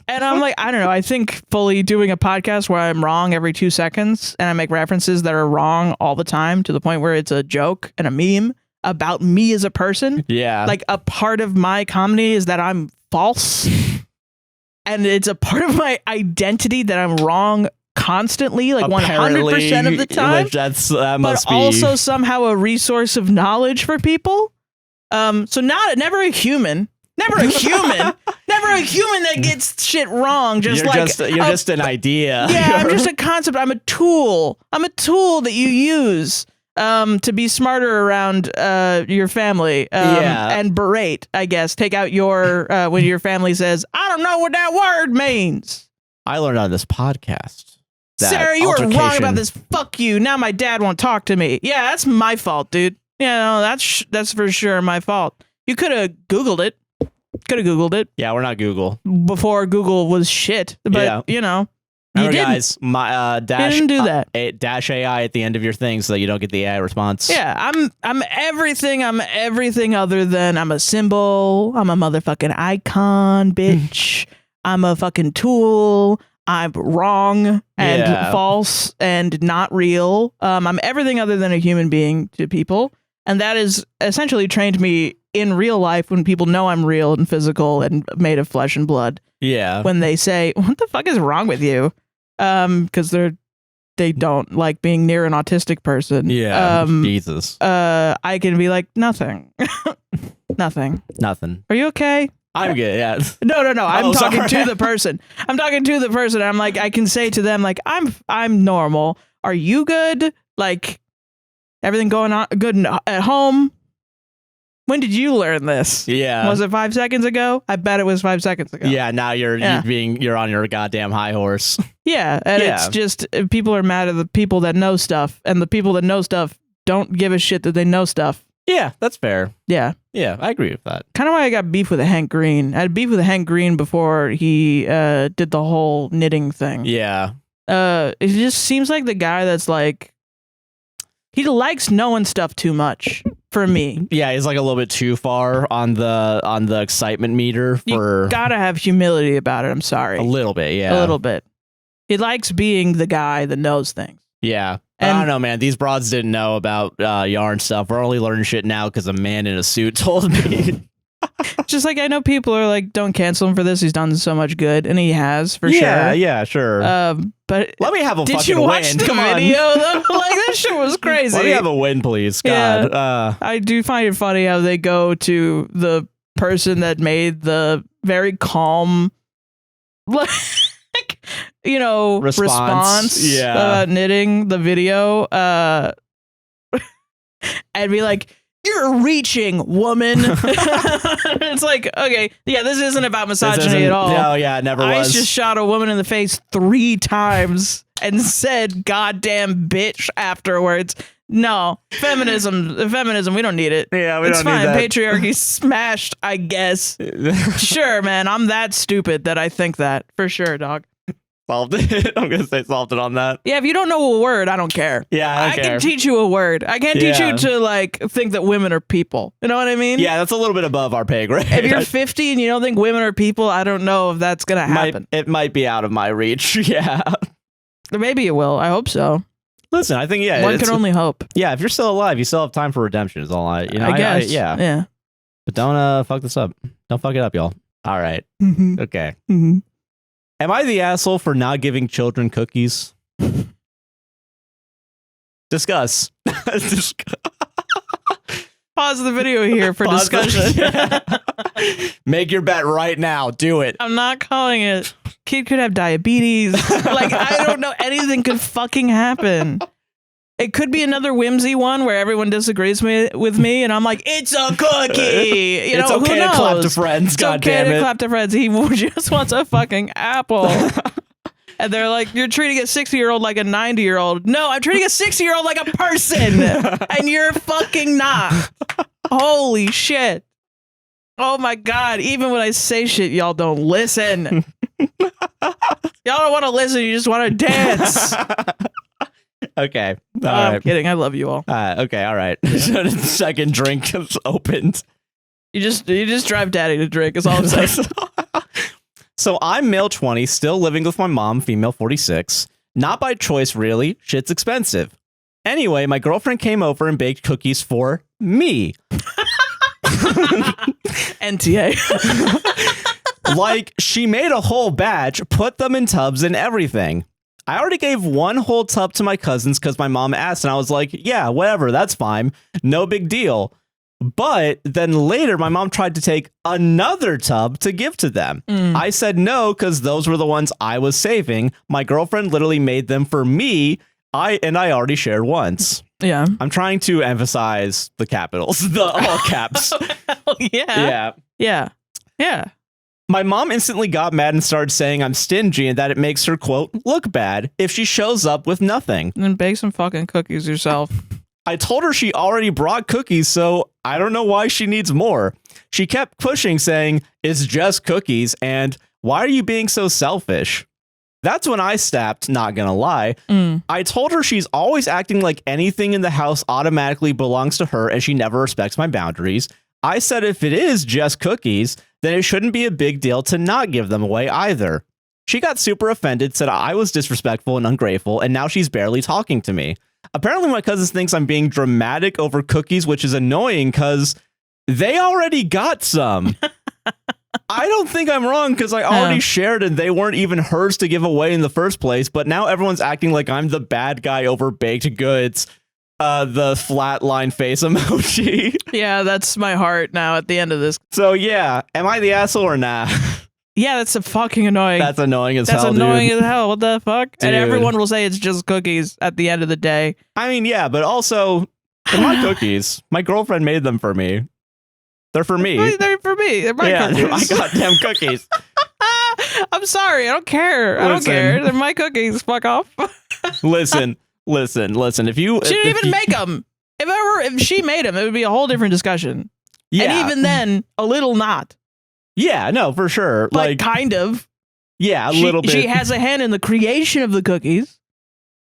And I'm like, I don't know. I think fully doing a podcast where I'm wrong every 2 seconds and I make references that are wrong all the time to the point where it's a joke and a meme about me as a person. Yeah. Like a part of my comedy is that I'm false. And it's a part of my identity that I'm wrong constantly, like 100% of the time. That must but also somehow a resource of knowledge for people. So never a human that gets shit wrong. You're just an idea. Yeah, I'm just a concept. I'm a tool. I'm a tool that you use to be smarter around your family and berate, I guess. Take out your when your family says, I don't know what that word means. I learned on this podcast. Sarah, you were wrong about this. Fuck you. Now my dad won't talk to me. Yeah, that's my fault, dude. Yeah, no, that's for sure my fault. You could have Googled it. Yeah, we're not Google. Before Google was shit. But, you know. Remember, guys, my dash didn't do that. Dash AI at the end of your thing so that you don't get the AI response. Yeah, I'm everything other than I'm a symbol. I'm a motherfucking icon, bitch. I'm a fucking tool. I'm wrong and false and not real. I'm everything other than a human being to people. And that has essentially trained me in real life when people know I'm real and physical and made of flesh and blood. Yeah. When they say, what the fuck is wrong with you? Because they don't like being near an autistic person. Yeah. Jesus. I can be like, nothing. Nothing. Are you okay? I'm good. Yeah. No. I'm talking to the person. I'm like, I can say to them, like, I'm normal. Are you good? Like, everything going on good at home? When did you learn this? Yeah. Was it 5 seconds ago? I bet it was 5 seconds ago. Yeah, now you're on your goddamn high horse. Yeah, and it's just people are mad at the people that know stuff, and the people that know stuff don't give a shit that they know stuff. Yeah, that's fair. Yeah. Yeah, I agree with that. Kind of why I got beef with Hank Green. I had beef with Hank Green before he did the whole knitting thing. Yeah. It just seems like the guy that's like, he likes knowing stuff too much. For me, yeah, he's like a little bit too far on the excitement meter. You gotta have humility about it. I'm sorry, a little bit, yeah, a little bit. He likes being the guy that knows things. Yeah, I don't know, man. These broads didn't know about yarn stuff. We're only learning shit now because a man in a suit told me. Just like I know people are like, don't cancel him for this. He's done so much good, and he has for sure. Yeah, sure. But let me have a fucking win. Did you watch the video? Like that shit was crazy. Let me have a win, please. God. Yeah, I do find it funny how they go to the person that made the very calm, like response about knitting the video, and be like, you're reaching, woman. It's like, okay, yeah, this isn't about misogyny at all. No, yeah, it never was. I just shot a woman in the face 3 times and said, goddamn bitch afterwards. No, feminism, we don't need it. Yeah, it's don't fine. need that. Patriarchy smashed, I guess. Sure, man, I'm that stupid that I think that. For sure, dog. Solved it. I'm gonna say solved it on that. Yeah, if you don't know a word, I don't care. Yeah, I can teach you a word. I can't teach you to like think that women are people. You know what I mean? Yeah, that's a little bit above our pay grade. If you're 50 and you don't think women are people, I don't know if that's gonna happen. It might be out of my reach. Yeah, maybe it will. I hope so. Listen, I think one can only hope. Yeah, if you're still alive, you still have time for redemption. Is all I guess. Yeah. But don't fuck this up. Don't fuck it up, y'all. All right. Mm-hmm. Okay. Mm-hmm. Am I the asshole for not giving children cookies? Discuss. Pause the video here for discussion. Make your bet right now. Do it. I'm not calling it. Kid could have diabetes. Like, I don't know. Anything could fucking happen. It could be another whimsy one where everyone disagrees with me, and I'm like, it's a cookie. You know, it's okay who knows? to clap to friends. It's God okay damn to it. clap to friends. He just wants a fucking apple. And they're like, you're treating a 60-year-old like a 90-year-old. No, I'm treating a 60-year-old like a person. And you're fucking not. Holy shit. Oh my God. Even when I say shit, y'all don't listen. Y'all don't want to listen. You just want to dance. Okay. I'm kidding. I love you all. Okay. All right. Second drink is opened. You just drive daddy to drink is all I'm saying. So I'm male 20, still living with my mom, female 46. Not by choice, really. Shit's expensive. Anyway, my girlfriend came over and baked cookies for me. NTA. Like, she made a whole batch, put them in tubs and everything. I already gave one whole tub to my cousins because my mom asked, and I was like, yeah, whatever, that's fine. No big deal. But then later, my mom tried to take another tub to give to them. I said no, because those were the ones I was saving. My girlfriend literally made them for me. I already shared once. Yeah. I'm trying to emphasize the capitals, the all caps. Hell yeah. Yeah. My mom instantly got mad and started saying I'm stingy and that it makes her, quote, look bad if she shows up with nothing. And then bake some fucking cookies yourself. I told her she already brought cookies, so I don't know why she needs more. She kept pushing, saying, it's just cookies, and why are you being so selfish? That's when I snapped, not gonna lie. I told her she's always acting like anything in the house automatically belongs to her and she never respects my boundaries. I said if it is just cookies, then it shouldn't be a big deal to not give them away either. She got super offended, said I was disrespectful and ungrateful, and now she's barely talking to me. Apparently, my cousin thinks I'm being dramatic over cookies, which is annoying because they already got some. I don't think I'm wrong because I already shared and they weren't even hers to give away in the first place. But now everyone's acting like I'm the bad guy over baked goods. The flatline face emoji. Yeah, that's my heart now at the end of this. So, yeah, am I the asshole or not? Yeah, that's fucking annoying. That's annoying as hell. That's annoying as hell. What the fuck? Dude. And everyone will say it's just cookies at the end of the day. I mean, yeah, but also, they're my cookies. My girlfriend made them for me. They're for me. They're for me. They're my cookies. They're my goddamn cookies. I'm sorry. I don't care. I don't care. They're my cookies. Fuck off. Listen. If you she didn't even make them. If she made them, it would be a whole different discussion. Yeah. And even then, a little not. Yeah, no, for sure. But like kind of. Yeah, a little bit. She has a hand in the creation of the cookies.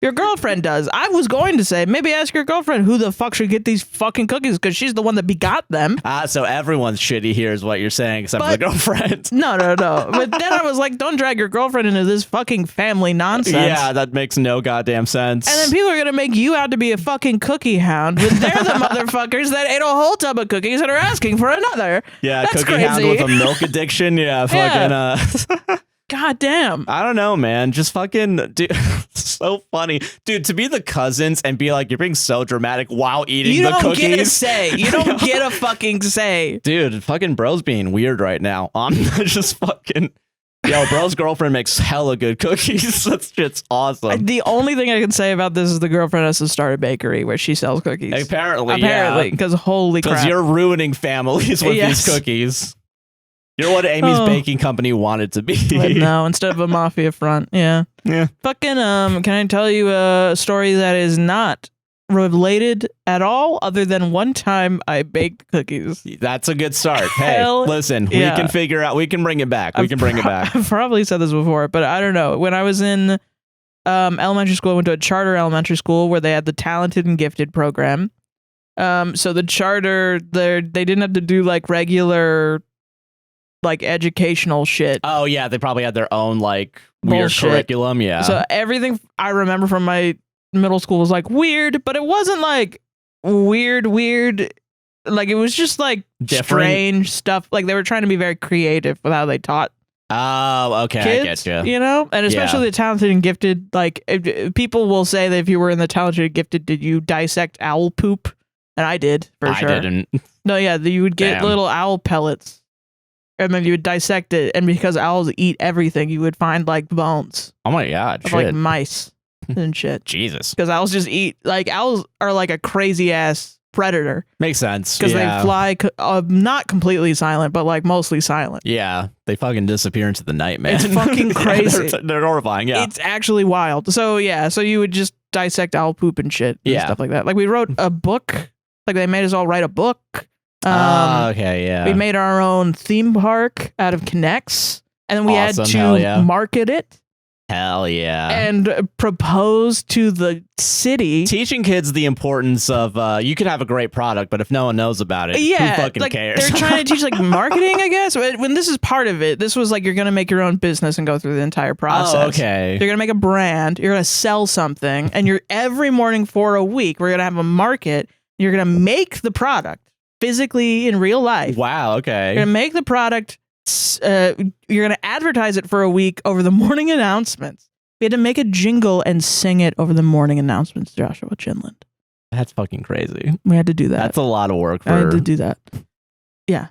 Your girlfriend does. I was going to say, maybe ask your girlfriend who the fuck should get these fucking cookies because she's the one that begot them. So everyone's shitty here is what you're saying, except for the girlfriend. No. But then I was like, don't drag your girlfriend into this fucking family nonsense. Yeah, that makes no goddamn sense. And then people are going to make you out to be a fucking cookie hound when they're the motherfuckers that ate a whole tub of cookies and are asking for another. Yeah, that's cookie crazy. hound with a milk addiction. Yeah, fucking God damn. I don't know, man. Just fucking, dude, so funny. Dude, to be the cousins and be like, you're being so dramatic while eating the cookies. You don't get a say. You don't get a fucking say. Dude, fucking bro's being weird right now. I'm just fucking, yo, bro's girlfriend makes hella good cookies. That's just awesome. The only thing I can say about this is the girlfriend has to start a bakery where she sells cookies. Apparently, because holy crap. Because you're ruining families with these cookies. You're what Amy's baking company wanted to be. But no, instead of a mafia front. Yeah. Fucking, can I tell you a story that is not related at all other than one time I baked cookies? That's a good start. Hey, listen, we can figure out, we can bring it back. I've probably said this before, but I don't know. When I was in elementary school, I went to a charter elementary school where they had the talented and gifted program. So the charter, they didn't have to do like regular like educational shit. Oh yeah, they probably had their own like weird curriculum. Yeah. So everything I remember from my middle school was like weird, but it wasn't like weird. Like it was just like different. Strange stuff. Like they were trying to be very creative with how they taught Oh, okay, I kids, get you. you know, and especially the talented and gifted. Like, people will say that if you were in the talented and gifted, did you dissect owl poop? And I did, for sure. I didn't. No, yeah, you would get little owl pellets, and then you would dissect it, and because owls eat everything, you would find like bones Oh my god, of shit. like mice and shit. Jesus. Because owls just eat, like, owls are like a crazy ass predator. Makes sense. Because they fly not completely silent, but like mostly silent. Yeah, they fucking disappear into the night, man. It's fucking crazy. They're horrifying. Yeah, It's actually wild. So yeah, so you would just dissect owl poop and shit and stuff like that. Like, we wrote a book. Like, they made us all write a book. Okay, yeah. We made our own theme park out of Connects, and then we had to market it. Hell yeah. And propose to the city. Teaching kids the importance of, you could have a great product, but if no one knows about it, who fucking cares? They're trying to teach, like, marketing, I guess. When this is part of it, this was like, you're going to make your own business and go through the entire process. Oh, okay. You're going to make a brand. You're going to sell something. And you're every morning for a week, we're going to have a market. You're going to make the product physically in real life. Wow, okay. You're going to make the product. You're going to advertise it for a week over the morning announcements. We had to make a jingle and sing it over the morning announcements, Joshua Chinland. That's fucking crazy. We had to do that. That's a lot of work for... I had to do that. Yeah.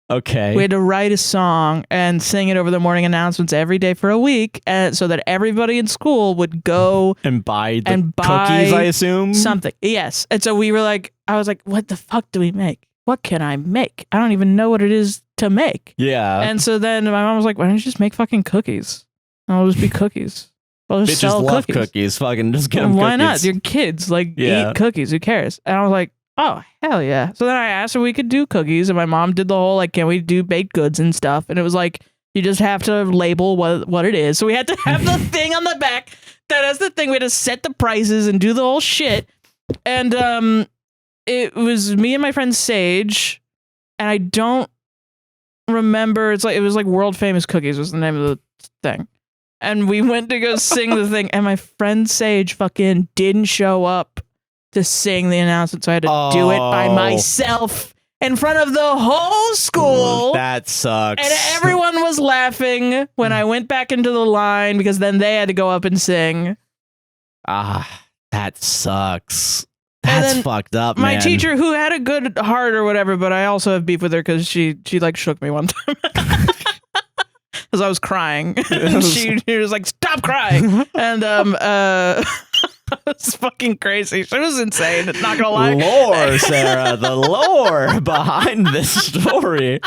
Okay. We had to write a song and sing it over the morning announcements every day for a week, so that everybody in school would go and buy cookies, I assume? Something. Yes. And so we were like, I was like, what the fuck do we make? What can I make? I don't even know what it is to make. Yeah. And so then my mom was like, why don't you just make fucking cookies? And I'll just be cookies. I'll just Bitches sell love cookies. Fucking just get them cookies. Why not? You're kids. Like, eat cookies. Who cares? And I was like, oh, hell yeah. So then I asked if we could do cookies, and my mom did the whole, like, can we do baked goods and stuff? And it was like, you just have to label what it is. So we had to have the thing on the back that has the thing. We had to set the prices and do the whole shit. And it was me and my friend Sage, and I don't remember. It was like World Famous Cookies was the name of the thing. And we went to go sing the thing, and my friend Sage fucking didn't show up to sing the announcement, so I had to do it by myself in front of the whole school. That sucks. And everyone was laughing when I went back into the line, because then they had to go up and sing. That sucks. That's fucked up, man. My teacher, who had a good heart or whatever, but I also have beef with her because she like shook me one time. Because I was crying. And she was like, stop crying. And it's fucking crazy. She was insane. Not gonna lie. Lore, Sarah, the lore behind this story.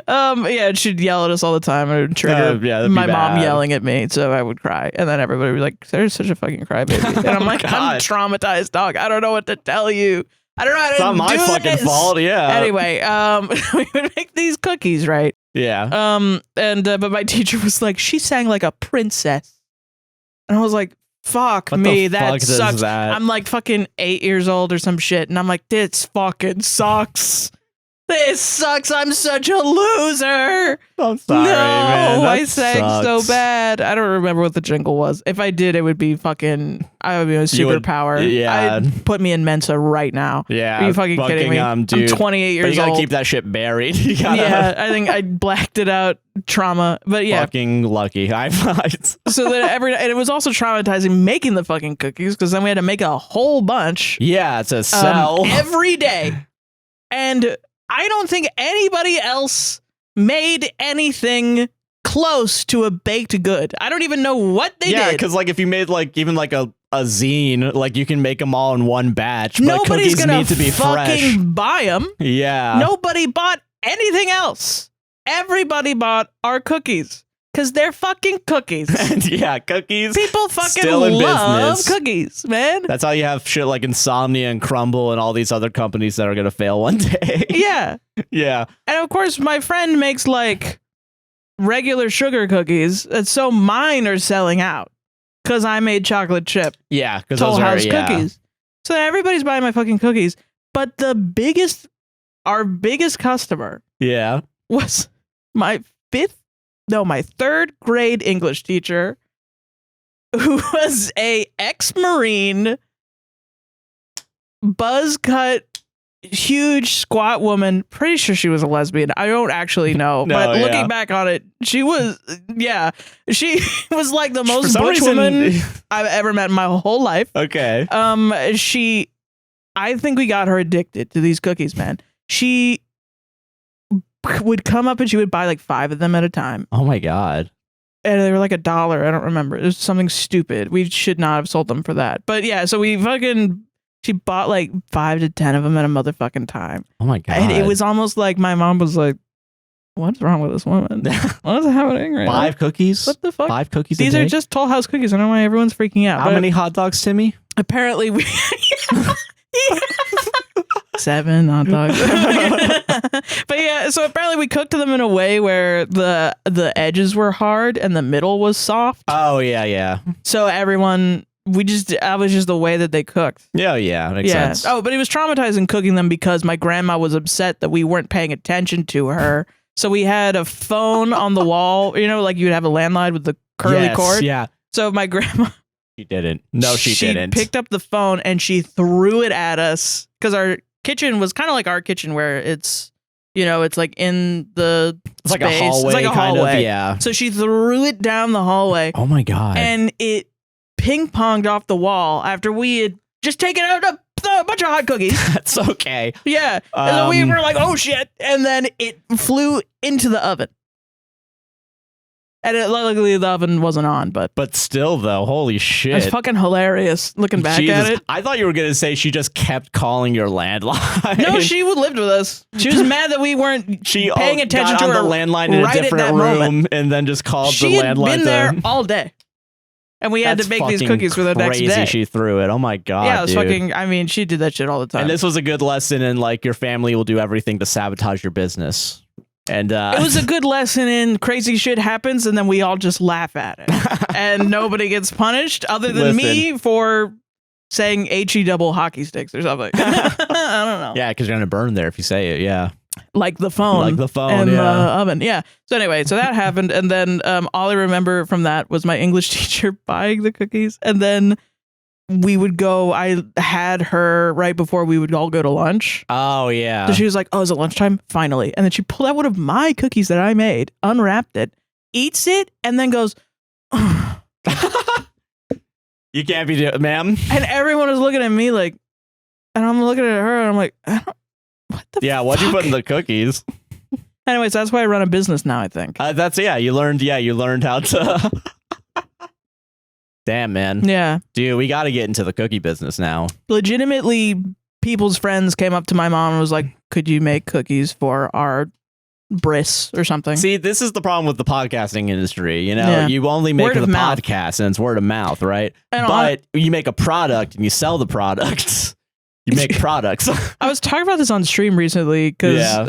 Yeah, she'd yell at us all the time. It would trigger my mom yelling at me, so I would cry. And then everybody would be like, Sarah's such a fucking crybaby. And I'm like, I'm traumatized, dog. I don't know what to tell you. I don't know how to do this. It's not my fucking fault, yeah. Anyway, we would make these cookies, right? Yeah. But my teacher was like, she sang like a princess. And I was like, fuck what me, the that fuck sucks. That? I'm like fucking 8 years old or some shit. And I'm like, this fucking sucks. This sucks. I'm such a loser. I'm sorry, man. I sang so bad. I don't remember what the jingle was. If I did, it would be fucking, I would be a superpower. I'd put me in Mensa right now. Yeah. Are you fucking kidding me? Dude. I'm 28 years old. You gotta keep that shit buried. Yeah, I think I blacked it out. Trauma. But yeah. Fucking lucky. High fives. So then and it was also traumatizing making the fucking cookies, because then we had to make a whole bunch. Yeah, to sell. Every day. And I don't think anybody else made anything close to a baked good. I don't even know what they did. Yeah, because like if you made like even like a zine, like you can make them all in one batch. Nobody's but gonna need to be fucking fresh. buy them. Yeah. Nobody bought anything else. Everybody bought our cookies. Because they're fucking cookies. Yeah, cookies. People fucking still in love business. cookies, man. That's how you have shit like Insomnia and Crumble and all these other companies that are going to fail one day. Yeah. Yeah. And of course, my friend makes like regular sugar cookies. And so mine are selling out. Because I made chocolate chip. Yeah. Because Toll those House are, cookies. So everybody's buying my fucking cookies. But our biggest customer was my third grade English teacher, who was a ex-Marine, buzz cut huge squat woman. Pretty sure she was a lesbian. I don't actually know, but looking back on it, she was. Yeah, she was like the most butch woman I've ever met in my whole life. Okay. I think we got her addicted to these cookies, man. She would come up and she would buy like 5 of them at a time. Oh my God. And they were like $1. I don't remember. It was something stupid. We should not have sold them for that. But yeah, so she bought like 5 to 10 of them at a motherfucking time. Oh my God. And it was almost like my mom was like, what's wrong with this woman? What is happening right now? 5 cookies? What the fuck? 5 cookies These a day? are just Toll House cookies. I don't know why everyone's freaking out. How many hot dogs, Timmy? Apparently we... 7 hot dogs. But yeah, so apparently we cooked them in a way where the edges were hard and the middle was soft. Oh, yeah. So everyone... that was just the way that they cooked. Yeah, makes sense. Oh, but it was traumatizing cooking them because my grandma was upset that we weren't paying attention to her. So we had a phone on the wall, you know, like you'd have a landline with the curly cord. Yeah. So my grandma... She didn't. No, she didn't. She picked up the phone and she threw it at us because our kitchen was kind of like our kitchen where it's, you know, it's like in the It's space. like a hallway. It's like a kind hallway. Of, yeah. So she threw it down the hallway. Oh my God. And it ping-ponged off the wall after we had just taken out a bunch of hot cookies. That's okay. Yeah. And then we were like, oh shit. And then it flew into the oven. And luckily the oven wasn't on, but still though, holy shit. it's fucking hilarious looking back at it. I thought you were going to say she just kept calling your landline. No, she lived with us. She was mad that we weren't paying attention to her. Got on the landline in a different room and then just called the landline. She had been there all day. And we had to make these cookies for the next day. She threw it. Oh my God. Yeah, it was fucking, I mean, she did that shit all the time. And this was a good lesson in like your family will do everything to sabotage your business. And it was a good lesson in crazy shit happens and then we all just laugh at it. And nobody gets punished other than me for saying HE double hockey sticks or something. I don't know. Yeah, because you're going to burn there if you say it. Yeah. Like the phone. And the oven. Yeah. So anyway, so that happened. And then all I remember from that was my English teacher buying the cookies. And then we would go, I had her right before we would all go to lunch. Oh, yeah. So she was like, oh, is it lunchtime? Finally. And then she pulled out one of my cookies that I made, unwrapped it, eats it, and then goes, oh. You can't be doing it, ma'am. And everyone was looking at me like, and I'm looking at her and I'm like, what the fuck? What'd you put in the cookies? Anyways, that's why I run a business now, I think. You learned how to... Damn, man. Yeah. Dude, we got to get into the cookie business now. Legitimately, people's friends came up to my mom and was like, could you make cookies for our bris or something? See, this is the problem with the podcasting industry. You know, you only make the podcast and it's word of mouth, right? But you make a product and you sell the product. You make products. I was talking about this on stream recently because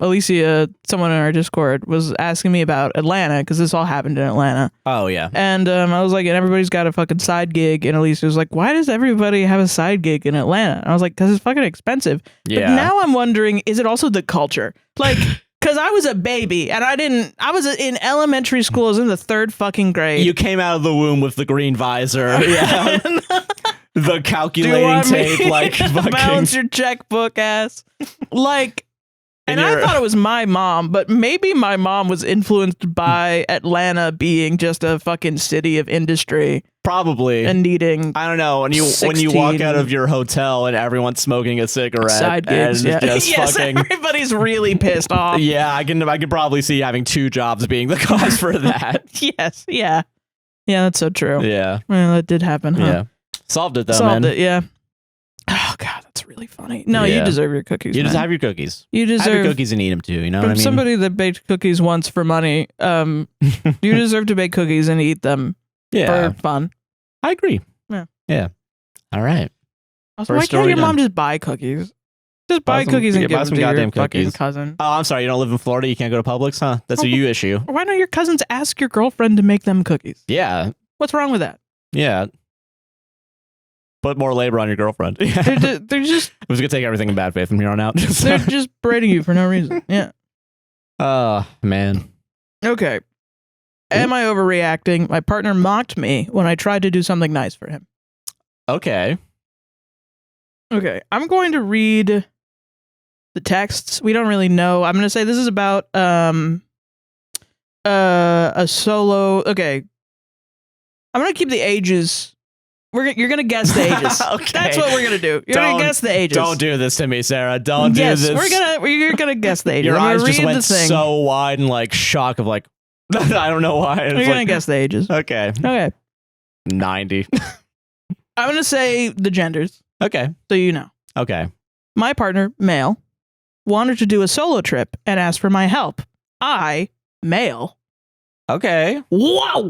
Elise, someone in our Discord, was asking me about Atlanta because this all happened in Atlanta. Oh, yeah. And I was like, and everybody's got a fucking side gig. And Elise was like, why does everybody have a side gig in Atlanta? And I was like, because it's fucking expensive. Yeah. But now I'm wondering, is it also the culture? Like... Because I was a baby and I was in elementary school. I was in the 3rd fucking grade. You came out of the womb with the green visor. Yeah. The calculating tape, like fucking. Balance your checkbook ass. Like, and I thought it was my mom, but maybe my mom was influenced by Atlanta being just a fucking city of industry. Probably. And needing, I don't know, when you walk out of your hotel and everyone's smoking a cigarette. Side gigs, and just fucking, everybody's really pissed off. Yeah, I can probably see having 2 jobs being the cause for that. Yes, yeah. Yeah, that's so true. Yeah. Well, that did happen, huh? Yeah. Solved it, though, Solved man. it, yeah. Oh, God, that's really funny. No, you deserve your cookies, You man. just have your cookies. You deserve... Have your cookies and eat them, too, you know what I mean? Somebody that baked cookies once for money, you deserve to bake cookies and eat them for fun. I agree. Yeah. Yeah. All right. Also, why can't your mom just buy cookies? Just buy cookies and give them to your fucking cousin. Oh, I'm sorry. You don't live in Florida? You can't go to Publix, huh? That's a you issue. Why don't your cousins ask your girlfriend to make them cookies? Yeah. What's wrong with that? Yeah. Put more labor on your girlfriend. They're just... I was going to take everything in bad faith from here on out. They're just berating you for no reason. Yeah. Oh, man. Okay. Am I overreacting? My partner mocked me when I tried to do something nice for him. Okay. Okay. I'm going to read the texts. We don't really know. I'm going to say this is about a solo. Okay. I'm going to keep the ages. You're going to guess the ages. Okay. That's what we're going to do. You're going to guess the ages. Don't do this to me, Sarah. Don't do this. You're going to guess the ages. Your I'm eyes just read went the thing. so wide and like shock of like, I don't know why. You're going to guess the ages. Okay. Okay. 90. I'm going to say the genders. Okay. So you know. Okay. My partner, male, wanted to do a solo trip and asked for my help. I, male. Okay. Whoa!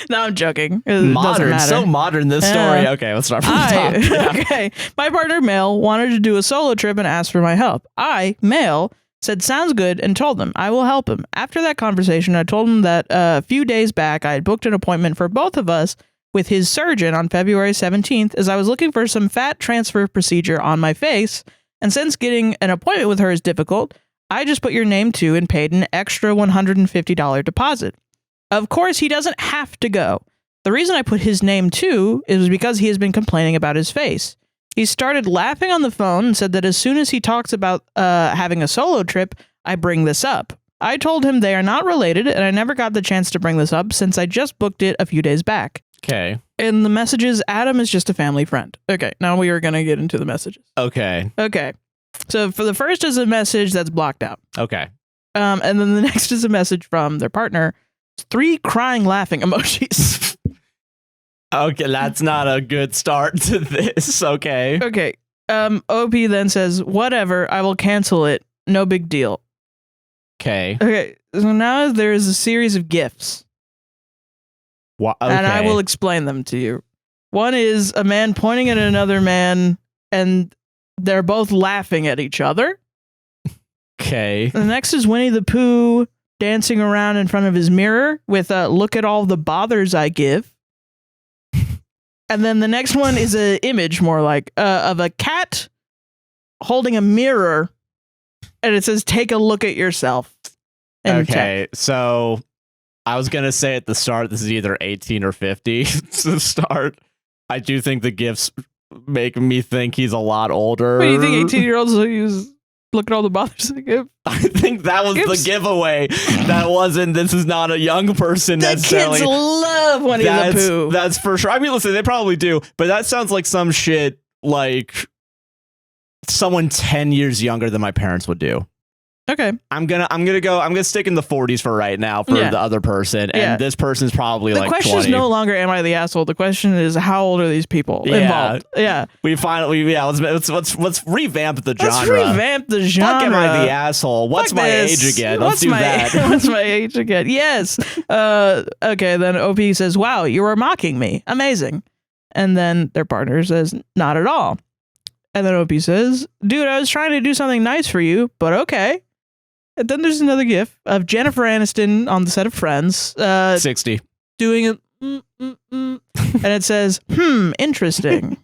No, I'm joking. It doesn't Modern. matter. So modern, this story. Okay, let's start from the top. Yeah. Okay. My partner, male, wanted to do a solo trip and asked for my help. I, male, said sounds good and told him I will help him. After that conversation, I told him that a few days back I had booked an appointment for both of us with his surgeon on February 17th as I was looking for some fat transfer procedure on my face. And since getting an appointment with her is difficult, I just put your name to and paid an extra $150 deposit. Of course, he doesn't have to go. The reason I put his name to is because he has been complaining about his face. He started laughing on the phone and said that as soon as he talks about having a solo trip, I bring this up. I told him they are not related, and I never got the chance to bring this up since I just booked it a few days back. Okay. In the messages, Adam is just a family friend. Okay, now we are going to get into the messages. Okay. Okay. So for the first is a message that's blocked out. Okay. And then the next is a message from their partner. 3 crying laughing emojis. Okay, that's not a good start to this. Okay. Okay. OP then says, whatever, I will cancel it. No big deal. Okay. Okay. So now there is a series of GIFs. Okay. And I will explain them to you. One is a man pointing at another man and they're both laughing at each other. Okay. The next is Winnie the Pooh dancing around in front of his mirror with look at all the bothers I give. And then the next one is an image more like of a cat holding a mirror and it says take a look at yourself. Okay. So I was going to say at the start this is either 18 or 50 to start. I do think the gifts make me think he's a lot older. What do you think 18-year-olds use? Look at all the bothers I give. I think that was the giveaway. That wasn't. This is not a young person necessarily. Kids love Winnie the Pooh. That's for sure. I mean, listen, they probably do, but that sounds like some shit like someone 10 years younger than my parents would do. Okay. I'm gonna stick in the 40s for right now for the other person, and this person's probably like 20. The question is no longer am I the asshole. The question is how old are these people involved? Yeah. Let's revamp the genre. Let's revamp the genre. Fuck, am I the asshole? What's my age again? Let's do that. What's my age again? Yes. Okay. Then OP says, "Wow, you were mocking me. Amazing." And then their partner says, "Not at all." And then OP says, "Dude, I was trying to do something nice for you, but okay." And then there's another gif of Jennifer Aniston on the set of Friends. 60. Doing it. And it says, interesting.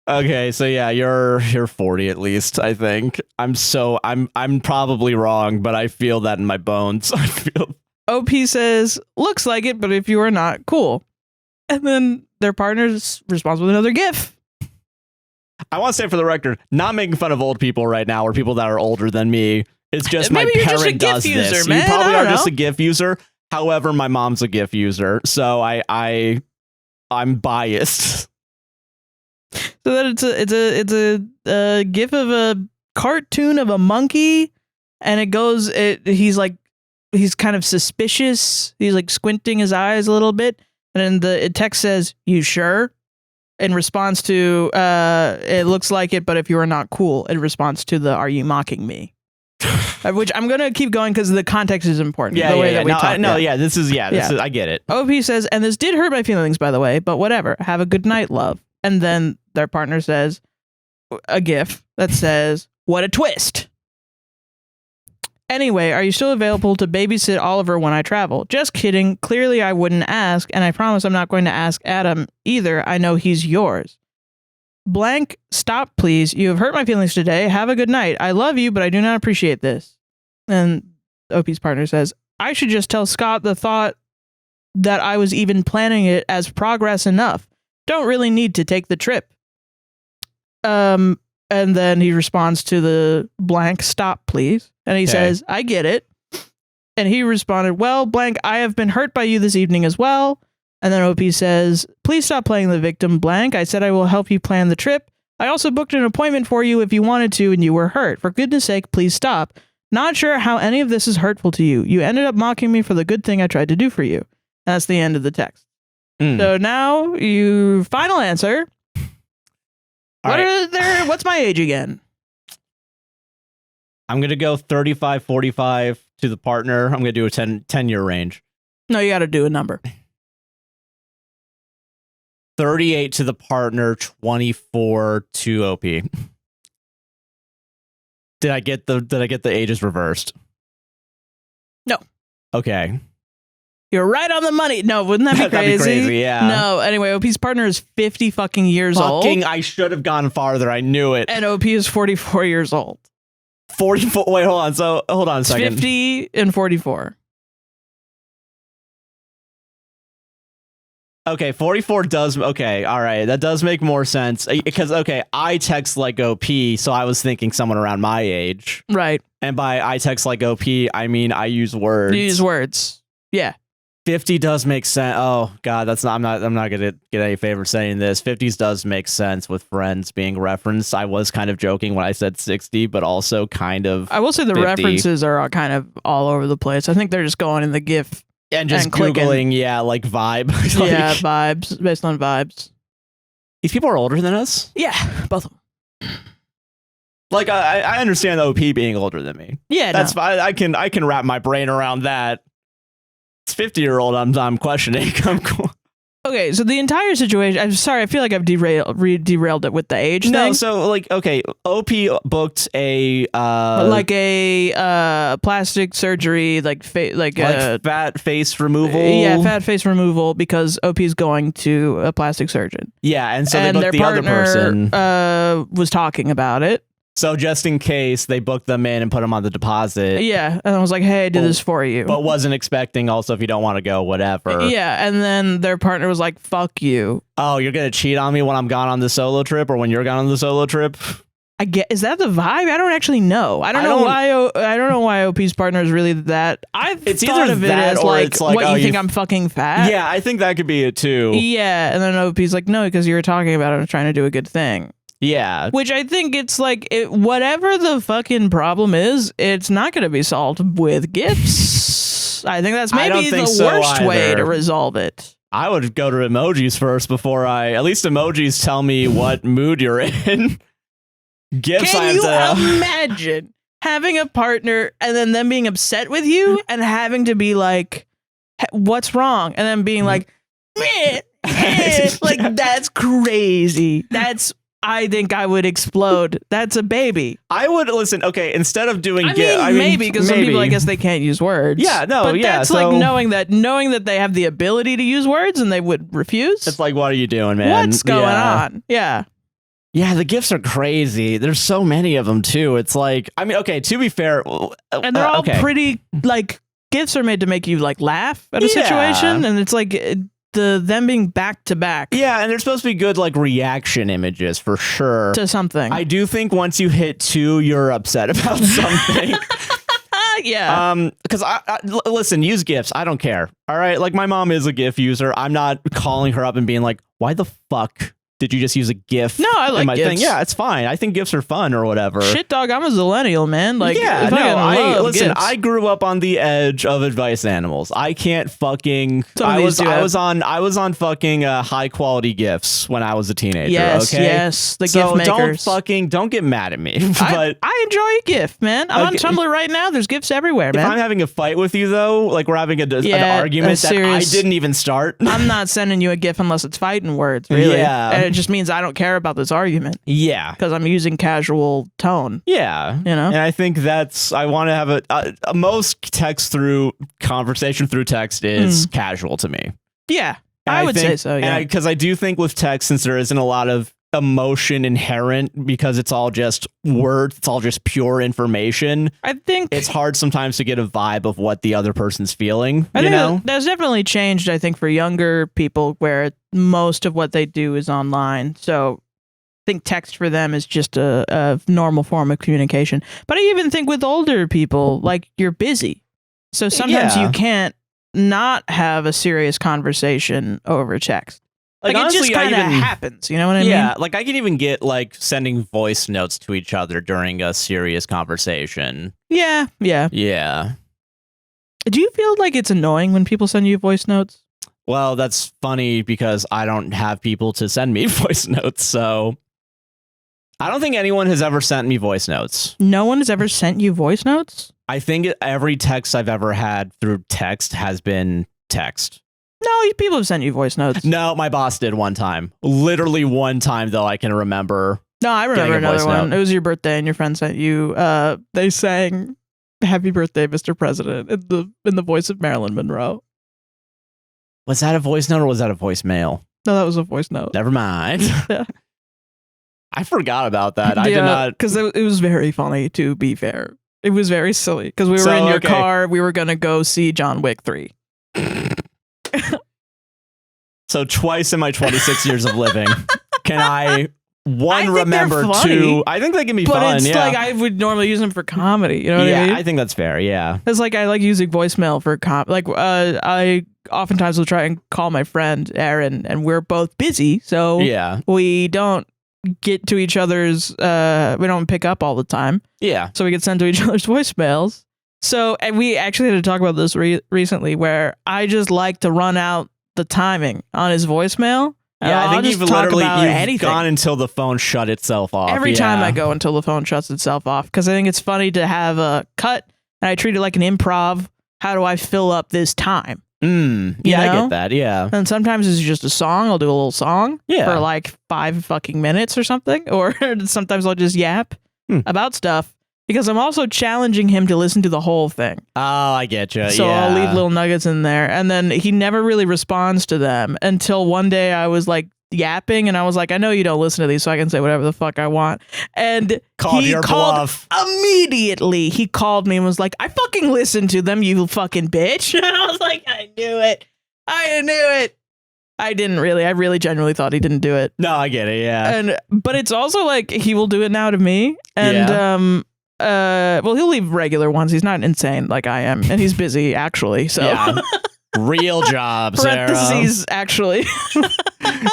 Okay, so yeah, you're 40 at least, I think. I'm probably wrong, but I feel that in my bones. I feel OP says, looks like it, but if you are not, cool. And then their partner's responds with another gif. I want to say for the record, not making fun of old people right now or people that are older than me. It's just Maybe my parent does user, this. Man. You probably are just a GIF user. However, my mom's a GIF user, so I'm biased. So that it's a GIF of a cartoon of a monkey, and he's kind of suspicious. He's like squinting his eyes a little bit, and then the text says, "You sure?" In response to it looks like it, but if you are not cool, in response to the "Are you mocking me?" Which I'm gonna keep going because the context is important. Yeah, the way yeah, that we talk. This is I get it. OP says, and this did hurt my feelings, by the way, but whatever. Have a good night, love. And then their partner says a GIF that says, "What a twist." Anyway, are you still available to babysit Oliver when I travel? Just kidding. Clearly I wouldn't ask, and I promise I'm not going to ask Adam either. I know he's yours. Blank, stop, please. You have hurt my feelings today. Have a good night. I love you, but I do not appreciate this. And OP's partner says, I should just tell Scott the thought that I was even planning it as progress enough. Don't really need to take the trip. And then he responds to the blank, stop, please. And he says, I get it. And he responded, well, blank, I have been hurt by you this evening as well. And then OP says, please stop playing the victim, blank. I said I will help you plan the trip. I also booked an appointment for you if you wanted to and you were hurt. For goodness sake, please stop. Not sure how any of this is hurtful to you. You ended up mocking me for the good thing I tried to do for you. That's the end of the text. So now you final answer. What's my age again? I'm going to go 35, 45 to the partner. I'm going to do a 10-year range. No, you got to do a number. 38 to the partner, 24 to OP. Did I get the ages reversed? No. Okay. You're right on the money. No, wouldn't that be crazy? That'd be crazy, yeah. No, anyway, OP's partner is 50 fucking years old. I should have gone farther. I knew it. And OP is 44 years old. 44. Wait, hold on. So, hold on a second. 50 and 44. Okay, 44 does. Okay, all right. That does make more sense. Because, okay, I text like OP, so I was thinking someone around my age. Right. And by I text like OP, I mean I use words. You use words. Yeah. 50 does make sense. Oh, God, that's not. I'm not going to get any favor saying this. 50s does make sense with friends being referenced. I was kind of joking when I said 60, but also kind of. I will say the 50. references are kind of all over the place. I think they're just going in the GIF. And just Googling, yeah, like vibe. Like, yeah, vibes, based on vibes. These people are older than us? Yeah, both of them. Like, I understand OP being older than me. Yeah, that's fine. I can wrap my brain around that. It's 50-year-old I'm questioning. I'm cool. Okay, so the entire situation, I'm sorry, I feel like I've derailed it with the age thing. No, so, like, okay, OP booked a... plastic surgery, fat face removal? Yeah, fat face removal, because OP's going to a plastic surgeon. Yeah, and so they booked the other person. Was talking about it. So just in case, they booked them in and put them on the deposit. Yeah, and I was like, hey, I did this for you. But wasn't expecting also if you don't want to go, whatever. Yeah, and then their partner was like, fuck you. Oh, you're going to cheat on me when I'm gone on the solo trip or when you're gone on the solo trip? Is that the vibe? I don't actually know. I don't know why OP's partner is really that. It's thought of it as like what you think I'm fucking fat. Yeah, I think that could be it too. Yeah, and then OP's like, no, because you were talking about it and trying to do a good thing. Yeah. Which I think it's like, whatever the fucking problem is, it's not going to be solved with gifts. I think that's maybe the worst way to resolve it. I would go to emojis first before at least emojis tell me what mood you're in. Gifts, Can you imagine having a partner and then them being upset with you and having to be like, what's wrong? And then being like, meh, like, that's crazy. I think I would explode. That's a baby. I would listen. Okay, instead of doing, maybe because some people, I guess, they can't use words. Yeah, no, but that's like knowing that they have the ability to use words and they would refuse. It's like, what are you doing, man? What's going on? Yeah. Yeah, the gifts are crazy. There's so many of them too. It's like, I mean, okay, to be fair, and they're all pretty, like, gifts are made to make you like laugh at a situation, and it's like them being back to back. Yeah, and they're supposed to be good like reaction images for sure to something. I do think once you hit 2, you're upset about something. Yeah. Because listen, use GIFs. I don't care. All right, like my mom is a GIF user. I'm not calling her up and being like, why the fuck did you just use a GIF? No, I like my GIFs. Thing? Yeah, it's fine. I think GIFs are fun or whatever. Shit, dog, I'm a zillennial, man. Like, yeah, no, listen, GIFs. I grew up on the edge of advice animals. I can't fucking. I was on fucking high quality GIFs when I was a teenager. Yes, okay? yes, the GIF makers. Don't get mad at me. But I enjoy a GIF, man. I'm on Tumblr right now. There's GIFs everywhere, man. If I'm having a fight with you though, like we're having an argument that I didn't even start, I'm not sending you a GIF unless it's fighting words. Really, and it just means I don't care about this argument. Yeah, because I'm using casual tone. Yeah, you know, and I think I want to have a most text through conversation through text is casual to me. Yeah, I would say so. Yeah, because I do think with text, since there isn't a lot of emotion inherent because it's all just words, it's all just pure information. I think it's hard sometimes to get a vibe of what the other person's feeling. I think that's definitely changed. I think for younger people, where most of what they do is online, so think text for them is just a normal form of communication. But I even think with older people, like, you're busy. So sometimes you can't not have a serious conversation over text. Like honestly, it just kind of happens, you know what I mean? Yeah, like I can even get like sending voice notes to each other during a serious conversation. Yeah. Do you feel like it's annoying when people send you voice notes? Well, that's funny because I don't have people to send me voice notes, so I don't think anyone has ever sent me voice notes. No one has ever sent you voice notes? I think every text I've ever had through text has been text. No, people have sent you voice notes. No, my boss did one time. Literally one time, though, I can remember. No, I remember another one. It was your birthday, and your friend sent you. They sang "Happy Birthday, Mr. President" in the voice of Marilyn Monroe. Was that a voice note or was that a voicemail? No, that was a voice note. Never mind. Yeah. I forgot about that. I did not. Because it was very funny, to be fair. It was very silly because we were in your car. We were going to go see John Wick 3. So twice in my 26 years of living, can I remember two? I think they can be fun. But it's like I would normally use them for comedy. You know what I mean? Yeah, I think that's fair. Yeah. It's like I like using voicemail for I oftentimes will try and call my friend Aaron, and we're both busy, so we don't get to each other's. We don't pick up all the time. Yeah. So we get sent to each other's voicemails. So, and we actually had to talk about this recently, where I just like to run out the timing on his voicemail. Yeah, I think you've gone until the phone shut itself off. Every time I go until the phone shuts itself off, because I think it's funny to have a cut, and I treat it like an improv. How do I fill up this time? Yeah, I get that. Yeah. And sometimes it's just a song. I'll do a little song for like 5 fucking minutes or something. Or sometimes I'll just yap about stuff. Because I'm also challenging him to listen to the whole thing. Oh, I get you. So I'll leave little nuggets in there. And then he never really responds to them until one day I was like yapping and I was like, I know you don't listen to these, so I can say whatever the fuck I want. And he called immediately. He called me and was like, I fucking listened to them, you fucking bitch. And I was like, I knew it. I didn't really. I really genuinely thought he didn't do it. No, I get it. Yeah. But it's also like he will do it now to me. And well, he'll leave regular ones. He's not insane like I am, and he's busy actually. So real jobs. Parentheses actually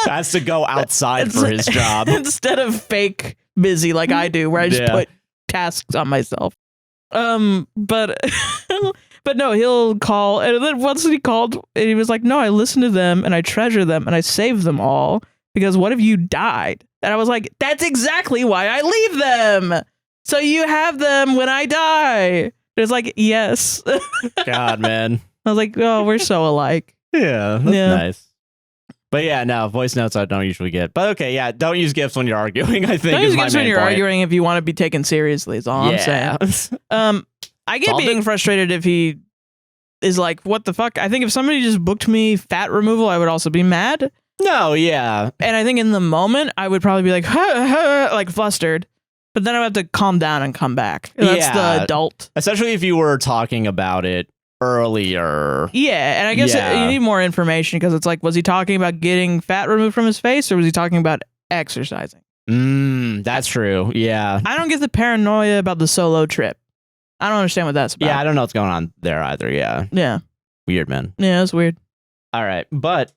has to go outside for his job instead of fake busy like I do, where I just put tasks on myself. But no, he'll call, and then once he called, and he was like, "No, I listen to them and I treasure them and I save them all because what if you died?" And I was like, "That's exactly why I leave them." So you have them when I die. It's like, yes. God, man. I was like, oh, we're so alike. Yeah, that's nice. But yeah, no, voice notes I don't usually get. But okay, yeah, don't use GIFs when you're arguing, I think. Don't use GIFs when you're arguing if you want to be taken seriously, is all I'm saying. I get being frustrated if he is like, what the fuck? I think if somebody just booked me fat removal, I would also be mad. No, yeah. And I think in the moment, I would probably be like, like flustered. But then I have to calm down and come back. That's the adult. Especially if you were talking about it earlier. Yeah, and I guess you need more information because it's like, was he talking about getting fat removed from his face or was he talking about exercising? That's true. Yeah. I don't get the paranoia about the solo trip. I don't understand what that's about. Yeah, I don't know what's going on there either. Yeah. Yeah. Weird, man. Yeah, it's weird. All right, but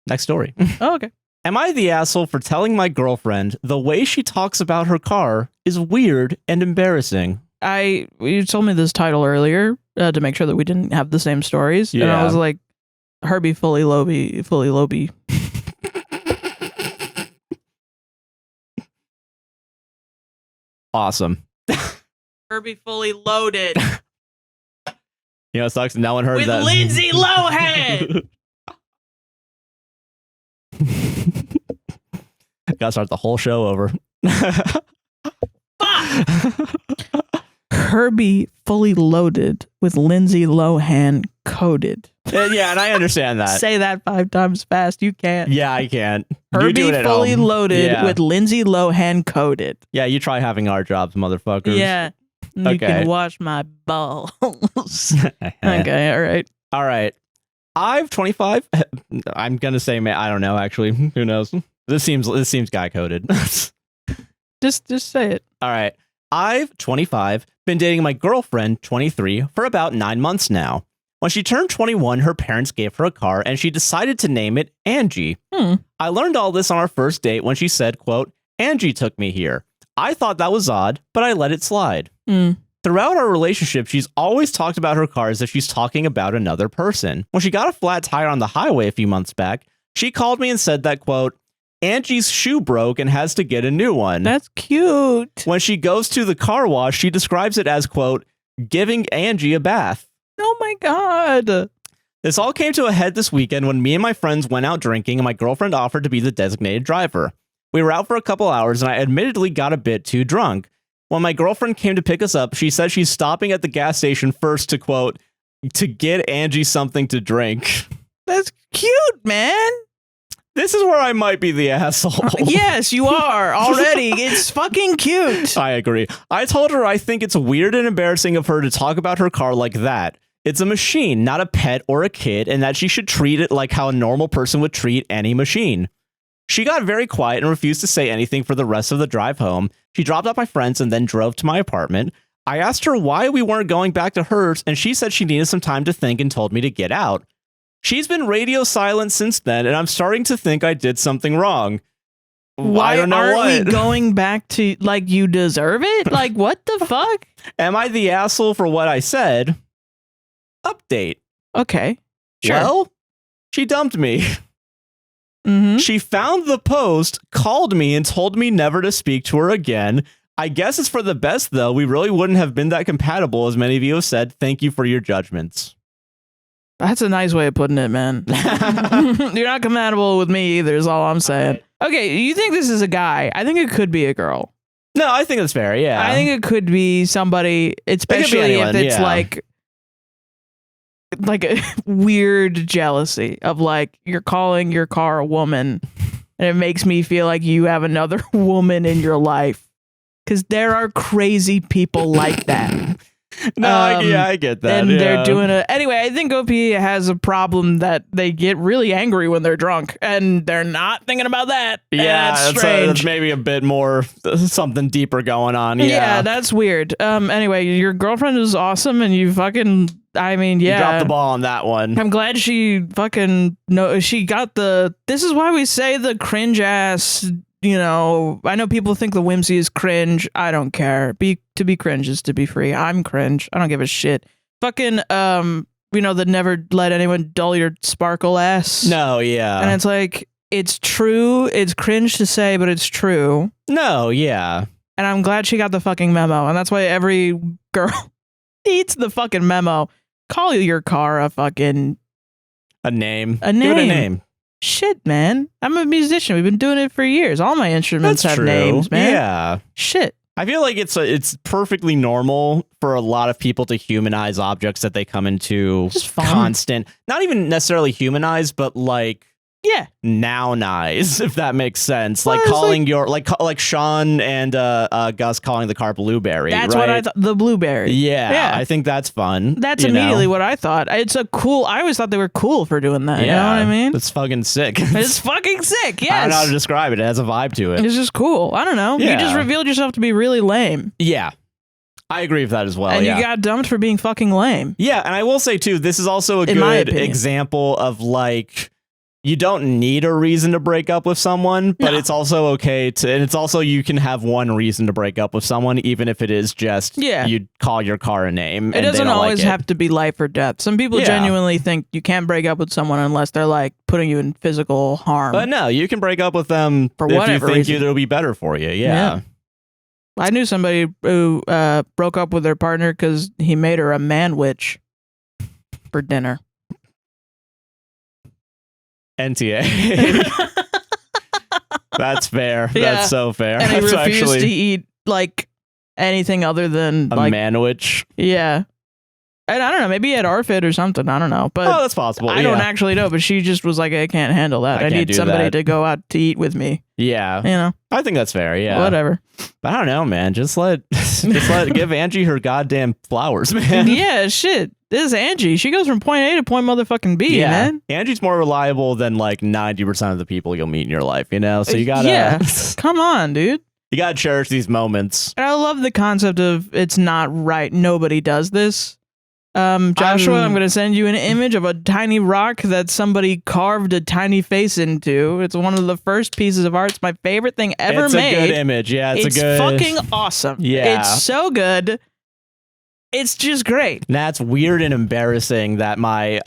next story. Oh, okay. Am I the asshole for telling my girlfriend the way she talks about her car is weird and embarrassing? You told me this title earlier to make sure that we didn't have the same stories. Yeah. And I was like, Herbie fully Loby. Awesome. Herbie fully loaded. You know, it sucks. No one heard that. With Lindsay Lohan. Gotta start the whole show over. Herbie fully loaded with Lindsay Lohan coded. Yeah, and I understand that. Say that 5 times fast. You can't. Yeah, I can't. Herbie fully loaded with Lindsay Lohan coded. Yeah, you try having our jobs, motherfuckers. Yeah. Okay. You can wash my balls. Okay, all right. I'm 25. I'm gonna say, man, I don't know. Actually, who knows? This seems guy coded. Just say it. All right. I've, 25, been dating my girlfriend, 23, for about 9 months now. When she turned 21, her parents gave her a car and she decided to name it Angie. I learned all this on our first date when she said, quote, Angie took me here. I thought that was odd, but I let it slide. Throughout our relationship, she's always talked about her car as if she's talking about another person. When she got a flat tire on the highway a few months back, she called me and said that, quote, Angie's shoe broke and has to get a new one. That's cute. When she goes to the car wash, she describes it as, quote, giving Angie a bath. Oh my God. This all came to a head this weekend when me and my friends went out drinking and my girlfriend offered to be the designated driver. We were out for a couple hours and I admittedly got a bit too drunk. When my girlfriend came to pick us up, she said she's stopping at the gas station first to, quote, to get Angie something to drink. That's cute, man. This is where I might be the asshole. Yes, you are already. It's fucking cute. I agree. I told her I think it's weird and embarrassing of her to talk about her car like that. It's a machine, not a pet or a kid, and that she should treat it like how a normal person would treat any machine. She got very quiet and refused to say anything for the rest of the drive home. She dropped off my friends and then drove to my apartment. I asked her why we weren't going back to hers, and she said she needed some time to think and told me to get out. She's been radio silent since then, and I'm starting to think I did something wrong. Why I don't know aren't we going back to, like, you deserve it? Like, what the fuck? Am I the asshole for what I said? Update. Okay. Sure. Well, she dumped me. She found the post, called me, and told me never to speak to her again. I guess it's for the best, though. We really wouldn't have been that compatible, as many of you have said. Thank you for your judgments. That's a nice way of putting it, man. You're not compatible with me either, is all I'm saying. Okay, you think this is a guy. I think it could be a girl. No, I think that's fair, yeah. I think it could be somebody, especially anyone, if it's yeah. like a weird jealousy of, like, you're calling your car a woman and it makes me feel like you have another woman in your life. Because there are crazy people like that. No, I get that. And they're doing it. Anyway, I think OP has a problem that they get really angry when they're drunk and they're not thinking about that. Yeah, that's strange. That's maybe a bit more, something deeper going on. Yeah, that's weird. Anyway, your girlfriend is awesome and you fucking, I mean, yeah. You dropped the ball on that one. I'm glad she fucking, she got this is why we say the cringe ass. You know, I know people think the whimsy is cringe. I don't care. To be cringe is to be free. I'm cringe. I don't give a shit. Fucking, the never let anyone dull your sparkle ass. No, yeah. And it's like, it's true. It's cringe to say, but it's true. No, yeah. And I'm glad she got the fucking memo. And that's why every girl needs the fucking memo. Call your car a fucking... A name. A name. Give it a name. Shit, man. I'm a musician. We've been doing it for years. All my instruments have names, man. Yeah. Shit. I feel like it's perfectly normal for a lot of people to humanize objects that they come into Just fun. constant, not even necessarily humanize, but like Yeah. Nounize, if that makes sense. Like Well, calling your like Sean and Gus calling the car Blueberry. That's right? what I thought. The Blueberry. Yeah, I think that's fun. That's you immediately know? what I thought. It's a cool. I always thought they were cool for doing that. Yeah, You know what I mean? It's fucking sick. It's fucking sick. Yes. I don't know how to describe it. It has a vibe to it. It's just cool. I don't know. Yeah. You just revealed yourself to be really lame. Yeah. I agree with that as well. And yeah. you got dumped for being fucking lame. Yeah, and I will say too, this is also a In my good opinion. example of like you don't need a reason to break up with someone, but No. it's also okay to, and it's also you can have one reason to break up with someone, even if it is just you call your car a name. It doesn't always have to be life or death. Some people Yeah. genuinely think you can't break up with someone unless they're like putting you in physical harm. But no, you can break up with them For if whatever you think reason. it'll be better for you. Yeah. I knew somebody who broke up with their partner because he made her a manwich for dinner. NTA. That's fair. Yeah. That's so fair. And he That's refused actually to eat like anything other than a like manwich. Yeah. And I don't know, maybe he had ARFID or something. I don't know. But Oh, that's possible. I don't actually know, but she just was like, I can't handle that. I I can't need do somebody that." to go out to eat with me. Yeah. You know? I think that's fair. Yeah. Whatever. But I don't know, man. Just let give Angie her goddamn flowers, man. Yeah, shit. This is Angie. She goes from point A to point motherfucking B, man. Angie's more reliable than like 90% of the people you'll meet in your life, you know? So you gotta Yeah. Come on, dude. You gotta cherish these moments. And I love the concept of it's not right. Nobody does this. Joshua, I'm going to send you an image of a tiny rock that somebody carved a tiny face into. It's one of the first pieces of art. It's my favorite thing ever made. It's a good image. Yeah, it's a good... fucking awesome. Yeah. It's so good. It's just great. That's weird and embarrassing that my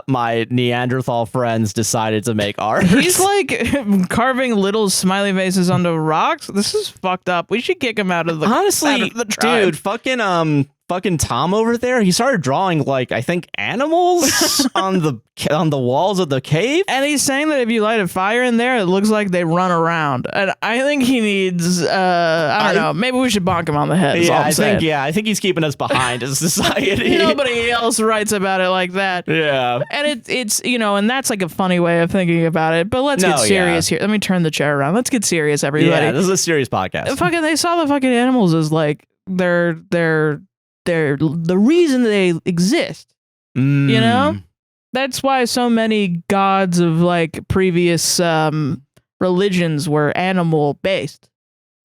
my Neanderthal friends decided to make art. He's like carving little smiley faces onto rocks. This is fucked up. We should kick him out of the honestly, the tribe. Dude, fucking Tom over there, he started drawing like I think animals on the walls of the cave, and he's saying that if you light a fire in there, it looks like they run around. And I think he needs I don't know, maybe we should bonk him on the head. I think he's keeping us behind as a society. Nobody else writes about it like that. Yeah, and it's and that's like a funny way of thinking about it. But let's get serious here. Let me turn the chair around. Let's get serious, everybody. Yeah, this is a serious podcast. They saw the fucking animals as like they're the reason they exist. You know, that's why so many gods of like previous religions were animal based.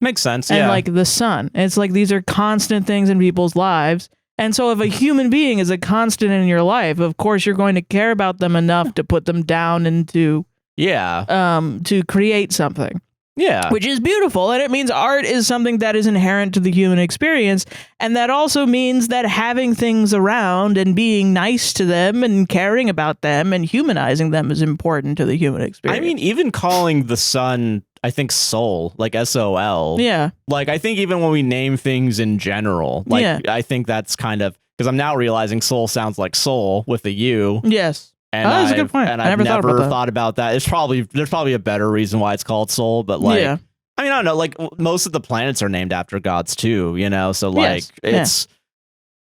Makes sense. And like the sun, it's like these are constant things in people's lives. And so if a human being is a constant in your life, of course you're going to care about them enough to put them down into to create something. Yeah. Which is beautiful. And it means art is something that is inherent to the human experience. And that also means that having things around and being nice to them and caring about them and humanizing them is important to the human experience. I mean, even calling the sun, I think, soul, like SOL. Yeah. Like, I think even when we name things in general, like, I think that's kind of, because I'm now realizing soul sounds like soul with a U. Yes. And that's a good point. And I've never thought about that. There's probably a better reason why it's called soul, but like, I mean, I don't know, like most of the planets are named after gods too, you know? So like it's,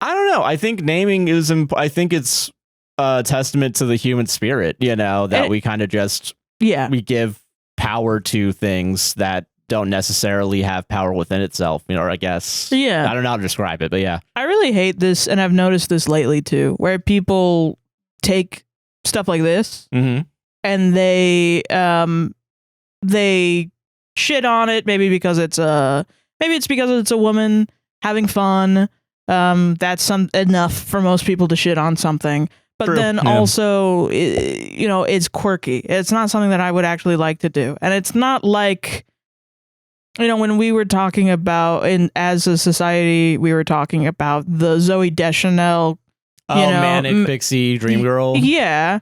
I don't know. I think naming is, I think it's a testament to the human spirit, you know, that we kind of just, we give power to things that don't necessarily have power within itself, you know, or I guess, I don't know how to describe it, but yeah. I really hate this. And I've noticed this lately too, where people take stuff like this and they shit on it maybe because it's a woman having fun. That's enough for most people to shit on something, but then also it's quirky. It's not something that I would actually like to do. And it's not like, you know, when we were talking about as a society, we were talking about the Zooey Deschanel manic pixie dream girl. Yeah.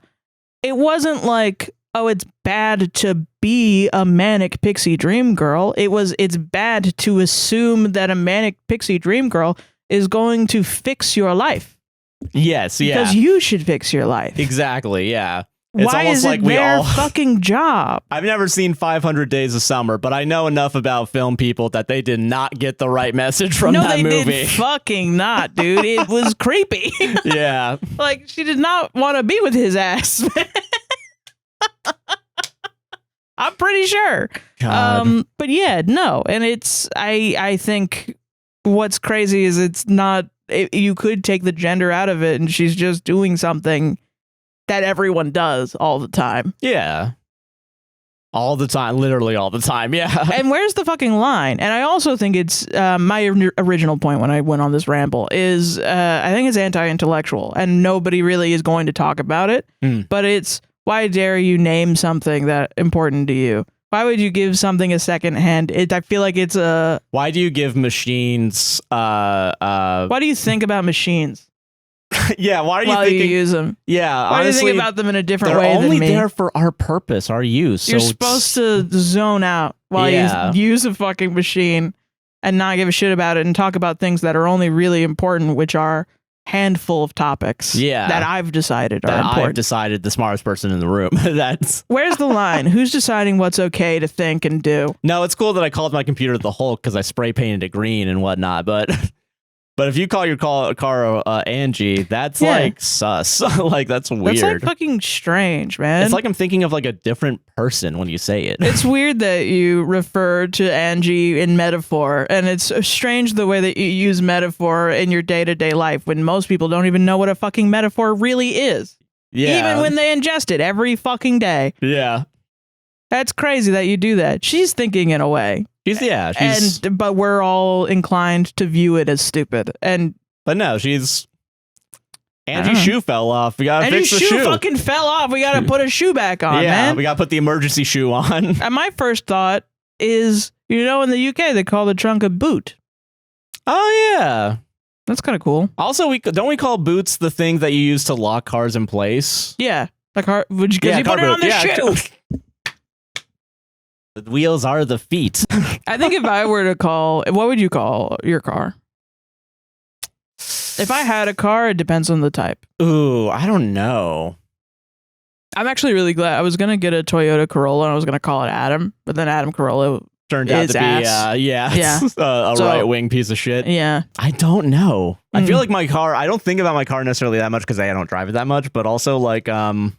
It wasn't like, oh, it's bad to be a manic pixie dream girl. It's bad to assume that a manic pixie dream girl is going to fix your life. Yes, yeah. Because you should fix your life. Exactly, yeah. It's Why almost is it like their fucking job? I've never seen 500 Days of Summer, but I know enough about film people that they did not get the right message from that movie. No, they did fucking not, dude. It was creepy. Yeah. Like, she did not want to be with his ass. I'm pretty sure. But yeah, no. And it's, I think what's crazy is it's not, you could take the gender out of it and she's just doing something that everyone does all the time. Yeah. All the time. Literally all the time. Yeah. And where's the fucking line? And I also think it's my original point when I went on this ramble is I think it's anti-intellectual and nobody really is going to talk about it. But it's, why dare you name something that important to you? Why would you give something a second hand? I feel like it's a... Why do you give machines... Why do you think about machines? Yeah, why are you while thinking... you use them? Yeah, why honestly, do you think about them in a different way than me? They're only there for our purpose, our use. You're supposed to zone out while you use a fucking machine and not give a shit about it and talk about things that are only really important, which are handful of topics that I've decided are important. I've decided the smartest person in the room. That's... Where's the line? Who's deciding what's okay to think and do? No, it's cool that I called my computer the Hulk because I spray painted it green and whatnot, but... But if you call your car Angie, that's like sus. Like, that's weird. That's like fucking strange, man. It's like I'm thinking of like a different person when you say it. It's weird that you refer to Angie in metaphor, and it's strange the way that you use metaphor in your day-to-day life when most people don't even know what a fucking metaphor really is. Yeah. Even when they ingest it every fucking day. Yeah. That's crazy that you do that. She's thinking in a way. she's but we're all inclined to view it as stupid. But no, she's Angie's shoe fell off. We gotta fix the shoe. Fucking fell off. We gotta put a shoe back on, man. We gotta put the emergency shoe on. And my first thought is, in the UK they call the trunk a boot. Oh yeah, that's kind of cool. Also, don't we call boots the thing that you use to lock cars in place? Yeah, the car. Because you put it on the shoe. The wheels are the feet. I think if I were to call, what would you call your car? If I had a car, it depends on the type. Ooh, I don't know. I'm actually really glad. I was going to get a Toyota Corolla and I was going to call it Adam, but then Adam Corolla turned out to be a right-wing piece of shit. Yeah. I don't know. I feel like my car, I don't think about my car necessarily that much because I don't drive it that much, but also like, oh,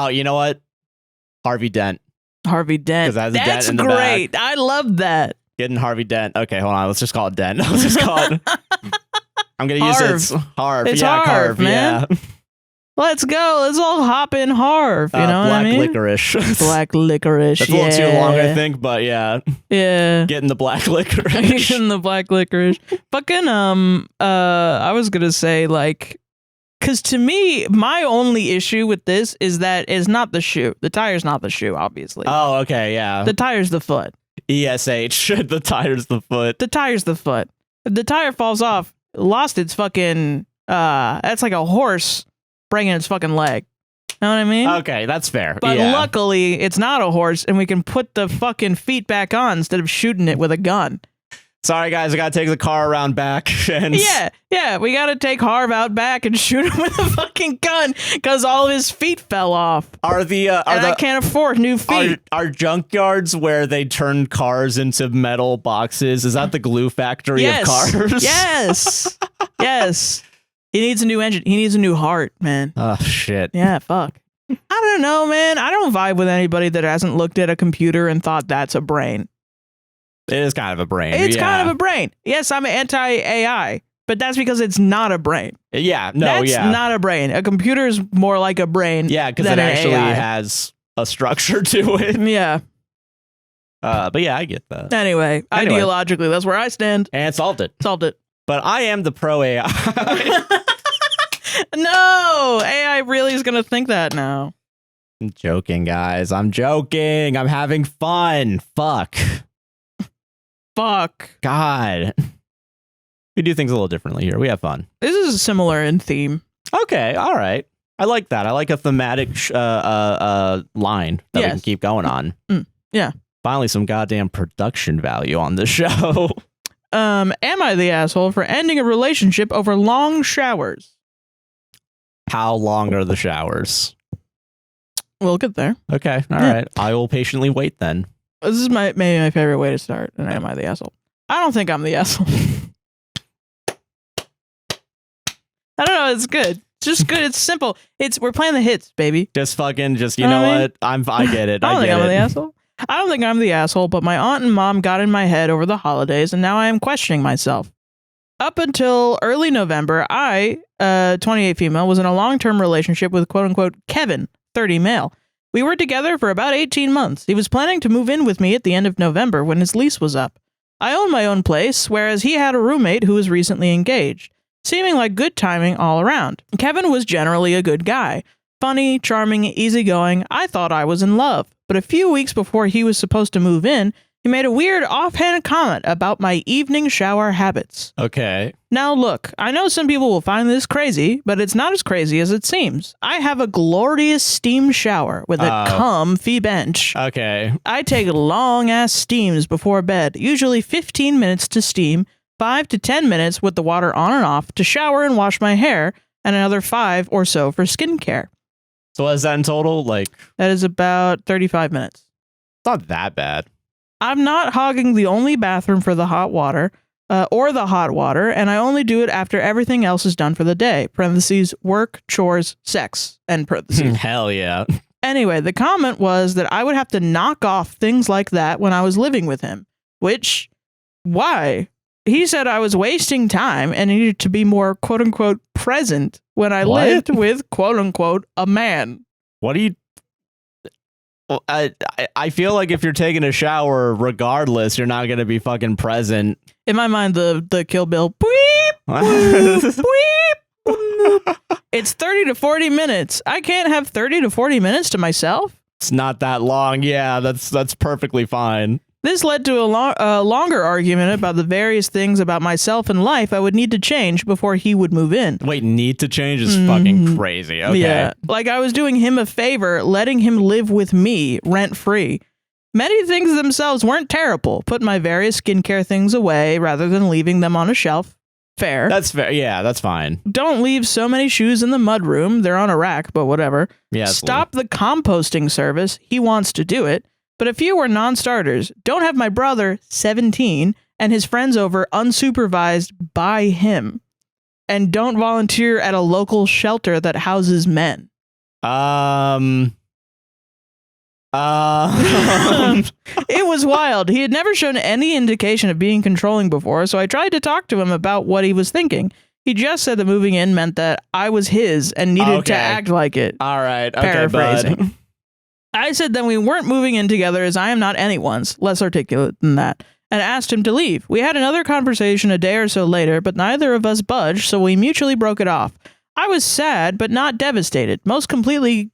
you know what? Harvey Dent. That's great. I love that. Getting Harvey Dent. Okay, hold on. Let's just call it Dent. Let's just call it. I'm going to use it. Harv. It's Harv, man. Yeah. Let's go. Let's all hop in Harv. You know what I mean? Licorice. Black licorice. That's a little too long, I think, but yeah. Yeah. Getting the black licorice. Getting the black licorice. Fucking, I was going to say, like, because to me, my only issue with this is that it's not the shoe. The tire's not the shoe, obviously. Oh, okay, yeah. The tire's the foot. ESH. The tire's the foot. The tire's the foot. If the tire falls off, lost its fucking, that's like a horse breaking its fucking leg. Know what I mean? Okay, that's fair. But luckily, it's not a horse, and we can put the fucking feet back on instead of shooting it with a gun. Sorry, guys, I gotta take the car around back. And yeah, we gotta take Harv out back and shoot him with a fucking gun because all of his feet fell off. I can't afford new feet. Are junkyards where they turn cars into metal boxes? Is that the glue factory of cars? Yes, yes. He needs a new engine. He needs a new heart, man. Oh shit. Yeah, fuck. I don't know, man. I don't vibe with anybody that hasn't looked at a computer and thought that's a brain. It is kind of a brain. It's kind of a brain. Yes, I'm anti-AI, but that's because it's not a brain. Yeah, that's not a brain. A computer is more like a brain. Yeah, because it actually has a structure to it. Yeah. But yeah, I get that. Anyway, ideologically, that's where I stand. And solved it. But I am the pro AI. No, AI really is going to think that now. I'm joking, guys. I'm joking. I'm having fun. Fuck. God. We do things a little differently here. We have fun. This is similar in theme. Okay. All right. I like that. I like a thematic line that we can keep going on. Yeah. Finally, some goddamn production value on this show. Am I the asshole for ending a relationship over long showers? How long are the showers? We'll get there. Okay. All right. I will patiently wait then. This is maybe my favorite way to start. And am I the asshole? I don't think I'm the asshole. I don't know. It's good. It's just good. It's simple. We're playing the hits, baby. You know what? I get it. I don't think I'm the asshole. I don't think I'm the asshole, but my aunt and mom got in my head over the holidays, and now I am questioning myself. Up until early November, I, 28 female, was in a long-term relationship with quote-unquote Kevin, 30 male. We were together for about 18 months. He was planning to move in with me at the end of November when his lease was up. I own my own place, whereas he had a roommate who was recently engaged, seeming like good timing all around. Kevin was generally a good guy. Funny, charming, easygoing. I thought I was in love. But a few weeks before he was supposed to move in, he made a weird offhand comment about my evening shower habits. Okay. Now look, I know some people will find this crazy, but it's not as crazy as it seems. I have a glorious steam shower with a comfy bench. Okay. I take long-ass steams before bed, usually 15 minutes to steam, 5 to 10 minutes with the water on and off to shower and wash my hair, and another 5 or so for skincare. So what is that in total? That is about 35 minutes. It's not that bad. I'm not hogging the only bathroom for the hot water, or the hot water, and I only do it after everything else is done for the day. Parentheses, work, chores, sex, end parentheses. Hell yeah. Anyway, the comment was that I would have to knock off things like that when I was living with him. Which, why? He said I was wasting time and needed to be more quote-unquote present when I lived with quote-unquote a man. What are you... Well, I feel like if you're taking a shower, regardless, you're not gonna be fucking present. In my mind, the Kill Bill, beep, boop, beep. It's 30 to 40 minutes. I can't have 30 to 40 minutes to myself. It's not that long. Yeah, that's perfectly fine. This led to a longer argument about the various things about myself and life I would need to change before he would move in. Wait, need to change is fucking crazy. Okay. Yeah, like I was doing him a favor, letting him live with me rent-free. Many things themselves weren't terrible. Put my various skincare things away rather than leaving them on a shelf. Fair. That's fair. Yeah, that's fine. Don't leave so many shoes in the mudroom. They're on a rack, but whatever. Yeah. Stop the composting service. He wants to do it. But a few were non-starters. Don't have my brother, 17, and his friends over unsupervised by him. And don't volunteer at a local shelter that houses men. It was wild. He had never shown any indication of being controlling before, so I tried to talk to him about what he was thinking. He just said that moving in meant that I was his and needed to act like it. All right. Okay, paraphrasing. bud. I said that we weren't moving in together as I am not anyone's, less articulate than that, and asked him to leave. We had another conversation a day or so later, but neither of us budged, so we mutually broke it off. I was sad, but not devastated, mostly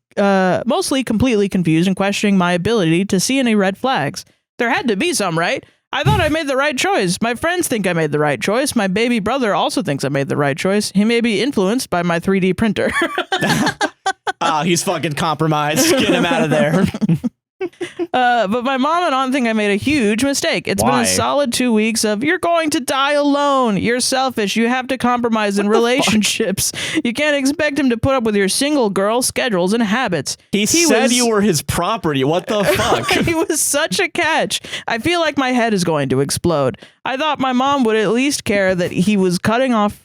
completely confused and questioning my ability to see any red flags. There had to be some, right? I thought I made the right choice. My friends think I made the right choice. My baby brother also thinks I made the right choice. He may be influenced by my 3D printer. Oh, he's fucking compromised. Get him out of there. But my mom and aunt think I made a huge mistake. It's been a solid 2 weeks of, you're going to die alone. You're selfish. You have to compromise in relationships. You can't expect him to put up with your single girl schedules and habits. He said you were his property. What the fuck? He was such a catch. I feel like my head is going to explode. I thought my mom would at least care that he was cutting off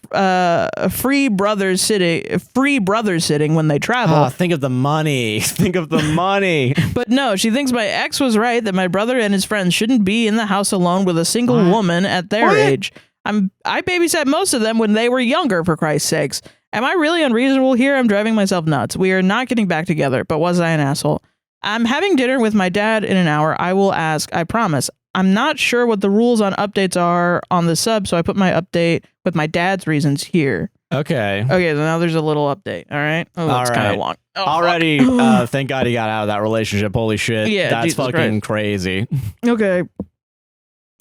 free brother sitting when they travel. Oh, think of the money. Think of the money. But no, she thinks my ex was right that my brother and his friends shouldn't be in the house alone with a single woman at their age. I babysat most of them when they were younger, for Christ's sakes. Am I really unreasonable here? I'm driving myself nuts. We are not getting back together, but was I an asshole? I'm having dinner with my dad in an hour. I will ask, I promise. I'm not sure what the rules on updates are on the sub, so I put my update with my dad's reasons here. Okay. Okay, so now there's a little update. All right. Oh, that's kind of long. Oh, already, thank God he got out of that relationship. Holy shit. Yeah, that's Jesus fucking Christ. Crazy. Okay.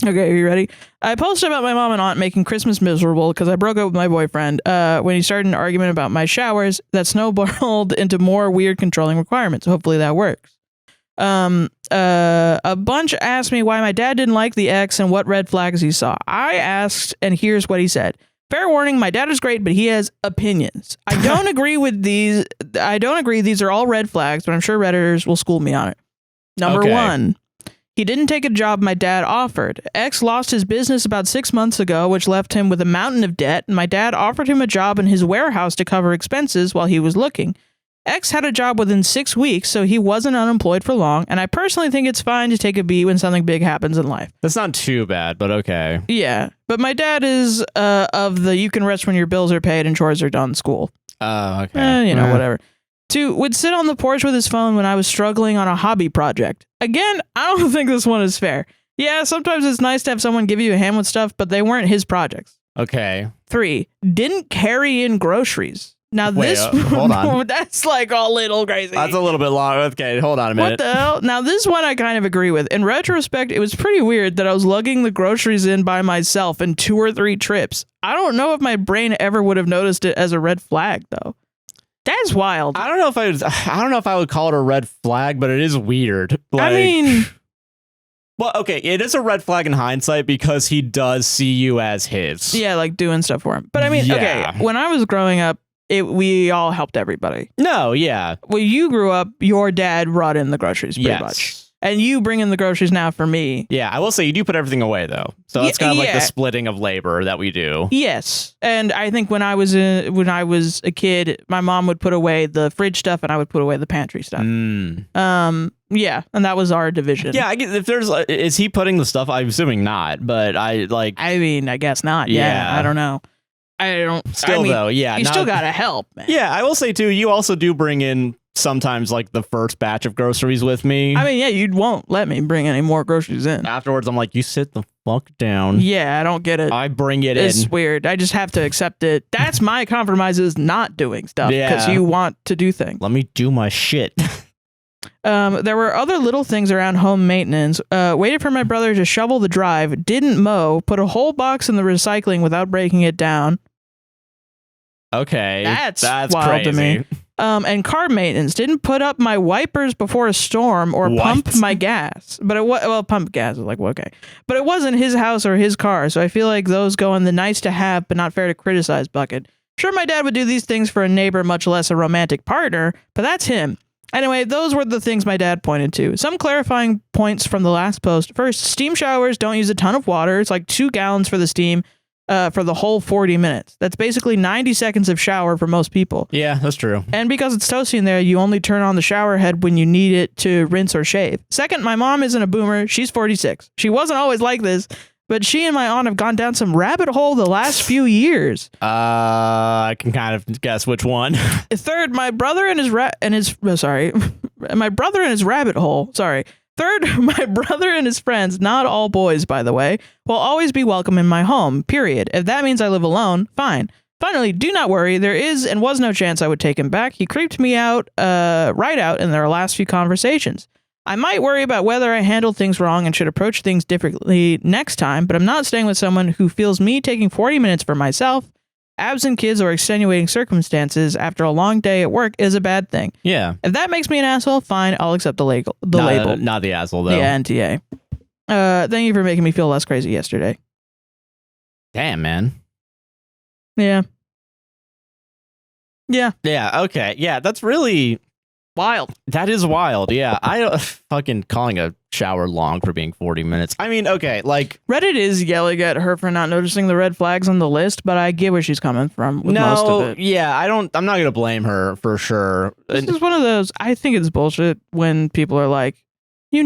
Okay, are you ready? I posted about my mom and aunt making Christmas miserable because I broke up with my boyfriend when he started an argument about my showers that snowballed into more weird controlling requirements. Hopefully that works. A bunch asked me why my dad didn't like the ex and what red flags he saw. I asked, and here's what he said. Fair warning, my dad is great, but he has opinions. I don't agree with these. I don't agree. These are all red flags, but I'm sure Redditors will school me on it. Number one, he didn't take a job my dad offered. Ex lost his business about 6 months ago, which left him with a mountain of debt, and my dad offered him a job in his warehouse to cover expenses while he was looking. X had a job within 6 weeks, so he wasn't unemployed for long, and I personally think it's fine to take a beat when something big happens in life. That's not too bad, but okay. Yeah, but my dad is of the you can rest when your bills are paid and chores are done school. Oh, okay. Whatever. 2, would sit on the porch with his phone when I was struggling on a hobby project. Again, I don't think this one is fair. Yeah, sometimes it's nice to have someone give you a hand with stuff, but they weren't his projects. Okay. 3, didn't carry in groceries. Now hold on. That's like a little crazy. That's a little bit long. Okay, hold on a minute. What the hell? Now this one I kind of agree with. In retrospect, it was pretty weird that I was lugging the groceries in by myself in 2 or 3 trips. I don't know if my brain ever would have noticed it as a red flag though. That's wild. I don't know if I would call it a red flag, but it is weird. Like, I mean, well, okay, it is a red flag in hindsight because he does see you as his. yeah, like doing stuff for him. But I mean, okay, when I was growing up, we all helped everybody. No, yeah. When you grew up, your dad brought in the groceries pretty much. And you bring in the groceries now for me. Yeah, I will say you do put everything away though. So it's kind of like the splitting of labor that we do. Yes. And I think when I was a kid, my mom would put away the fridge stuff and I would put away the pantry stuff. Yeah, and that was our division. Yeah, I get, if there's is he putting the stuff? I'm assuming not, but I mean, I guess not. Yeah. I don't know. Though, yeah. You still gotta help, man. Yeah, I will say too, you also do bring in sometimes like the first batch of groceries with me. I mean, yeah, you won't let me bring any more groceries in. Afterwards, I'm like, you sit the fuck down. Yeah, I don't get it. I bring it It's in. weird. I just have to accept it. That's my compromise, is not doing stuff because you want to do things. Let me do my shit. There were other little things around home maintenance. Waited for my brother to shovel the drive, didn't mow, put a whole box in the recycling without breaking it down. Okay. That's crazy. wild to me. And car maintenance, didn't put up my wipers before a storm or pump my gas. But pump gas is like, well, okay. But it wasn't his house or his car, so I feel like those go in the nice to have but not fair to criticize bucket. Sure, my dad would do these things for a neighbor, much less a romantic partner, but that's him. Anyway, those were the things my dad pointed to. Some clarifying points from the last post. First, steam showers don't use a ton of water. It's like 2 gallons for the steam for the whole 40 minutes. That's basically 90 seconds of shower for most people. Yeah, that's true. And because it's toasty in there, you only turn on the shower head when you need it to rinse or shave. Second, my mom isn't a boomer. She's 46. She wasn't always like this, but she and my aunt have gone down some rabbit hole the last few years. I can kind of guess which one. Third, my brother and his my brother and his rabbit hole. Sorry. Third, my brother and his friends, not all boys, by the way, will always be welcome in my home, period. If that means I live alone, fine. Finally, do not worry. There is and was no chance I would take him back. He creeped me out, right out in their last few conversations. I might worry about whether I handled things wrong and should approach things differently next time, but I'm not staying with someone who feels me taking 40 minutes for myself, absent kids, or extenuating circumstances after a long day at work is a bad thing. Yeah. If that makes me an asshole, fine, I'll accept the label. Not the asshole, though. Yeah, NTA. Thank you for making me feel less crazy yesterday. Damn, man. Yeah. Yeah. Yeah, okay. Yeah, that's really wild. That is wild. Yeah. I don't fucking calling a shower long for being 40 minutes. I mean, okay, like Reddit is yelling at her for not noticing the red flags on the list, but I get where she's coming from with most of it. Yeah, I'm not gonna blame her for sure. This is one of those, I think it's bullshit when people are like, you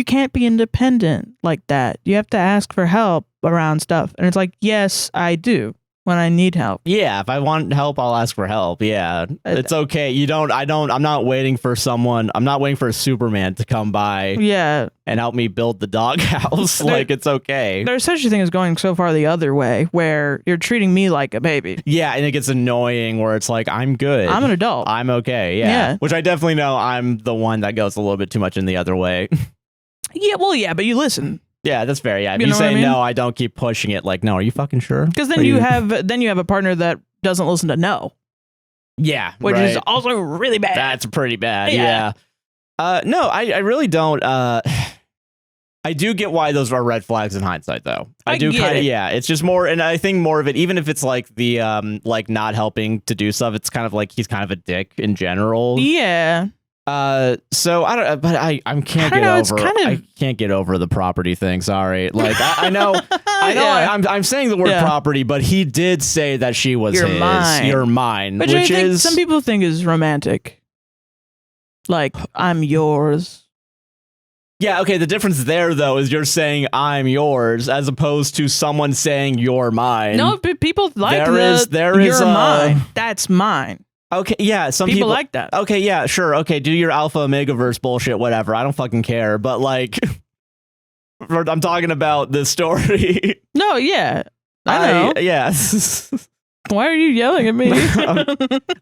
can't be independent like that. You have to ask for help around stuff. And it's like, yes, I do. When I need help. Yeah, if I want help, I'll ask for help. Yeah, it's okay. I'm not waiting for someone. I'm not waiting for a Superman to come by. Yeah. And help me build the doghouse. Like, it's okay. There's such a thing as going so far the other way where you're treating me like a baby. Yeah, and it gets annoying where it's like, I'm good. I'm an adult. I'm okay. Yeah. Which I definitely know I'm the one that goes a little bit too much in the other way. Yeah, well, yeah, but you listen. Yeah, that's fair. Yeah, if you say no, I don't keep pushing it. Like, no, are you fucking sure? Because then you have a partner that doesn't listen to no. Yeah, which is also really bad. That's pretty bad. Yeah. No, I really don't. I do get why those are red flags in hindsight, though. I do kind of. Yeah, it's just more, and I think more of it, even if it's like the like not helping to do stuff, it's kind of like he's kind of a dick in general. Yeah. So I don't, but I can't get over the property thing. Sorry. Like I know, yeah. I'm saying the word property, but he did say that she was You're mine, which I think some people think is romantic. Like, I'm yours. Yeah. Okay. The difference there though, is you're saying I'm yours as opposed to someone saying you're mine. No, but people like you're mine. That's mine. Okay, yeah, some people like that. Okay, yeah, sure. Okay, do your alpha omegaverse bullshit, whatever. I don't fucking care. But like, I'm talking about this story. No, yeah, I know. Yeah. Why are you yelling at me?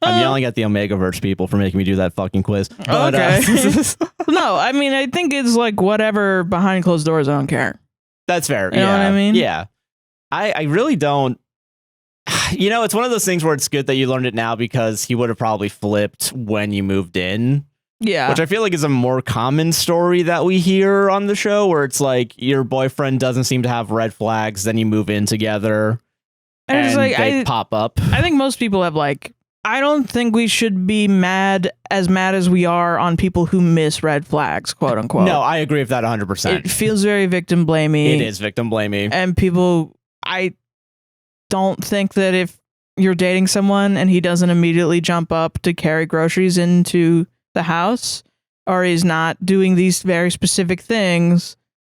I'm yelling at the omegaverse people for making me do that fucking quiz. But, okay. No, I mean, I think it's like whatever behind closed doors. I don't care. That's fair. You know what I mean? Yeah. I really don't. You know, it's one of those things where it's good that you learned it now because he would have probably flipped when you moved in. Yeah. Which I feel like is a more common story that we hear on the show where it's like your boyfriend doesn't seem to have red flags, then you move in together and it's like, they pop up. I think most people have like, I don't think we should be mad as we are on people who miss red flags, quote unquote. No, I agree with that 100%. It feels very victim blamey. It is victim blamey. And people, I don't think that if you're dating someone and he doesn't immediately jump up to carry groceries into the house or he's not doing these very specific things,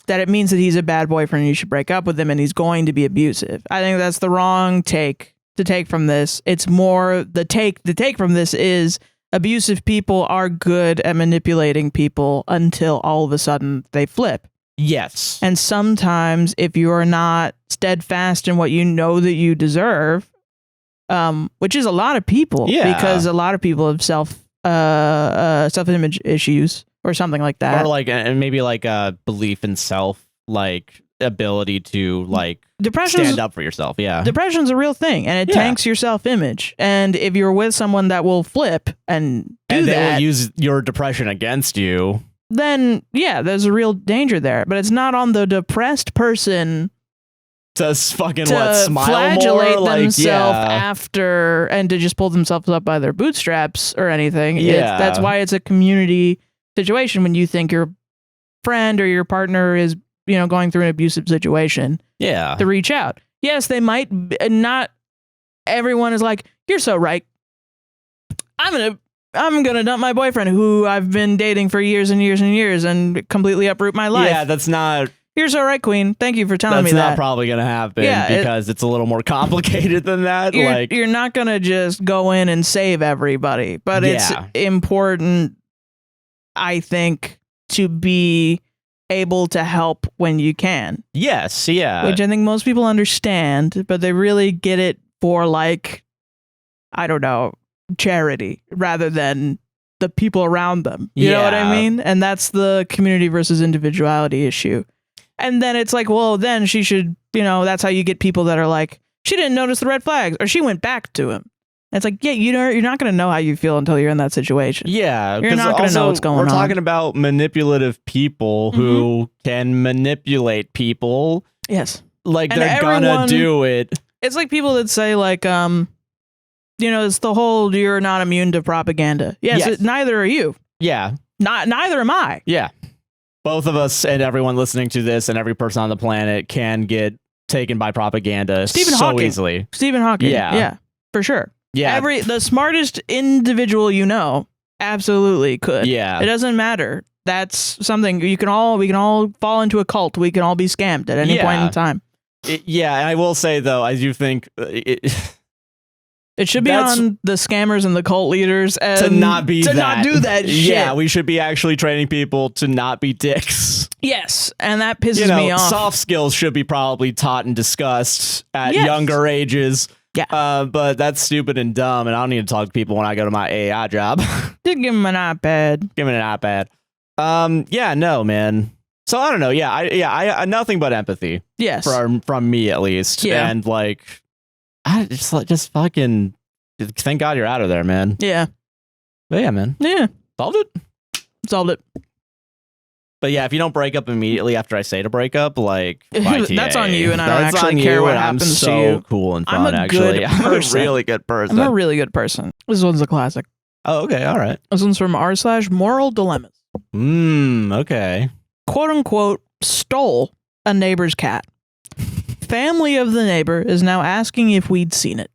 that it means that he's a bad boyfriend and you should break up with him and he's going to be abusive. I think that's the wrong take to take from this. It's more the take from this is abusive people are good at manipulating people until all of a sudden they flip. Yes. And sometimes if you are not steadfast in what you know that you deserve, which is a lot of people, because a lot of people have self-image issues or something like that. Or like, and maybe like a belief in self, like ability to like stand up for yourself. Yeah. Depression's a real thing, and it tanks your self-image. And if you're with someone that will flip and do they that, will use your depression against you, then there's a real danger there. But it's not on the depressed person to fucking smile flagellate more, themselves after and to just pull themselves up by their bootstraps or anything. Yeah. That's why it's a community situation when you think your friend or your partner is, going through an abusive situation. Yeah. To reach out. Yes, they might not. Everyone is like, you're so right. I'm gonna dump my boyfriend who I've been dating for years and years and years and completely uproot my life. Yeah, that's not. You're so right, Queen. Thank you for telling me that. That's not probably gonna happen because it's a little more complicated than that. You're not gonna just go in and save everybody, but it's important, I think, to be able to help when you can. Yes, yeah. Which I think most people understand, but they really get it for like, I don't know, charity rather than the people around them. You know what I mean? And that's the community versus individuality issue. And then it's like, well, then she should, that's how you get people that are like, she didn't notice the red flags or she went back to him. And it's like, you're not going to know how you feel until you're in that situation. Yeah. You're not going to know what's going on. We're talking about manipulative people who can manipulate people. Yes. Like they're gonna do it. It's like people that say like, it's the whole, you're not immune to propaganda. Yes. Neither are you. Yeah. Neither am I. Yeah. Both of us and everyone listening to this and every person on the planet can get taken by propaganda so easily. Stephen Hawking. Yeah. For sure. Yeah. The smartest individual absolutely could. Yeah. It doesn't matter. That's something we can all fall into a cult. We can all be scammed at any point in time. And I will say though, I do think it should be on the scammers and the cult leaders to not do that shit. Yeah, we should be actually training people to not be dicks. Yes, and that pisses me off. Soft skills should be probably taught and discussed at younger ages. Yeah. But that's stupid and dumb, and I don't need to talk to people when I go to my AI job. Just give them an iPad. Give them an iPad. No, man. So I don't know. I nothing but empathy. Yes. From me at least. Yeah. And like, I just fucking thank God you're out of there, man. Yeah. But yeah, man. Yeah. Solved it. But yeah, if you don't break up immediately after I say to break up, like that's on you, and I don't actually care what happens to you. I'm so cool and fun. I'm a really good person. I'm a really good person. This one's a classic. Oh, okay, all right. This one's from r/moral dilemmas. Okay. Quote unquote stole a neighbor's cat. Family of the neighbor is now asking if we'd seen it.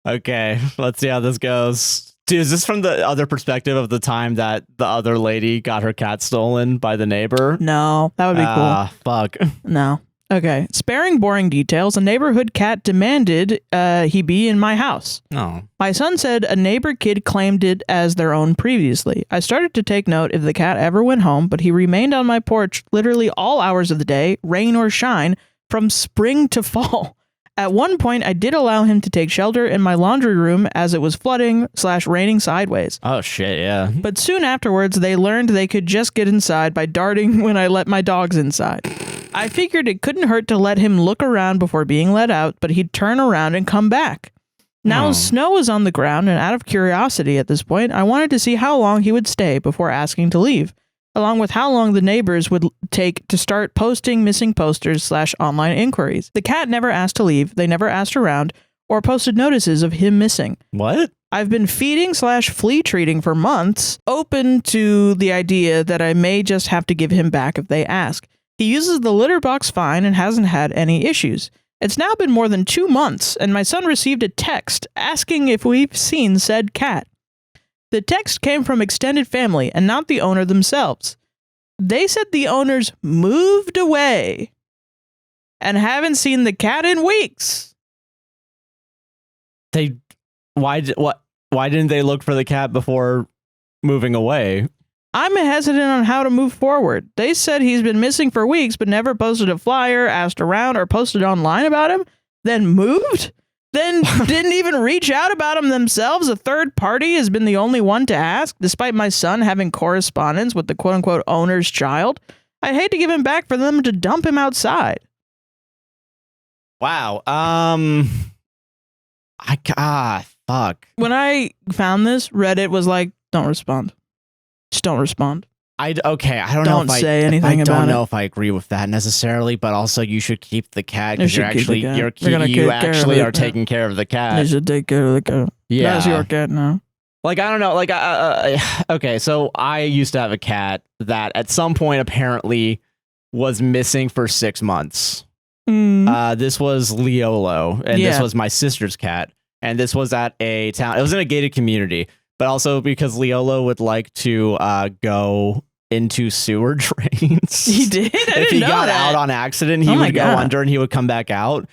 Okay, let's see how this goes. Dude, is this from the other perspective of the time that the other lady got her cat stolen by the neighbor? No, that would be cool. Fuck. No. Okay. Sparing boring details, a neighborhood cat demanded he be in my house. Oh. My son said a neighbor kid claimed it as their own previously. I started to take note if the cat ever went home, but he remained on my porch literally all hours of the day, rain or shine, from spring to fall. At one point, I did allow him to take shelter in my laundry room as it was flooding/raining sideways. Oh, shit, yeah. But soon afterwards, they learned they could just get inside by darting when I let my dogs inside. I figured it couldn't hurt to let him look around before being let out, but he'd turn around and come back. Now snow was on the ground, and out of curiosity at this point, I wanted to see how long he would stay before asking to leave, along with how long the neighbors would take to start posting missing posters/online inquiries. The cat never asked to leave, they never asked around, or posted notices of him missing. What? I've been feeding/flea treating for months, open to the idea that I may just have to give him back if they ask. He uses the litter box fine and hasn't had any issues. It's now been more than 2 months, and my son received a text asking if we've seen said cat. The text came from extended family and not the owner themselves. They said the owners moved away and haven't seen the cat in weeks. What? Why didn't they look for the cat before moving away? I'm hesitant on how to move forward. They said he's been missing for weeks, but never posted a flyer, asked around, or posted online about him. Then moved? Then didn't even reach out about him themselves? A third party has been the only one to ask, despite my son having correspondence with the quote-unquote owner's child. I'd hate to give him back for them to dump him outside. Wow. Fuck. When I found this, Reddit was like, don't respond. Just don't respond. I don't know. Don't say anything about it. I don't know if I agree with that necessarily, but also you should keep the cat because you actually are taking care of the cat. You should take care of the cat. Yeah, that's your cat now. Like, I don't know. Like, okay, so I used to have a cat that at some point apparently was missing for 6 months. This was Leolo, and this was my sister's cat, and this was at a town. It was in a gated community. But also because Leolo would like to go into sewer drains. He did? If he got out on accident, he would go under and he would come back out.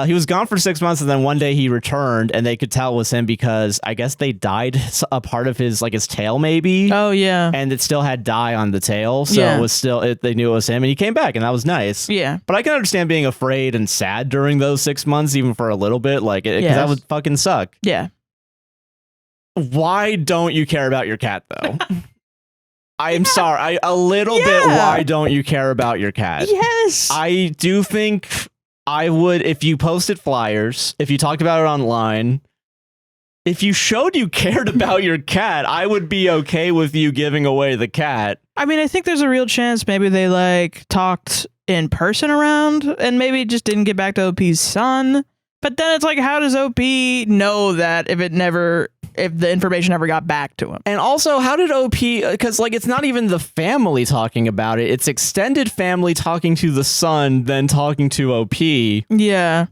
He was gone for 6 months, and then one day he returned, and they could tell it was him because I guess they dyed a part of his tail, maybe. Oh yeah, and it still had dye on the tail, so it was still. They knew it was him, and he came back, and that was nice. Yeah, but I can understand being afraid and sad during those 6 months, even for a little bit, because that would fucking suck. Yeah. Why don't you care about your cat, though? I'm sorry. A little bit. Why don't you care about your cat? Yes. I do think I would, if you posted flyers, if you talked about it online, if you showed you cared about your cat, I would be okay with you giving away the cat. I mean, I think there's a real chance maybe they talked in person around and maybe just didn't get back to OP's son. But then it's like, how does OP know that if the information never got back to him? And also, how did OP, because it's not even the family talking about it, it's extended family talking to the son, then talking to OP. Yeah.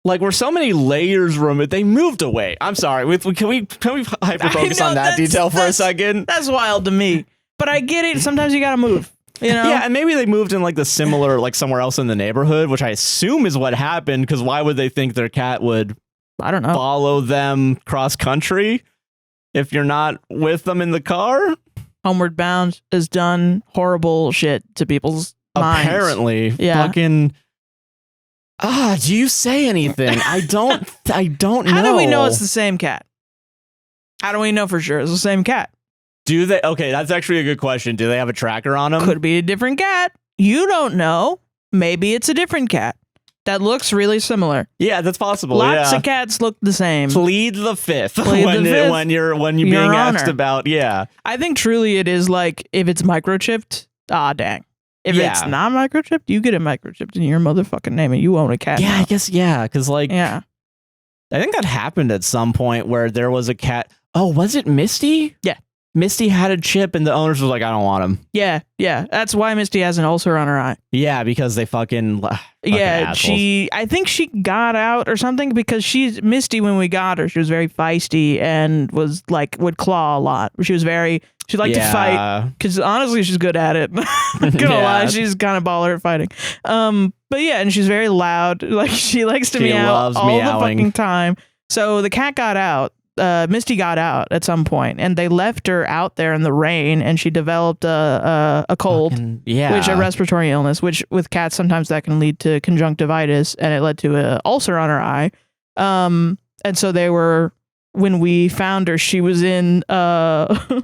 Were so many layers removed. They moved away. I'm sorry. Can we hyper focus on that detail for a second? That's wild to me. But I get it. Sometimes you gotta move. You know? Yeah, and maybe they moved in the similar, somewhere else in the neighborhood, which I assume is what happened, because why would they think their cat would, I don't know, follow them cross country if you're not with them in the car? Homeward Bound has done horrible shit to people's minds. Apparently. Yeah. Fucking... do you say anything? I don't know. How do we know it's the same cat? How do we know for sure it's the same cat? Do they? Okay, that's actually a good question. Do they have a tracker on them? Could be a different cat. You don't know. Maybe it's a different cat that looks really similar. Yeah, that's possible. Lots of cats look the same. Plead the fifth when you're being asked about. Yeah, I think truly it is if it's microchipped. Dang. If it's not microchipped, you get it microchipped in your motherfucking name and you own a cat. Yeah, now. I guess because I think that happened at some point where there was a cat. Oh, was it Misty? Yeah. Misty had a chip and the owners was like, I don't want him. Yeah. That's why Misty has an ulcer on her eye. Yeah, because they fucking assholes. I think she got out or something because she's Misty when we got her. She was very feisty and was would claw a lot. She liked to fight because honestly, she's good at it. Gonna lie, she's kind of baller at fighting. But yeah, and she's very loud. She likes to meow all the fucking time. So the cat got out. Misty got out at some point, and they left her out there in the rain, and she developed a cold, which a respiratory illness, which with cats sometimes that can lead to conjunctivitis, and it led to an ulcer on her eye. And so when we found her, she was in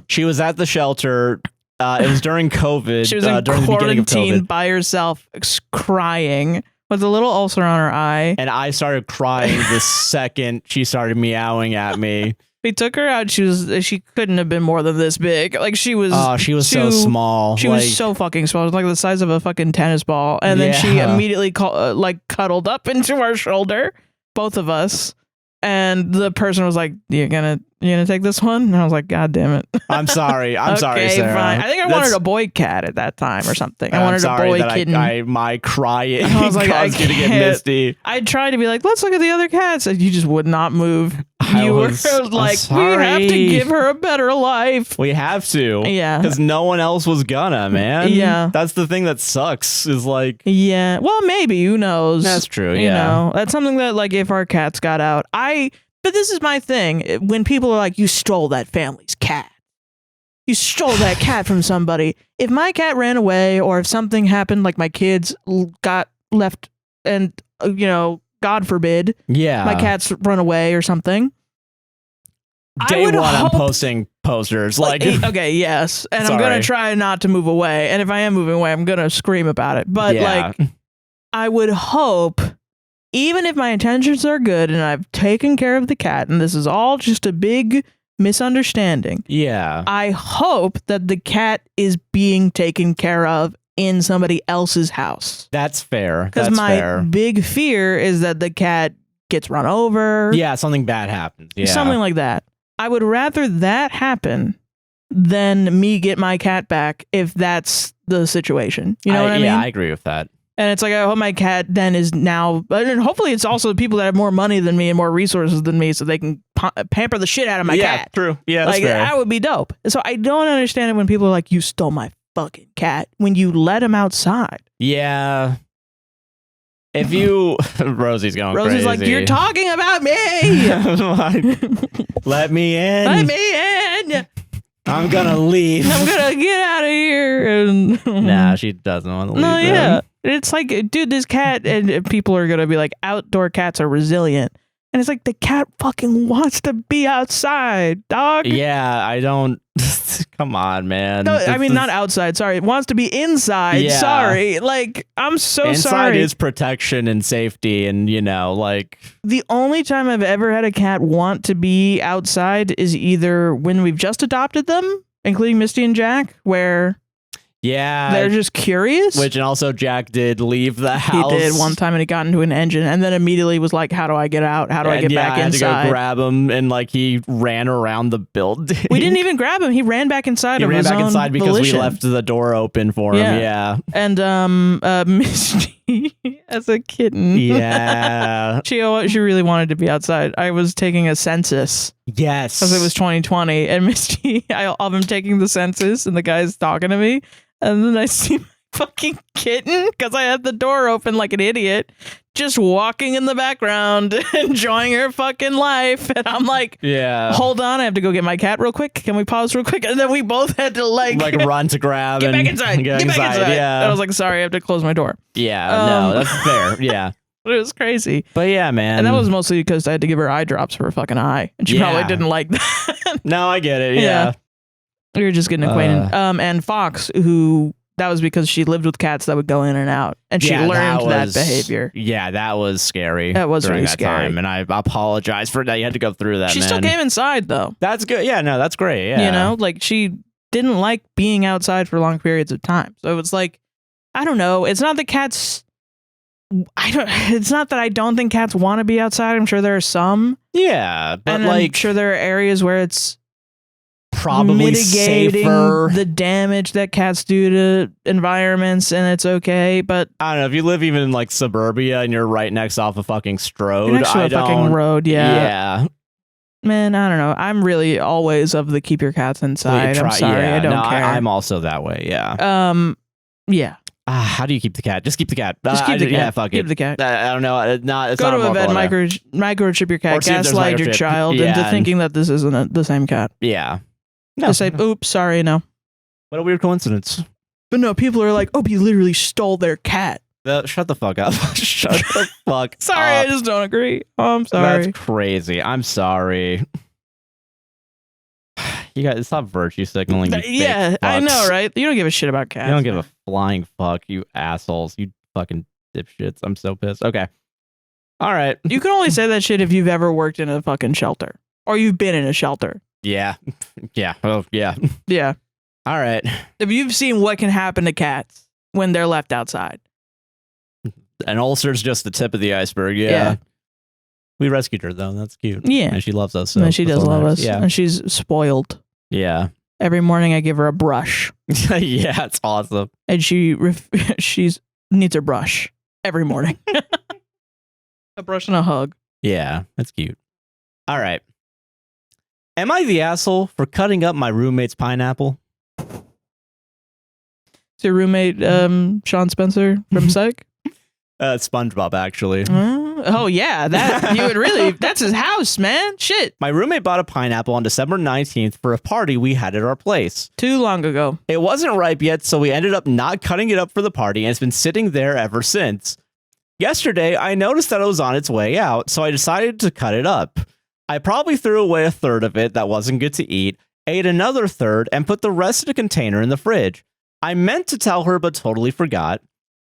she was at the shelter. It was during COVID. She was in during quarantine the beginning of COVID. by herself, crying. With a little ulcer on her eye. And I started crying the second she started meowing at me. We took her out. She couldn't have been more than this big. She was. Oh, she was so small. She was so fucking small. It was the size of a fucking tennis ball. And then she immediately cuddled up into our shoulder, both of us. And the person was like, "You're gonna take this one?" And I was like, "God damn it!" I'm sorry. I'm sorry, Sarah. Fine. I think I wanted a boy cat at that time or something. I wanted a boy kitten. My crying I was like, caused you to get misty. I tried to be like, let's look at the other cats, and you just would not move. You were like, we have to give her a better life. We have to. Yeah. Because no one else was gonna, man. Yeah. That's the thing that sucks is Yeah. Well, maybe. Who knows? That's true. You know, that's something that if our cats got out, But this is my thing. When people are like, you stole that family's cat. You stole that cat from somebody. If my cat ran away or if something happened, like my kids got left and, God forbid, my cats run away or something. Day one, I'm posting posters. Okay, yes. And I'm going to try not to move away. And if I am moving away, I'm going to scream about it. But I would hope, even if my intentions are good and I've taken care of the cat and this is all just a big misunderstanding. Yeah. I hope that the cat is being taken care of in somebody else's house. That's fair. Because my big fear is that the cat gets run over. Yeah, something bad happens. Yeah. Something like that. I would rather that happen than me get my cat back if that's the situation. You know what I mean? Yeah, I agree with that. And it's like, I hope my cat then is now, and hopefully it's also the people that have more money than me and more resources than me so they can pamper the shit out of my cat. Yeah, true. Yeah, that's fair. That would be dope. So I don't understand it when people are like, you stole my fucking cat when you let him outside. Yeah. If you... Rosie's going crazy. Rosie's like, you're talking about me! Let me in. Let me in! I'm gonna leave. I'm gonna get out of here. And nah, she doesn't want to leave. No, yeah. It's like, dude, this cat, and people are gonna be like, outdoor cats are resilient. And it's like, the cat fucking wants to be outside, dog. Yeah, I don't... Come on, man. No, I mean, not outside. Sorry. It wants to be inside. Yeah. Sorry. Like, I'm so inside sorry. Inside is protection and safety and, The only time I've ever had a cat want to be outside is either when we've just adopted them, including Misty and Jack, where... Yeah. They're just curious. And also Jack did leave the house. He did one time and he got into an engine and then immediately was like, how do I get out? How do I get back inside? I had to go grab him and he ran around the building. We didn't even grab him. He ran back inside of his own inside because volition. We left the door open for him. Yeah. And Misty as a kitten. Yeah. She really wanted to be outside. I was taking a census. Yes. Because it was 2020 and Misty, I'm taking the census and the guy's talking to me. And then I see my fucking kitten, because I had the door open like an idiot, just walking in the background, enjoying her fucking life. And I'm like, hold on, I have to go get my cat real quick. Can we pause real quick? And then we both had to run to grab get back inside. Get back inside. Yeah. And I was like, sorry, I have to close my door. Yeah, no, that's fair. Yeah. It was crazy. But yeah, man. And that was mostly because I had to give her eye drops for her fucking eye. And she probably didn't like that. No, I get it. Yeah. We were just getting acquainted. And Fox, that was because she lived with cats that would go in and out. And she learned that behavior. Yeah, that was scary. That was really scary. Time. And I apologize for that. You had to go through that, She still came inside, though. That's good. Yeah, no, that's great. Yeah. She didn't like being outside for long periods of time. So it was like, I don't know. It's not that cats... It's not that I don't think cats want to be outside. I'm sure there are some. Yeah, but and I'm sure there are areas where it's probably mitigating safer. The damage that cats do to environments, and it's okay. But I don't know if you live even in suburbia and you're right next off a fucking strode. Next to a fucking road, yeah. Man, I don't know. I'm really always of the keep your cats inside. I'm sorry, I don't care. I'm also that way. Yeah. Yeah. How do you keep the cat? Just keep the cat. Just keep the cat. Yeah, fuck keep it. the cat. I don't know. It's Go not to a vet, microchip your cat, gaslight your child into thinking that this isn't the same cat. Yeah. No. Just say, oops, sorry, no. What a weird coincidence. But no, people are like, oh, he literally stole their cat. Shut the fuck up. Shut the fuck sorry, up. I just don't agree. Oh, I'm sorry. That's crazy. I'm sorry. You guys stop virtue signaling. Yeah, I know, right? You don't give a shit about cats. You don't give a flying fuck, you assholes. You fucking dipshits. I'm so pissed. Okay. All right. You can only say that shit if you've ever worked in a fucking shelter. Or you've been in a shelter. Yeah. Yeah. Oh, yeah. Yeah. All right. If you've seen what can happen to cats when they're left outside. An ulcer's just the tip of the iceberg. Yeah. We rescued her, though. That's cute. Yeah. And she loves us. So and she does love us. Yeah. And she's spoiled. Yeah. Every morning I give her a brush. Yeah, it's awesome. And she needs her brush every morning. A brush and a hug. Yeah, that's cute. All right. Am I the asshole for cutting up my roommate's pineapple? Is your roommate Sean Spencer from Psych? SpongeBob, actually. Oh yeah, that you would really. That's his house, man. Shit. My roommate bought a pineapple on December 19th for a party we had at our place. Too long ago. It wasn't ripe yet, so we ended up not cutting it up for the party, and it's been sitting there ever since. Yesterday, I noticed that it was on its way out, so I decided to cut it up. I probably threw away a third of it that wasn't good to eat, ate another third, and put the rest in a container in the fridge. I meant to tell her, but totally forgot.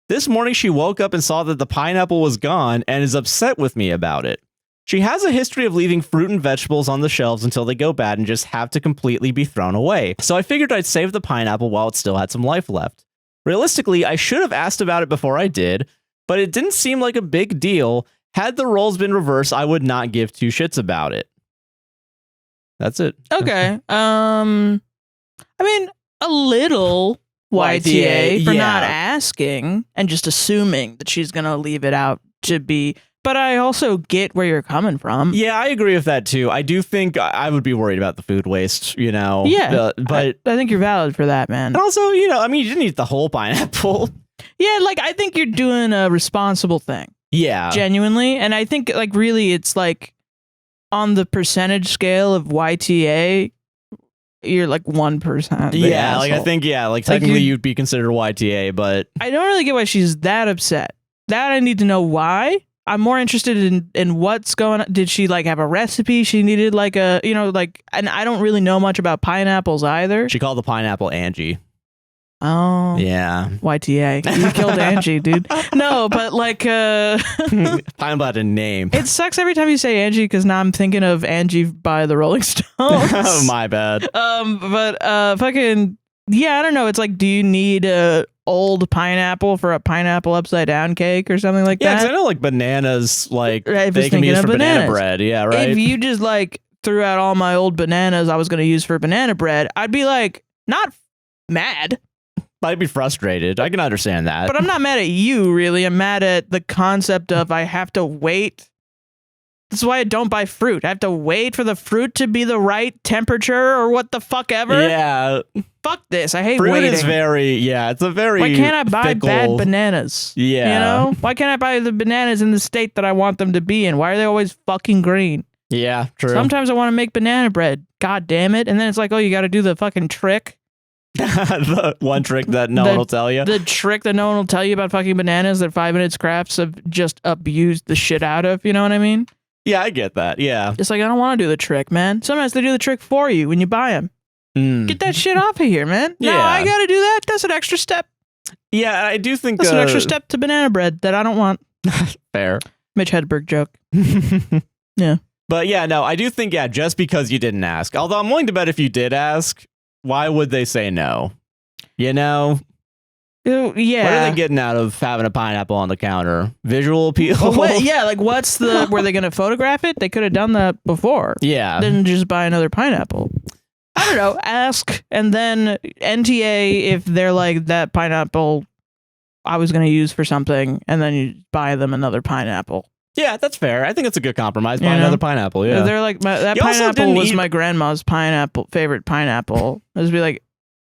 This morning, she woke up and saw that the pineapple was gone and is upset with me about it. She has a history of leaving fruit and vegetables on the shelves until they go bad and just have to completely be thrown away. So I figured I'd save the pineapple while it still had some life left. Realistically, I should have asked about it before I did, but it didn't seem like a big deal. Had the roles been reversed, I would not give two shits about it. That's it. Okay. I mean, a little YTA for not asking and just assuming that she's going to leave it out to be. But I also get where you're coming from. Yeah, I agree with that too. I do think I would be worried about the food waste, you know. Yeah, but I think you're valid for that, man. And also, you know, I mean, you didn't eat the whole pineapple. Yeah, like I think you're doing a responsible thing. Yeah. Genuinely. And I think like really it's like on the percentage scale of YTA, you're like 1%. Yeah, like I think, yeah, like technically you'd be considered YTA, but I don't really get why she's that upset. That I need to know why. I'm more interested in what's going on. Did she like have a recipe? She needed like a, you know, like, and I don't really know much about pineapples either. She called the pineapple Angie. Oh. Yeah. YTA. You killed Angie, dude. No, but like pineapple had a name. It sucks every time you say Angie because now I'm thinking of Angie by the Rolling Stones. Oh, my bad. But fucking yeah, I don't know. It's like, do you need a old pineapple for a pineapple upside down cake or something like that? Yeah, because I know like bananas, like right, they can be used for banana bread. Yeah, right. If you just like threw out all my old bananas I was going to use for banana bread, I'd be like not mad. I'd be frustrated. I can understand that. But I'm not mad at you, really. I'm mad at the concept of I have to wait. This is why I don't buy fruit. I have to wait for the fruit to be the right temperature or what the fuck ever. Yeah. Fuck this. I hate fruit waiting. Is very, yeah, it's a very Why can't I buy fickle... bad bananas? Yeah. You know? Why can't I buy the bananas in the state that I want them to be in? Why are they always fucking green? Yeah, true. Sometimes I want to make banana bread. God damn it. And then it's like, oh, you got to do the fucking trick. The one trick that no one will tell you. The trick that no one will tell you about fucking bananas that 5 Minutes Crafts have just abused the shit out of. You know what I mean? Yeah, I get that. Yeah. It's like, I don't want to do the trick, man. Sometimes they do the trick for you when you buy them. Get that shit off of here, man. Yeah. No, I got to do that. That's an extra step. Yeah, I do think that's an extra step to banana bread that I don't want. Fair. Mitch Hedberg joke. Yeah. But yeah, no, I do think, yeah, just because you didn't ask. Although I'm willing to bet if you did ask, why would they say no? You know? Yeah. What are they getting out of having a pineapple on the counter? Visual appeal? Yeah, like what's the... Were they going to photograph it? They could have done that before. Yeah. Then just buy another pineapple. I don't know. Ask, and then NTA if they're like, that pineapple I was going to use for something, and then you buy them another pineapple. Yeah, that's fair. I think it's a good compromise. Buy another pineapple, yeah. They're like, that pineapple was my grandma's favorite pineapple. I'd just be like,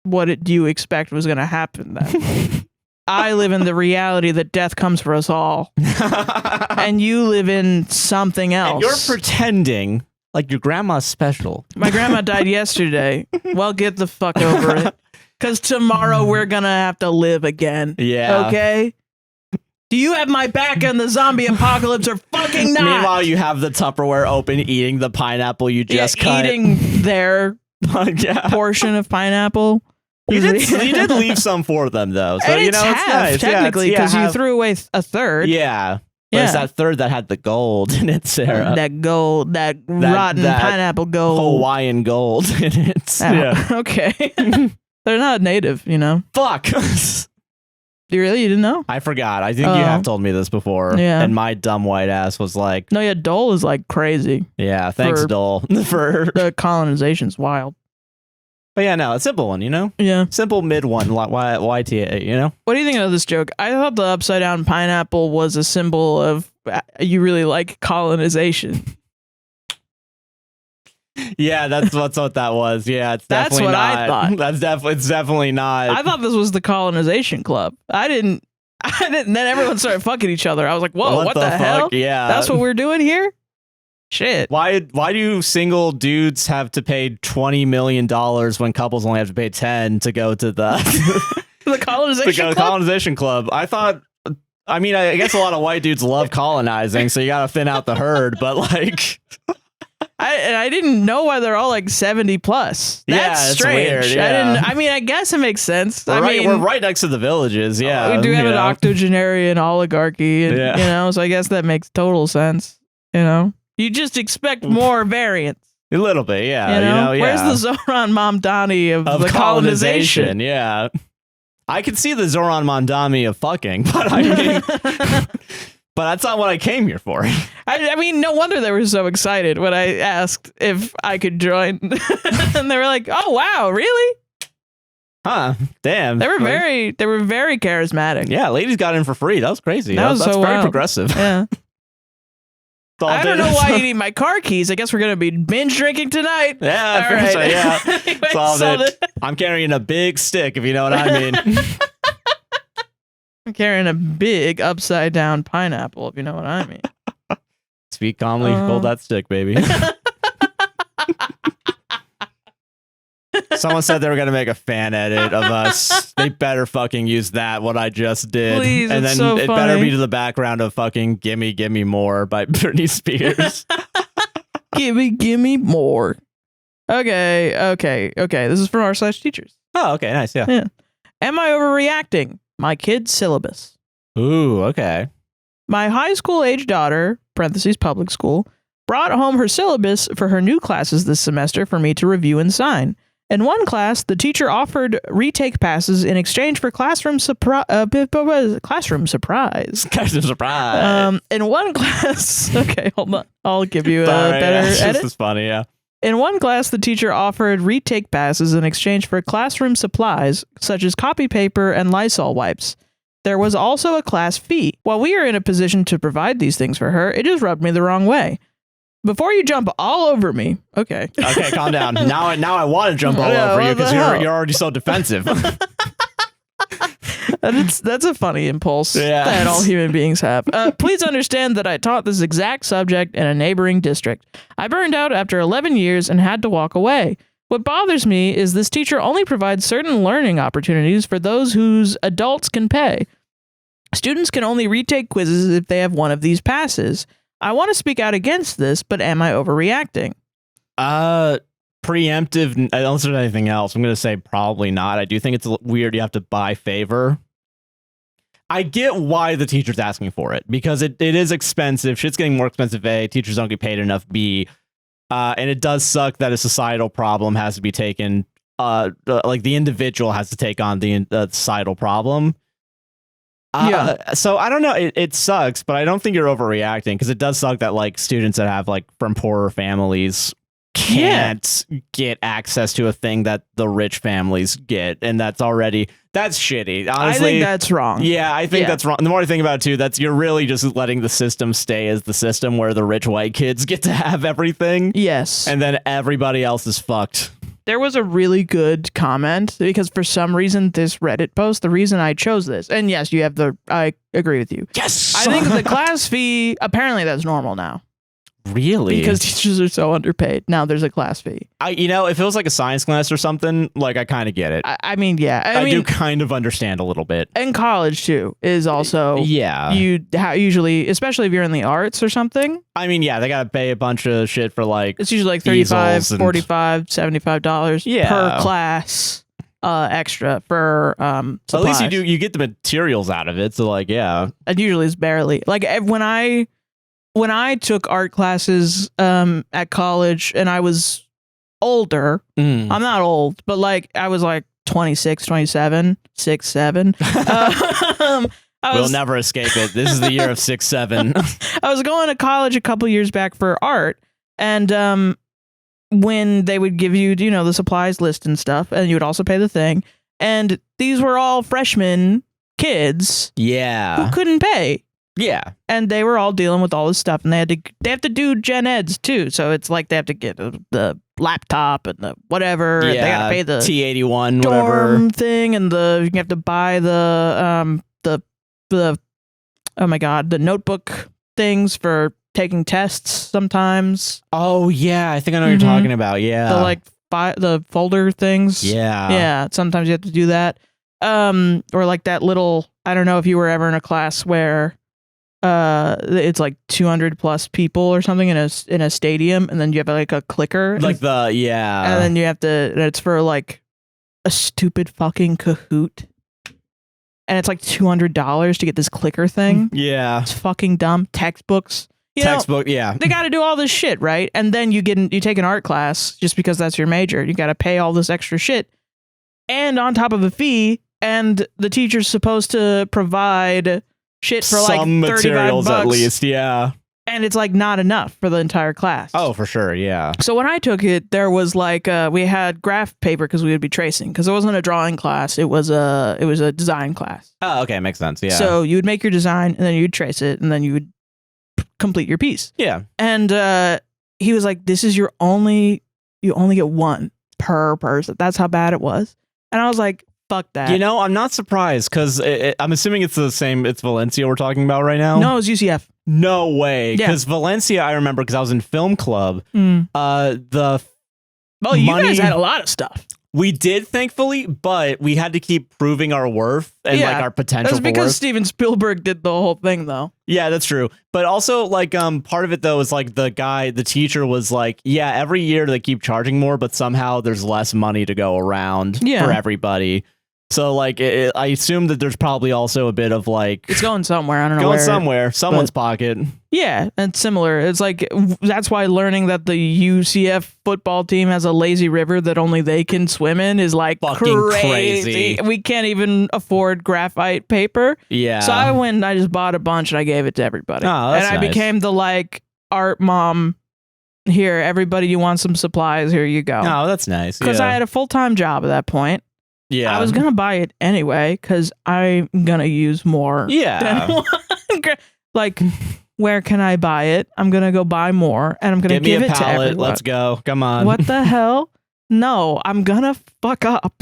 what do you expect was going to happen then? I live in the reality that death comes for us all. And you live in something else. And you're pretending like your grandma's special. My grandma died yesterday. Well, get the fuck over it. Because tomorrow we're going to have to live again. Yeah. Okay? Do you have my back in the zombie apocalypse or fucking not? Meanwhile, you have the Tupperware open, eating the pineapple you just cut. Eating their portion of pineapple. You did leave some for them, though. So, and you know, it's nice. Technically, because you threw away a third. Yeah. But it's that third that had the gold in it, Sarah. That gold, that rotten pineapple gold. Hawaiian gold in it. Yeah. Okay. They're not native, you know? Fuck. You didn't know? I forgot. I think you have told me this before. Yeah. And my dumb white ass was like... No, yeah, Dole is like crazy. Yeah, thanks, Dole. For the colonization's wild. But yeah, no, a simple one, you know? Yeah. Simple mid one, YTA, you know? What do you think of this joke? I thought the upside down pineapple was a symbol of you really like colonization. Yeah, that's what that was. Yeah, it's that's definitely what not. I thought. It's definitely not. I thought this was the colonization club. I didn't Then everyone started fucking each other. I was like, whoa, what the hell? Yeah. That's what we're doing here? Shit. Why do single dudes have to pay $20 million when couples only have to pay 10 to go to the the colonization club? I mean, I guess a lot of white dudes love colonizing, so you gotta thin out the herd, but like I didn't know why they're all like 70 plus. That's strange. Weird, yeah. I guess it makes sense. We're right next to the villages, yeah. We do have an octogenarian oligarchy, and, so I guess that makes total sense, You just expect more variance. A little bit, yeah. Where's the Zoran Mamdani of the colonization? Yeah. I can see the Zoran Mamdani of fucking, but I mean, but that's not what I came here for. I mean, no wonder they were so excited when I asked if I could join. And they were like, oh, wow, really? Huh, damn. They were very charismatic. Yeah, ladies got in for free. That was crazy. That's so very wild. progressive. Yeah. I don't know why you need my car keys. I guess we're going to be binge drinking tonight. Yeah, all right. So, yeah. Anyway, Solved it. I'm carrying a big stick, if you know what I mean. I'm carrying a big upside down pineapple, if you know what I mean. Speak calmly, hold that stick, baby. Someone said they were going to make a fan edit of us. They better fucking use that, what I just did. Please, and then so it funny. better be to the background of fucking Gimme More by Britney Spears. Gimme more. Okay. This is from r/teachers. Oh, okay, nice, yeah. Am I overreacting? My kid's syllabus. Ooh, okay. My high school age daughter, parentheses public school, brought home her syllabus for her new classes this semester for me to review and sign. In one class, the teacher offered retake passes in exchange for classroom surprise. Classroom surprise. In one class, okay, hold on. I'll give you a better edit. This is funny, yeah. In one class, the teacher offered retake passes in exchange for classroom supplies, such as copy paper and Lysol wipes. There was also a class fee. While we are in a position to provide these things for her, it just rubbed me the wrong way. Before you jump all over me, okay, calm down. Now I want to jump all over you because you're already so defensive. That's a funny impulse that all human beings have. Please understand that I taught this exact subject in a neighboring district. I burned out after 11 years and had to walk away. What bothers me is this teacher only provides certain learning opportunities for those whose adults can pay. Students can only retake quizzes if they have one of these passes. I want to speak out against this, but am I overreacting? Preemptive. I don't say anything else. I'm going to say probably not. I do think it's weird you have to buy favor. I get why the teacher's asking for it, because it is expensive. Shit's getting more expensive, A. Teachers don't get paid enough, B. And it does suck that a societal problem has to be taken, like the individual has to take on the societal problem. So I don't know. It sucks, but I don't think you're overreacting, because it does suck that like students that have like from poorer families can't get access to a thing that the rich families get, and that's shitty. Honestly, I think that's wrong. Yeah, I think that's wrong. The more I think about it too, you're really just letting the system stay as the system where the rich white kids get to have everything. Yes. And then everybody else is fucked. There was a really good comment, because for some reason this Reddit post, the reason I chose this, and yes, I agree with you. Yes. I think the class fee, apparently that's normal now. Really? Because teachers are so underpaid. Now there's a class fee. If it was like a science class or something, like I kind of get it. I mean, yeah. I mean, do kind of understand a little bit. And college too is also usually, especially if you're in the arts or something. I mean, yeah, they got to pay a bunch of shit for like it's usually like $35, $45, $75 per class. Extra for supplies. At least you get the materials out of it. So like, yeah. And usually it's barely. Like when I took art classes at college and I was older, I'm not old, but like I was like 26, 27, 6, 7. We'll never escape it. This is the year of 6, 7. I was going to college a couple years back for art, and when they would give you, the supplies list and stuff, and you would also pay the thing, and these were all freshman kids who couldn't pay. Yeah. And they were all dealing with all this stuff, and they have to do gen eds too. So it's like they have to get the laptop and the whatever. Yeah. And they got to pay the T81 dorm whatever thing, and you have to buy the oh my god, the notebook things for taking tests sometimes. Oh yeah, I think I know what you're talking about. Yeah, The like the folder things. Yeah. Sometimes you have to do that. Or like that little. I don't know if you were ever in a class where, it's like 200 plus people or something in a stadium, and then you have like a clicker. Like and then you have to. It's for like a stupid fucking Kahoot. And it's like $200 to get this clicker thing. Yeah. It's fucking dumb. Textbooks. Textbook, yeah. They got to do all this shit, right? And then you take an art class just because that's your major. You got to pay all this extra shit. And on top of a fee, and the teacher's supposed to provide shit for like some materials $35 at least, yeah. And it's like not enough for the entire class. Oh, for sure, yeah. So when I took it, there was like we had graph paper because we would be tracing, because it wasn't a drawing class, it was a design class. Oh, okay, makes sense. Yeah. So you would make your design, and then you'd trace it, and then you would complete your piece. Yeah. And he was like, "This is you only get one per person." That's how bad it was. And I was like, "Fuck that." You know, I'm not surprised, because I'm assuming it's the same. It's Valencia we're talking about right now. No, it was UCF. No way. Because Valencia, I remember, because I was in film club. You Guys had a lot of stuff. We did, thankfully, but we had to keep proving our worth and like our potential. That's because Steven Spielberg did the whole thing, though. Yeah, that's true. But also, like, part of it though is like the teacher was like, yeah, every year they keep charging more, but somehow there's less money to go around for everybody. So like, I assume that there's probably also a bit of like, it's going somewhere. I don't know. Going somewhere, someone's pocket. Yeah, and similar. It's like, that's why learning that the UCF football team has a lazy river that only they can swim in is like fucking crazy. We can't even afford graphite paper. Yeah. So I went and I just bought a bunch and I gave it to everybody. Oh, that's and I nice. became the like art mom. Here, everybody, you want some supplies? Here you go. Oh, that's nice. Because I had a full-time job at that point. Yeah. I was going to buy it anyway because I'm going to use more. Yeah. Like, where can I buy it? I'm going to go buy more, and I'm going to give it to everyone. Let's go. Come on. What the hell? No, I'm going to fuck up.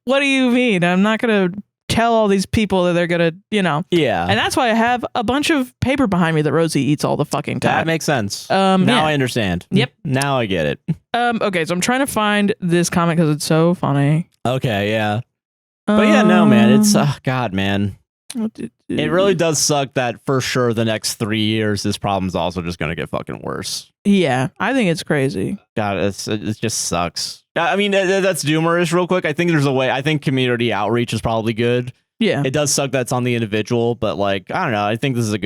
What do you mean? I'm not going to tell all these people that they're going to, Yeah. And that's why I have a bunch of paper behind me that Rosie eats all the fucking time. That makes sense. Now I understand. Yep. Now I get it. Okay, so I'm trying to find this comment because it's so funny. Okay, yeah. But yeah, no, man. It's, God, man. It really does suck that for sure the next 3 years, this problem's also just going to get fucking worse. Yeah, I think it's crazy. God, it just sucks. I mean, that's doomerish real quick. I think there's a way. I think community outreach is probably good. Yeah. It does suck that it's on the individual, but like, I don't know. I think this is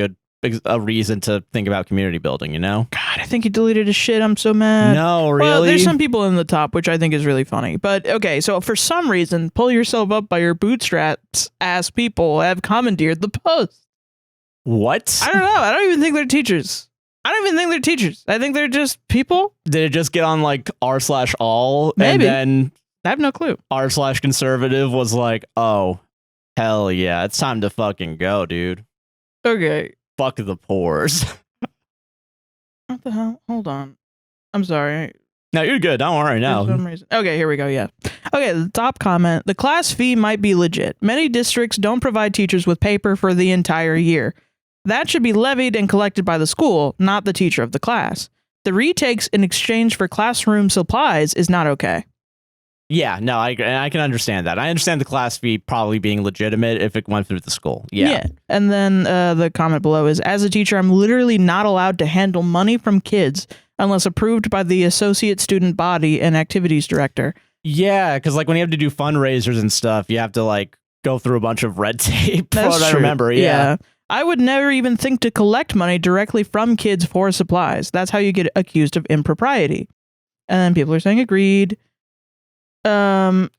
a reason to think about community building, you know? God, I think he deleted his shit. I'm so mad. No, really? Well, there's some people in the top, which I think is really funny. But okay, so for some reason, pull yourself up by your bootstraps ass people have commandeered the post. What? I don't know. I don't even think they're teachers. I think they're just people. Did it just get on like r/all? Maybe. And then I have no clue. r/conservative was like, oh, hell yeah. It's time to fucking go, dude. Okay. Fuck the pores. What the hell? Hold on. I'm sorry. No, you're good. Don't worry. For No. some reason. Okay, here we go. Yeah. Okay, the top comment. The class fee might be legit. Many districts don't provide teachers with paper for the entire year. That should be levied and collected by the school, not the teacher of the class. The retakes in exchange for classroom supplies is not okay. Yeah, no, I can understand that. I understand the class fee probably being legitimate if it went through the school. Yeah. And then the comment below is, as a teacher, I'm literally not allowed to handle money from kids unless approved by the associate student body and activities director. Yeah, because like when you have to do fundraisers and stuff, you have to like go through a bunch of red tape. That's what true. I remember. Yeah. I would never even think to collect money directly from kids for supplies. That's how you get accused of impropriety. And then people are saying agreed. And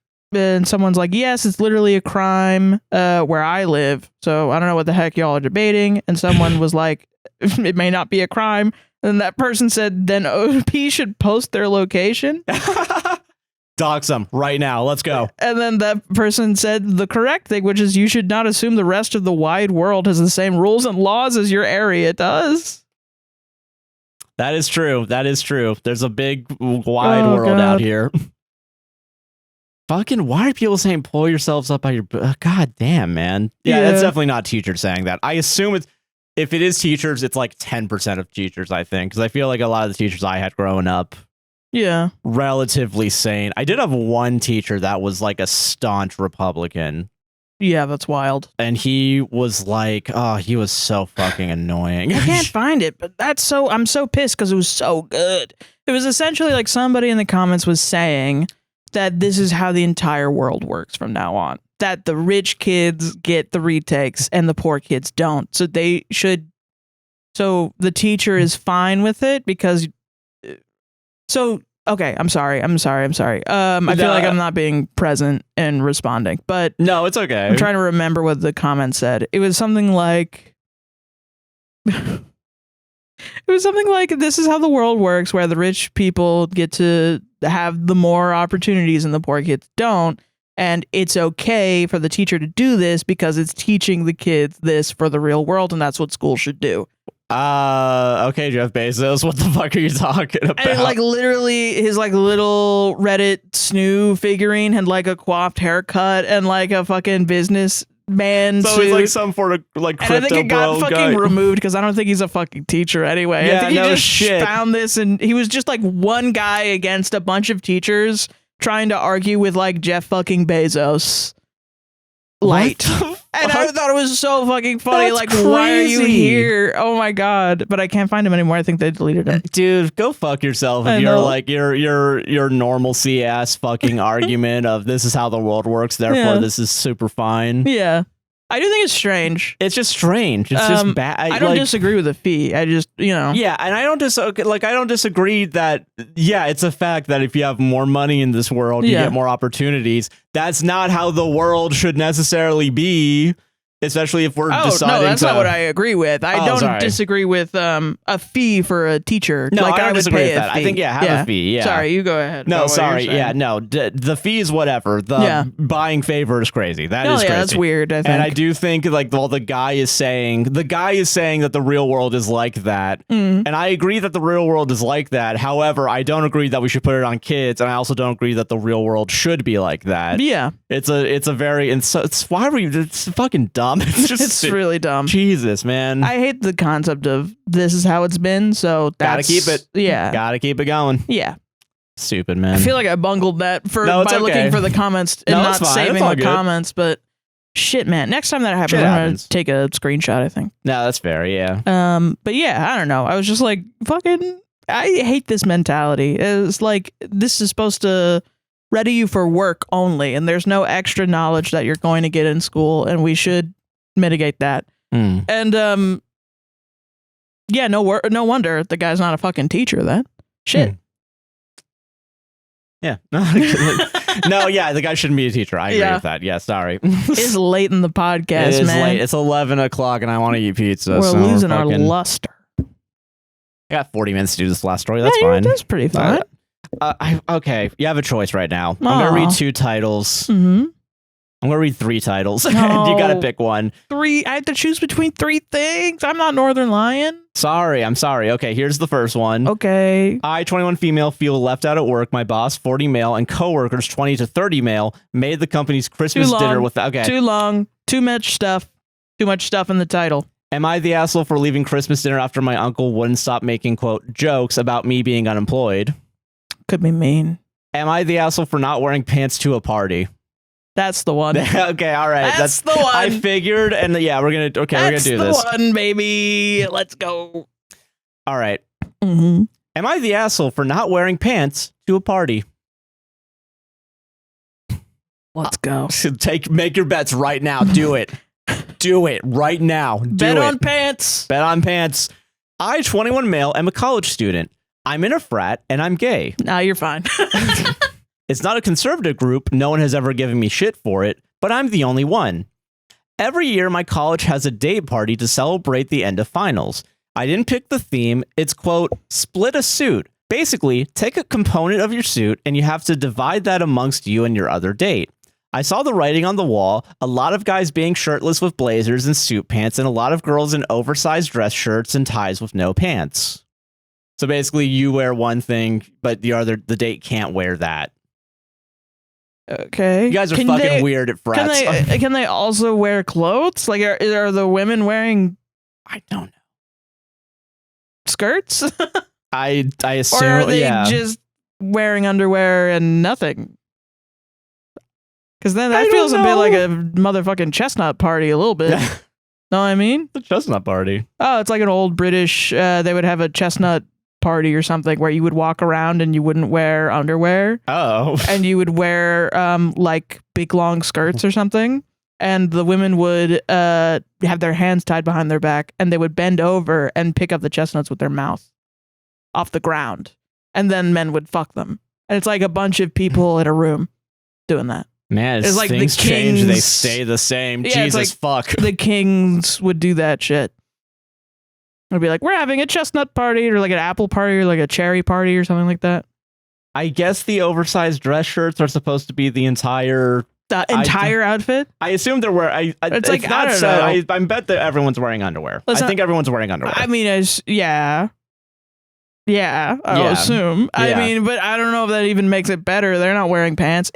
someone's like, yes, it's literally a crime where I live. So I don't know what the heck y'all are debating. And someone was like, it may not be a crime. And that person said, then OP should post their location. Dox them right now. Let's go. And then that person said the correct thing, which is you should not assume the rest of the wide world has the same rules and laws as your area does. That is true. That is true. There's a big wide world out here. Fucking, why are people saying pull yourselves up by your... God damn, man. Yeah, that's definitely not teachers saying that. I assume if it is teachers, it's like 10% of teachers, I think. Because I feel like a lot of the teachers I had growing up, relatively sane. I did have one teacher that was like a staunch Republican. Yeah, that's wild. And he was like, oh, he was so fucking annoying. I can't find it, but I'm so pissed because it was so good. It was essentially like somebody in the comments was saying that this is how the entire world works from now on. That the rich kids get the retakes and the poor kids don't. So the teacher is fine with it because... Okay, I'm sorry. I feel like I'm not being present and responding, but no, it's okay. I'm trying to remember what the comment said. It was something like, this is how the world works, where the rich people get to have the more opportunities and the poor kids don't. And it's okay for the teacher to do this because it's teaching the kids this for the real world. And that's what school should do. Okay, Jeff Bezos, what the fuck are you talking about? And like literally his like little Reddit snoo figurine had like a coiffed haircut and like a fucking businessman so suit. he's like some sort of like crypto and I think it got fucking guy. removed because I don't think he's a fucking teacher anyway. Yeah, I think he just shit. found this and he was just like one guy against a bunch of teachers trying to argue with like Jeff fucking Bezos. Light. And I thought it was so fucking funny. That's like, crazy. Why are you here? Oh my god! But I can't find him anymore. I think they deleted him. Dude, go fuck yourself. If you're like your normalcy ass fucking argument of this is how the world works, therefore this is super fine. Yeah, I do think it's strange. It's just strange. It's just bad. I don't disagree with the fee. I just Yeah, and I don't disagree that it's a fact that if you have more money in this world, you get more opportunities. That's not how the world should necessarily be. Especially if we're deciding. No, that's not what I agree with. I don't disagree with a fee for a teacher. No, like I don't disagree with that. Fee. I think have a fee. Yeah. Sorry, you go ahead. No, sorry. Yeah, no. The fee is whatever. The buying favor is crazy. That is crazy. That's weird. I think. And I do think like the guy is saying that the real world is like that, and I agree that the real world is like that. However, I don't agree that we should put it on kids, and I also don't agree that the real world should be like that. Yeah, it's why were you? It's fucking dumb. It's just it's really dumb. Jesus, man. I hate the concept of this is how it's been, so gotta keep it. Yeah. Gotta keep it going. Yeah. Stupid, man. I feel like I bungled that by looking for the comments and not saving the comments, but shit, man. Next time that happens, I'm gonna take a screenshot, I think. No, that's fair, yeah. But yeah, I don't know. I was just like, fucking I hate this mentality. It's like this is supposed to ready you for work only, and there's no extra knowledge that you're going to get in school, and we should mitigate that. And no wonder the guy's not a fucking teacher then. Shit. Yeah. No, yeah, the guy shouldn't be a teacher. I agree with that. Yeah, sorry. It's late in the podcast, it is man. Late. It's 11 o'clock and I want to eat pizza. We're losing our luster. I got 40 minutes to do this last story. That's fine. That's pretty fine. Okay, you have a choice right now. I'm going to read 2 titles. I'm going to read 3 titles. You got to pick one. 3? I have to choose between 3 things? I'm not Northern Lion. I'm sorry. Okay, here's the first one. Okay. I, 21 female, feel left out at work. My boss, 40 male, and coworkers, 20 to 30 male, made the company's Christmas dinner with... Okay. Too long. Too much stuff. Too much stuff in the title. Am I the asshole for leaving Christmas dinner after my uncle wouldn't stop making, quote, jokes about me being unemployed? Could be mean. Am I the asshole for not wearing pants to a party? That's the one. Okay, all right. That's the one. I figured, and we're gonna do this. That's the one, baby. Let's go. All right. Am I the asshole for not wearing pants to a party? Let's go. Make your bets right now. Do it. Do it right now. Bet on pants. Bet on pants. I, 21 male, am a college student. I'm in a frat and I'm gay. Nah, you're fine. It's not a conservative group. No one has ever given me shit for it, but I'm the only one. Every year, my college has a day party to celebrate the end of finals. I didn't pick the theme. It's, quote, split a suit. Basically, take a component of your suit and you have to divide that amongst you and your other date. I saw the writing on the wall, a lot of guys being shirtless with blazers and suit pants, and a lot of girls in oversized dress shirts and ties with no pants. So basically, you wear one thing, but the date can't wear that. Okay. You guys are fucking weird at frats. Can they also wear clothes? Like, are the women wearing? I don't know. Skirts? I assume. Or are they just wearing underwear and nothing? Because then that feels a bit like a motherfucking chestnut party a little bit. Know what I mean? The chestnut party. Oh, it's like an old British, they would have a chestnut party or something where you would walk around and you wouldn't wear underwear. Oh. And you would wear like big long skirts or something. And the women would have their hands tied behind their back and they would bend over and pick up the chestnuts with their mouth off the ground. And then men would fuck them. And it's like a bunch of people in a room doing that. Man, it's like things change, they stay the same. Yeah, Jesus, fuck. The kings would do that shit. It'd be like, we're having a chestnut party, or like an apple party, or like a cherry party, or something like that. I guess the oversized dress shirts are supposed to be the entire outfit. I assume they're wearing. It's like not said. I bet that everyone's wearing underwear. I think everyone's wearing underwear. I mean, yeah. I'll assume. Yeah. I mean, but I don't know if that even makes it better. They're not wearing pants.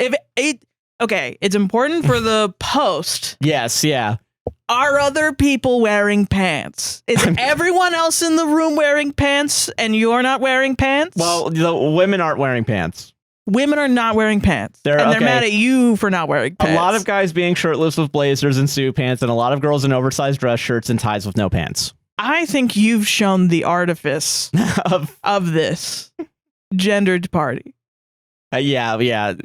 Okay, it's important for the post. Yes, yeah. Are other people wearing pants? Is everyone else in the room wearing pants and you're not wearing pants? Well, the women aren't wearing pants. Women are not wearing pants. They're mad at you for not wearing pants. A lot of guys being shirtless with blazers and suit pants, and a lot of girls in oversized dress shirts and ties with no pants. I think you've shown the artifice of this gendered party. Yeah.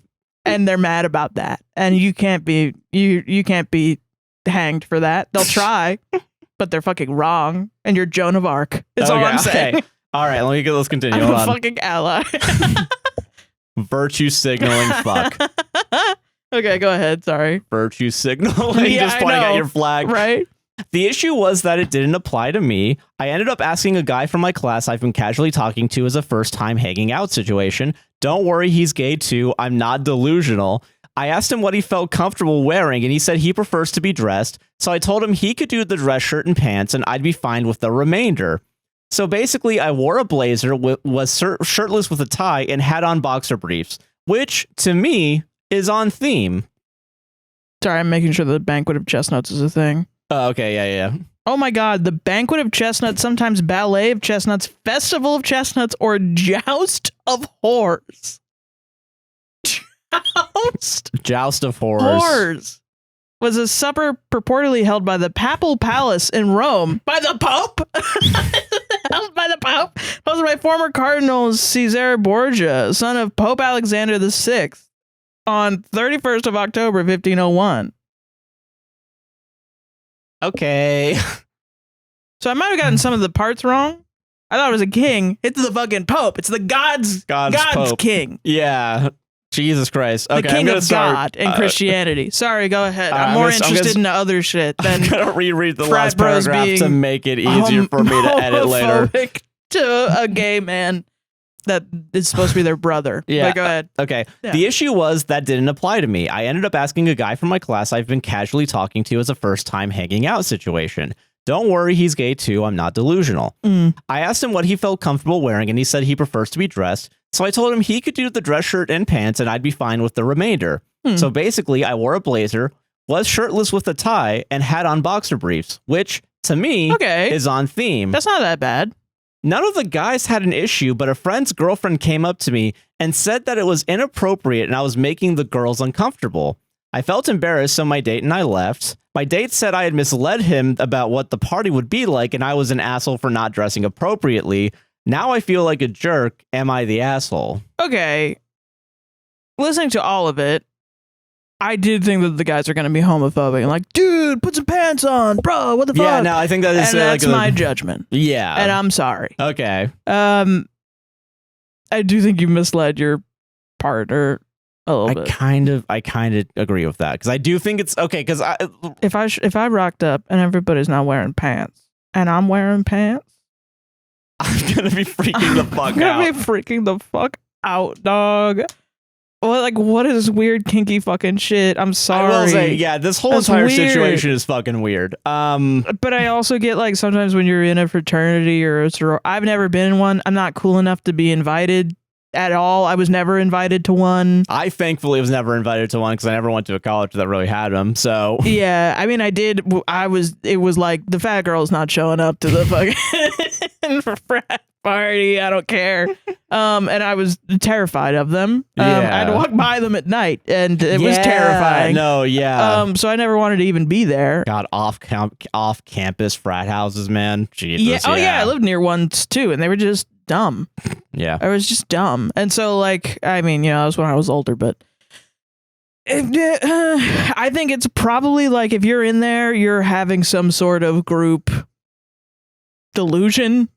And they're mad about that, and you can't be hanged for that. They'll try, but they're fucking wrong, and you're Joan of Arc. Is all I'm saying. Okay. All right, let's continue. I'm a fucking ally. Virtue signaling. Fuck. Okay, go ahead. Sorry. Virtue signaling. Just pointing at your flag. Right. The issue was that it didn't apply to me. I ended up asking a guy from my class I've been casually talking to as a first-time hanging out situation. Don't worry, he's gay too. I'm not delusional. I asked him what he felt comfortable wearing, and he said he prefers to be dressed. So I told him he could do the dress shirt and pants, and I'd be fine with the remainder. So basically, I wore a blazer, was shirtless with a tie, and had on boxer briefs, which, to me, is on theme. Sorry, I'm making sure the banquet of chestnuts is a thing. Oh, okay, yeah. Oh my god, the banquet of chestnuts, sometimes ballet of chestnuts, festival of chestnuts, or joust of whores. Joust of whores. Whores was a supper purportedly held by the Papal Palace in Rome. By the Pope? Held by the Pope? Hosted by former Cardinal Cesare Borgia, son of Pope Alexander VI, on 31st of October, 1501. Okay. So I might have gotten some of the parts wrong. I thought it was a king. It's the fucking Pope. It's the God's Pope. king. Yeah. Jesus Christ. Okay, the king of God and Christianity. Sorry, go ahead. I'm more interested in other shit than I'm going to reread the last paragraph to make it easier for me to edit later. To a gay man that is supposed to be their brother. Yeah. But go ahead. Okay. Yeah. The issue was that didn't apply to me. I ended up asking a guy from my class I've been casually talking to as a first-time hanging out situation. Don't worry, he's gay too. I'm not delusional. I asked him what he felt comfortable wearing, and he said he prefers to be dressed. So I told him he could do the dress shirt and pants, and I'd be fine with the remainder. So basically, I wore a blazer, was shirtless with a tie, and had on boxer briefs, which, to me, is on theme. That's not that bad. None of the guys had an issue, but a friend's girlfriend came up to me and said that it was inappropriate and I was making the girls uncomfortable. I felt embarrassed, so my date and I left. My date said I had misled him about what the party would be like, and I was an asshole for not dressing appropriately. Now I feel like a jerk. Am I the asshole? Okay. Listening to all of it, I did think that the guys are going to be homophobic and like, dude, put some pants on, bro. What the fuck? Yeah, no, I think that is. And that's my judgment. Yeah, and I'm sorry. Okay. I do think you misled your partner a little bit. I kind of agree with that because I do think it's okay. Because if I rocked up and everybody's not wearing pants and I'm wearing pants, I'm gonna be freaking the fuck out. I'm gonna be freaking the fuck out, dog. Well, like, what is weird, kinky fucking shit? I'm sorry. I will say, yeah, this whole entire situation is fucking weird. But I also get, like, sometimes when you're in a fraternity or a sorority, I've never been in one. I'm not cool enough to be invited at all. I was never invited to one. I thankfully was never invited to one because I never went to a college that really had them. So yeah, I mean, I did. It was like the fat girl's not showing up to the fucking frat party. I don't care. And I was terrified of them. I had to walk by them at night, and it was terrifying. No, yeah. So I never wanted to even be there. God, off campus frat houses, man. Jesus. Yeah. Oh yeah, I lived near ones too, and they were just dumb. Yeah. I was just dumb. And so, like, I mean, you know, that was when I was older, but I think it's probably like if you're in there, you're having some sort of group delusion.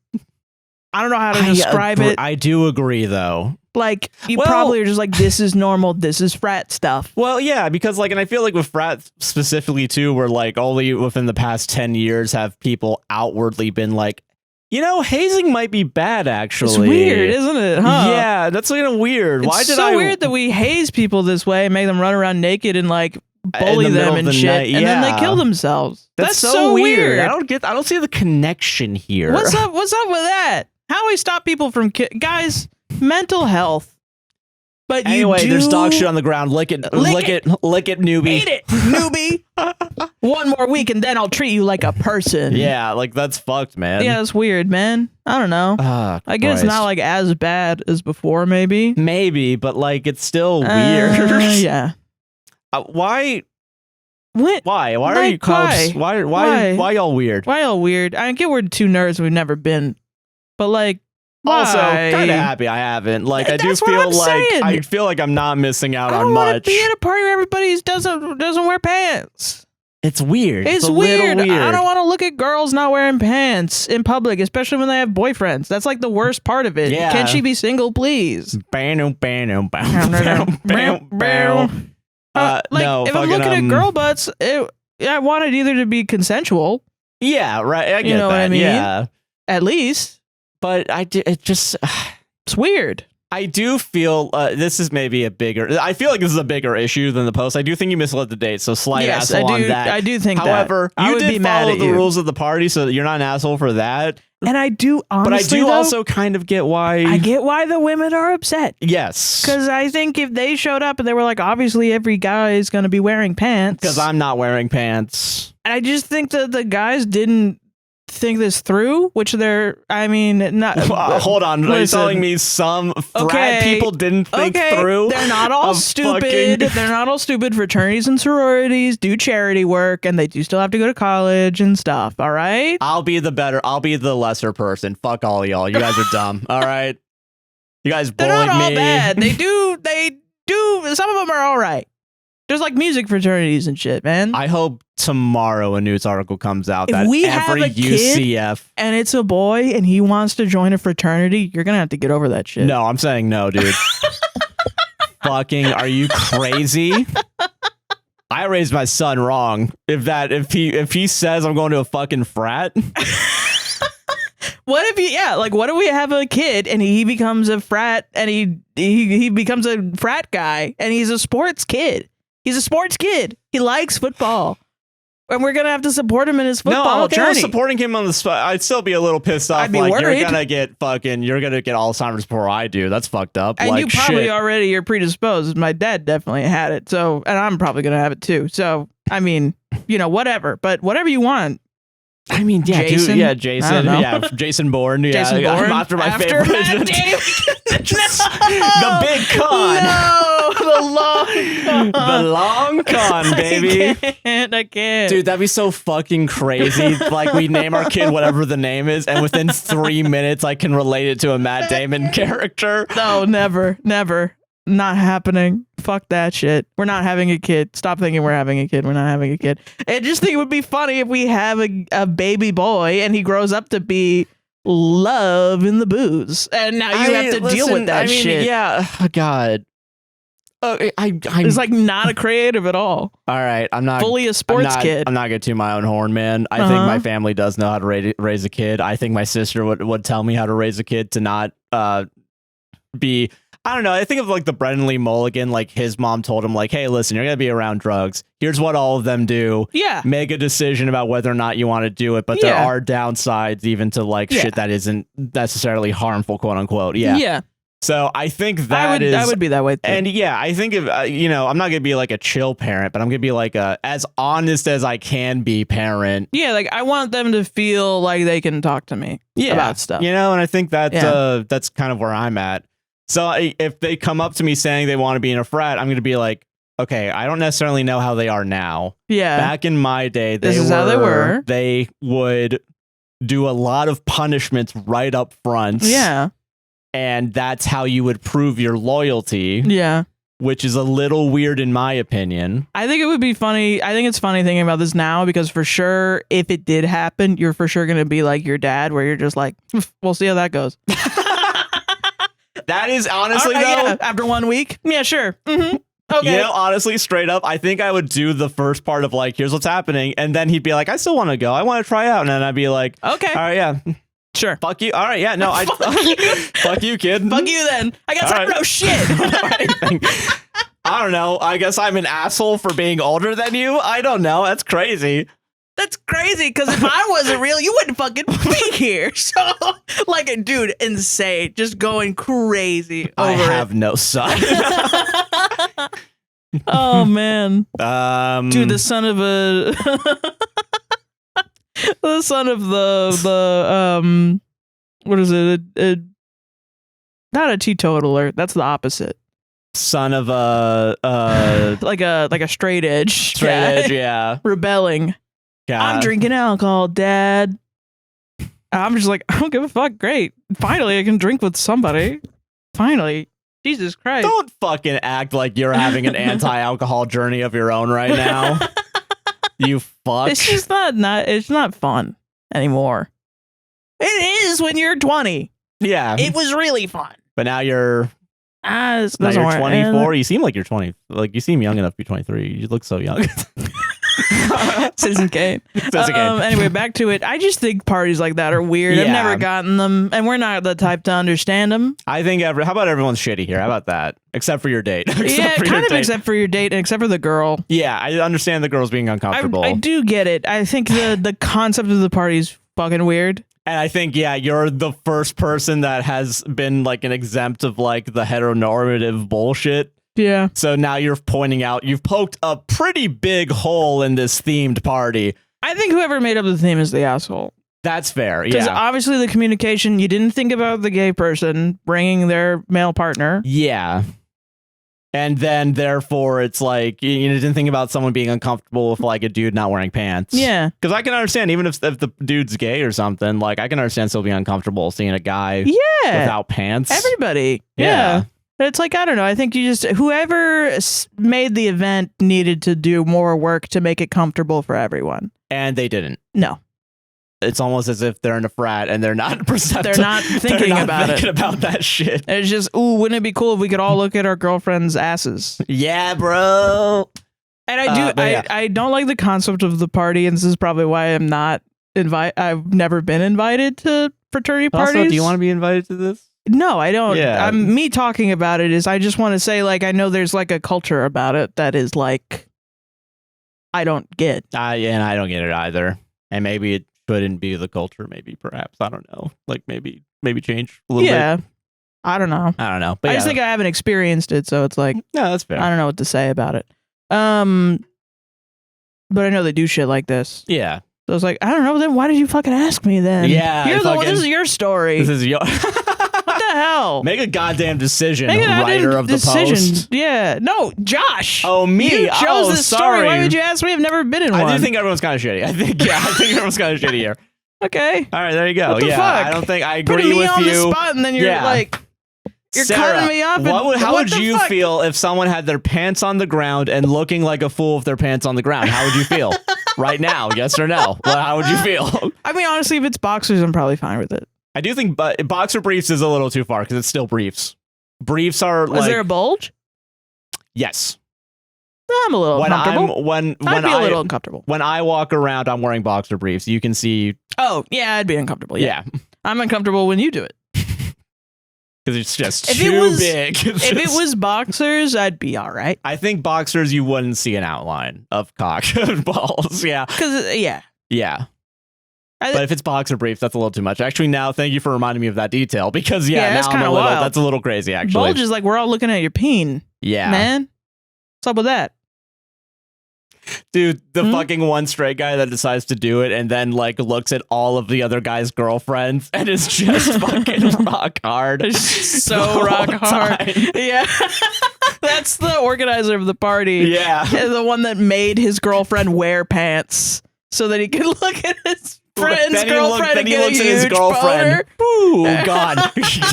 I don't know how to describe it. I do agree, though. Like, you probably are just like, this is normal. This is frat stuff. Well, yeah, because, like, and I feel like with frat specifically, too, where, like, only within the past 10 years have people outwardly been like, you know, hazing might be bad, actually. It's weird, isn't it? Huh? Yeah, that's kind of weird. It's so weird that we haze people this way and make them run around naked and, like, bully them and shit, and then they kill themselves. That's so weird. I don't see the connection here. What's up with that? How do we stop people from guys? Mental health. But anyway, there's dog shit on the ground. Lick it, newbie. Eat it, newbie. One more week and then I'll treat you like a person. Yeah, like that's fucked, man. Yeah, it's weird, man. I don't know. I guess it's not like as bad as before, maybe. Maybe, but like it's still weird. Yeah. Why? What? Why? Why are you cops? Why y'all weird? Why y'all weird? I get we're two nerds we've never been, but like. Also, kind of happy I haven't. Like, I do feel like I'm not missing out on much. I want to be at a party where everybody doesn't wear pants. It's weird. It's weird. I don't want to look at girls not wearing pants in public, especially when they have boyfriends. That's like the worst part of it. Yeah. Can she be single, please? Like, no, if I'm looking at girl butts, I want it either to be consensual. Yeah, right. I get you know that. What I mean? Yeah, at least. But it's weird. I do feel this is maybe I feel like this is a bigger issue than the post. I do think you misled the date, so slight asshole on that. I do think However, that. you did follow the rules of the party, so you're not an asshole for that. And I do honestly, but I do also kind of get why. I get why the women are upset. Yes. Because I think if they showed up and they were like, obviously every guy is going to be wearing pants. Because I'm not wearing pants. And I just think that the guys didn't think this through, which they're, I mean, not. Hold on, are you telling me some frat people didn't think through? They're not all stupid. They're not all stupid. Fraternities and sororities do charity work, and they do still have to go to college and stuff. All right. I'll be the lesser person. Fuck all y'all. You guys are dumb. All right. You guys bullied me. They're not all bad. They do. Some of them are all right. There's like music fraternities and shit, man. I hope tomorrow a news article comes out that we every have a UCF kid and it's a boy and he wants to join a fraternity, you're gonna have to get over that shit. No, I'm saying no, dude. Fucking, are you crazy? I raised my son wrong. If he says I'm going to a fucking frat. What if we have a kid and he becomes a frat and he becomes a frat guy and he's a sports kid. He's a sports kid. He likes football. And we're going to have to support him in his football journey. No, supporting him on the spot, I'd still be a little pissed off. I'd be worried. You're going to get Alzheimer's before I do. That's fucked up. And you probably you're predisposed. My dad definitely had it. So, and I'm probably going to have it too. So, I mean, whatever. But whatever you want. I mean, yeah, Jason. Dude, yeah, Jason. Yeah, Jason Bourne. Yeah, Jason Bourne. After my favorite. Matt Damon. The big con. No, the long con, baby. I can't. Dude, that'd be so fucking crazy. Like, we name our kid whatever the name is, and within 3 minutes, I can relate it to a Matt Damon character. No, never. Not happening. Fuck that shit. We're not having a kid. Stop thinking we're having a kid. We're not having a kid. I just think it would be funny if we have a baby boy and he grows up to be love in the booze. And now you have to deal with that shit. Yeah. Oh, God. It's like not a creative at all. All right. I'm not fully a sports kid. I'm not going to toot my own horn, man. I think my family does know how to raise a kid. I think my sister would tell me how to raise a kid to not be... I don't know. I think of like the Brennan Lee Mulligan, like his mom told him like, hey, listen, you're going to be around drugs. Here's what all of them do. Yeah. Make a decision about whether or not you want to do it. But there are downsides even to like shit that isn't necessarily harmful, quote unquote. Yeah. Yeah. So I think that I would be that way too. And yeah, I think if I'm not gonna be like a chill parent, but I'm gonna be like a as honest as I can be parent. Yeah, like I want them to feel like they can talk to me about stuff. And I think that's kind of where I'm at. So if they come up to me saying they want to be in a frat, I'm gonna be like, okay, I don't necessarily know how they are now. Yeah. Back in my day, this is how they were. They would do a lot of punishments right up front. Yeah. And that's how you would prove your loyalty. Yeah. Which is a little weird in my opinion. I think it would be funny. I think it's funny thinking about this now because for sure, if it did happen, you're for sure going to be like your dad where you're just like, we'll see how that goes. That is honestly, though. Yeah, after 1 week. Yeah, sure. Mm-hmm. Okay. Honestly, straight up, I think I would do the first part of like, here's what's happening. And then he'd be like, I still want to go. I want to try out. And then I'd be like, okay. All right, yeah. Sure. Fuck you. All right. Yeah. No, fuck you, kid. Fuck you then. I guess I don't know shit. I don't know. I guess I'm an asshole for being older than you. I don't know. That's crazy. That's crazy because if I wasn't real, you wouldn't fucking be here. So, like, dude, insane. Just going crazy over I have no son. Oh, man. Dude, the son of the what is it? Not a teetotaler. That's the opposite. Son of a like a straight edge. Straight edge, yeah. Rebelling. God. I'm drinking alcohol, Dad. I'm just like, I don't give a fuck. Great. Finally, I can drink with somebody. Finally. Jesus Christ. Don't fucking act like you're having an anti-alcohol journey of your own right now. You fuck. It's just it's not fun anymore. It is when you're 20. Yeah. It was really fun. But now you're 24. You seem like you're 20. Like you seem young enough to be 23. You look so young. Citizen Kane. Anyway, back to it. I just think parties like that are weird. Yeah. I've never gotten them, and we're not the type to understand them. I think how about everyone's shitty here? How about that? Except for your date. Except for your date, and except for the girl. Yeah, I understand the girls being uncomfortable. I do get it. I think the concept of the party is fucking weird. And I think, yeah, you're the first person that has been like an exempt of like the heteronormative bullshit. Yeah. So now you're pointing out you've poked a pretty big hole in this themed party. I think whoever made up the theme is the asshole. That's fair. Yeah. Because obviously the communication, you didn't think about the gay person bringing their male partner. Yeah. And then therefore it's like you didn't think about someone being uncomfortable with like a dude not wearing pants. Yeah. Because I can understand even if the dude's gay or something, like I can understand still being uncomfortable seeing a guy without pants. Everybody. Yeah. It's like, I don't know. I think whoever made the event needed to do more work to make it comfortable for everyone. And they didn't. No. It's almost as if they're in a frat and they're not perceptive. They're not thinking about that shit. It's just, ooh, wouldn't it be cool if we could all look at our girlfriends' asses? Yeah, bro. And I don't like the concept of the party, and this is probably why I'm not I've never been invited to fraternity parties. Also, do you want to be invited to this? No, I don't. Yeah. Me talking about it is I just want to say, like, I know there's like a culture about it that is like, I don't get. And I don't get it either. And maybe it shouldn't be the culture. Maybe, perhaps. I don't know. Like maybe change a little bit. Yeah. I don't know. But I just think I haven't experienced it. So it's like, no, that's fair. I don't know what to say about it. But I know they do shit like this. Yeah. So it's like, I don't know. Then why did you fucking ask me then? Yeah. You're the one. This is your story. This is your. What the hell? Make a goddamn decision, writer of the post. Yeah. No, Josh. Oh, me. You chose this story. Why would you ask me? I've never been in one. I do think everyone's kind of shitty. I think everyone's kind of shitty here. Okay. All right, there you go. What the fuck? I don't think I agree Putting me with on you. The spot and then you're like, you're Sarah, cutting me off. How would you feel if someone had their pants on the ground and looking like a fool with their pants on the ground? How would you feel right now? Yes or no? Well, how would you feel? I mean, honestly, if it's boxers, I'm probably fine with it. I do think boxer briefs is a little too far because it's still briefs. Briefs are like... Is there a bulge? Yes. I'm a little uncomfortable. I'd be a little uncomfortable. When I walk around, I'm wearing boxer briefs. You can see... Oh, yeah, I'd be uncomfortable. Yeah. I'm uncomfortable when you do it. Because it's just too big. If it was boxers, I'd be all right. I think boxers, you wouldn't see an outline of cock and balls. Yeah. Because, Yeah. But if it's boxer briefs, that's a little too much. Actually, now, thank you for reminding me of that detail because, that's now kind of wild. That's a little crazy, actually. Bulge is like, we're all looking at your peen. Yeah. Man. What's up with that? Dude, the fucking one straight guy that decides to do it and then like looks at all of the other guys' girlfriends and is just fucking rock hard. So rock hard. Yeah. That's the organizer of the party. Yeah. The one that made his girlfriend wear pants so that he could look at his friend's girlfriend and get a huge boner. Ooh, God.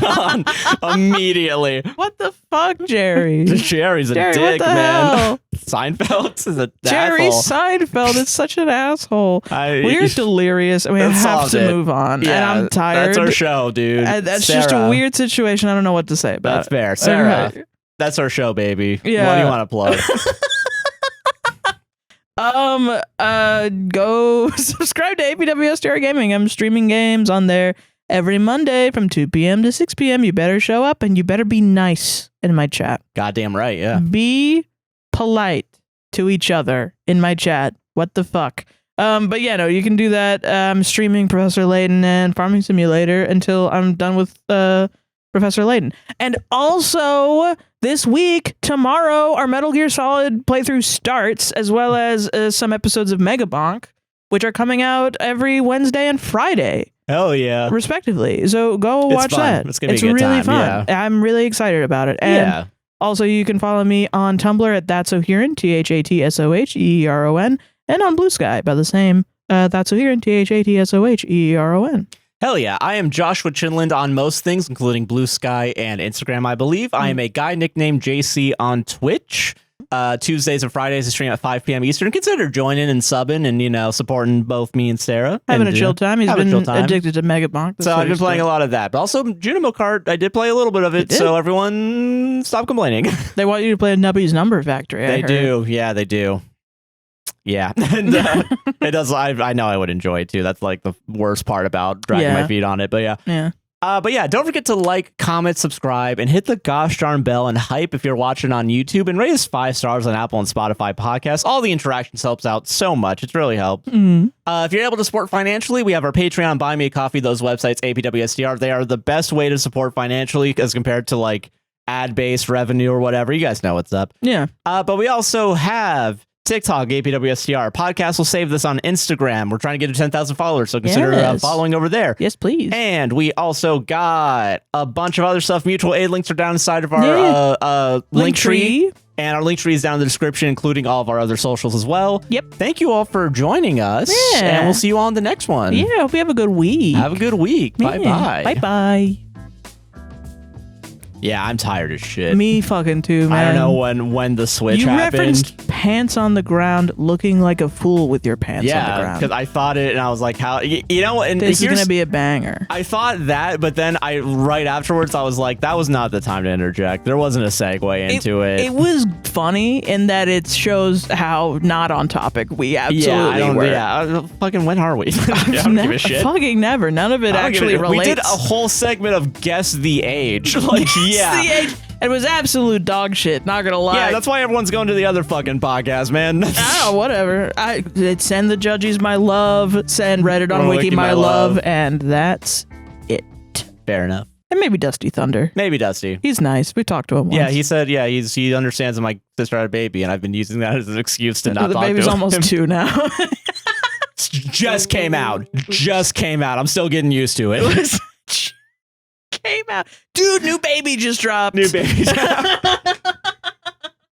Gone. Immediately. What the fuck, Jerry? Jerry's a dick, man. Hell? Seinfeld is a Jerry asshole. Seinfeld is such an asshole. We're delirious. We have to move on. Yeah, and I'm tired. That's our show, dude. That's Sarah. just a weird situation. I don't know what to say about That's fair. Sarah, that's our show, baby. Yeah. What do you want to plug? Go subscribe to APWSTR Gaming. I'm streaming games on there every Monday from 2 p.m. to 6 p.m. You better show up and you better be nice in my chat. Goddamn right, yeah. Be polite to each other in my chat. What the fuck? But yeah, no, you can do that. I'm streaming Professor Layton and Farming Simulator until I'm done with Professor Layton. And also this week, tomorrow, our Metal Gear Solid playthrough starts, as well as some episodes of Mega Bonk, which are coming out every Wednesday and Friday. Hell yeah. Respectively. So go watch fun. that. It's gonna be a good really time, fun. yeah. I'm really excited about it. And also, you can follow me on Tumblr at That's O'Heron, ThatSoHeron, and on Blue Sky by the same That's O'Heron, ThatSoHeron. Hell yeah. I am Joshua Chinland on most things, including Blue Sky and Instagram, I believe. I am a guy nicknamed JC on Twitch. Tuesdays and Fridays I stream at 5 p.m. Eastern. Consider joining and subbing and, supporting both me and Sarah. Having a chill time. He's been addicted to Mega Bonk. So I've been playing a lot of that. But also Junimo Kart, I did play a little bit of it. So everyone stop complaining. They want you to play Nubby's Number Factory. They do. Yeah, they do. Yeah. And it does. I know I would enjoy it too. That's like the worst part about dragging my feet on it. But yeah. Yeah. But yeah, don't forget to like, comment, subscribe, and hit the gosh darn bell and hype if you're watching on YouTube, and rate us 5 stars on Apple and Spotify podcasts. All the interactions helps out so much. It's really helped. If you're able to support financially, we have our Patreon, Buy Me a Coffee, those websites, APWSTR. They are the best way to support financially as compared to like ad-based revenue or whatever. You guys know what's up. Yeah. But we also have TikTok, APWSTR. Podcast will save this on Instagram. We're trying to get to 10,000 followers, so consider following over there. Yes, please. And we also got a bunch of other stuff. Mutual aid links are down inside of our link tree. And our link tree is down in the description, including all of our other socials as well. Yep. Thank you all for joining us. Yeah. And we'll see you all on the next one. Yeah, hope you have a good week. Have a good week. Bye-bye. Bye-bye. Yeah, I'm tired as shit. Me fucking too, man. I don't know when the switch happened. You referenced pants on the ground, looking like a fool with your pants on the ground. Yeah, because I thought it, and I was like, "How?" You know, and this is gonna be a banger. I thought that, but then right afterwards, I was like, "That was not the time to interject." There wasn't a segue into it. It was funny in that it shows how not on topic we absolutely were. Yeah, fucking when are we? I don't give a shit. Fucking never. None of it actually relates. We did a whole segment of guess the age. Like, yeah. The age. It was absolute dog shit, not gonna lie. Yeah, that's why everyone's going to the other fucking podcast, man. Oh, whatever. Send the judges my love, send Reddit on Wiki my love, and that's it. Fair enough. And maybe Dusty Thunder. Maybe Dusty. He's nice. We talked to him once. Yeah, he said, he understands that my sister had a baby, and I've been using that as an excuse to not talk to him. The baby's almost 2 now. Just came out. I'm still getting used to it. Came out. Dude, new baby just dropped. New baby.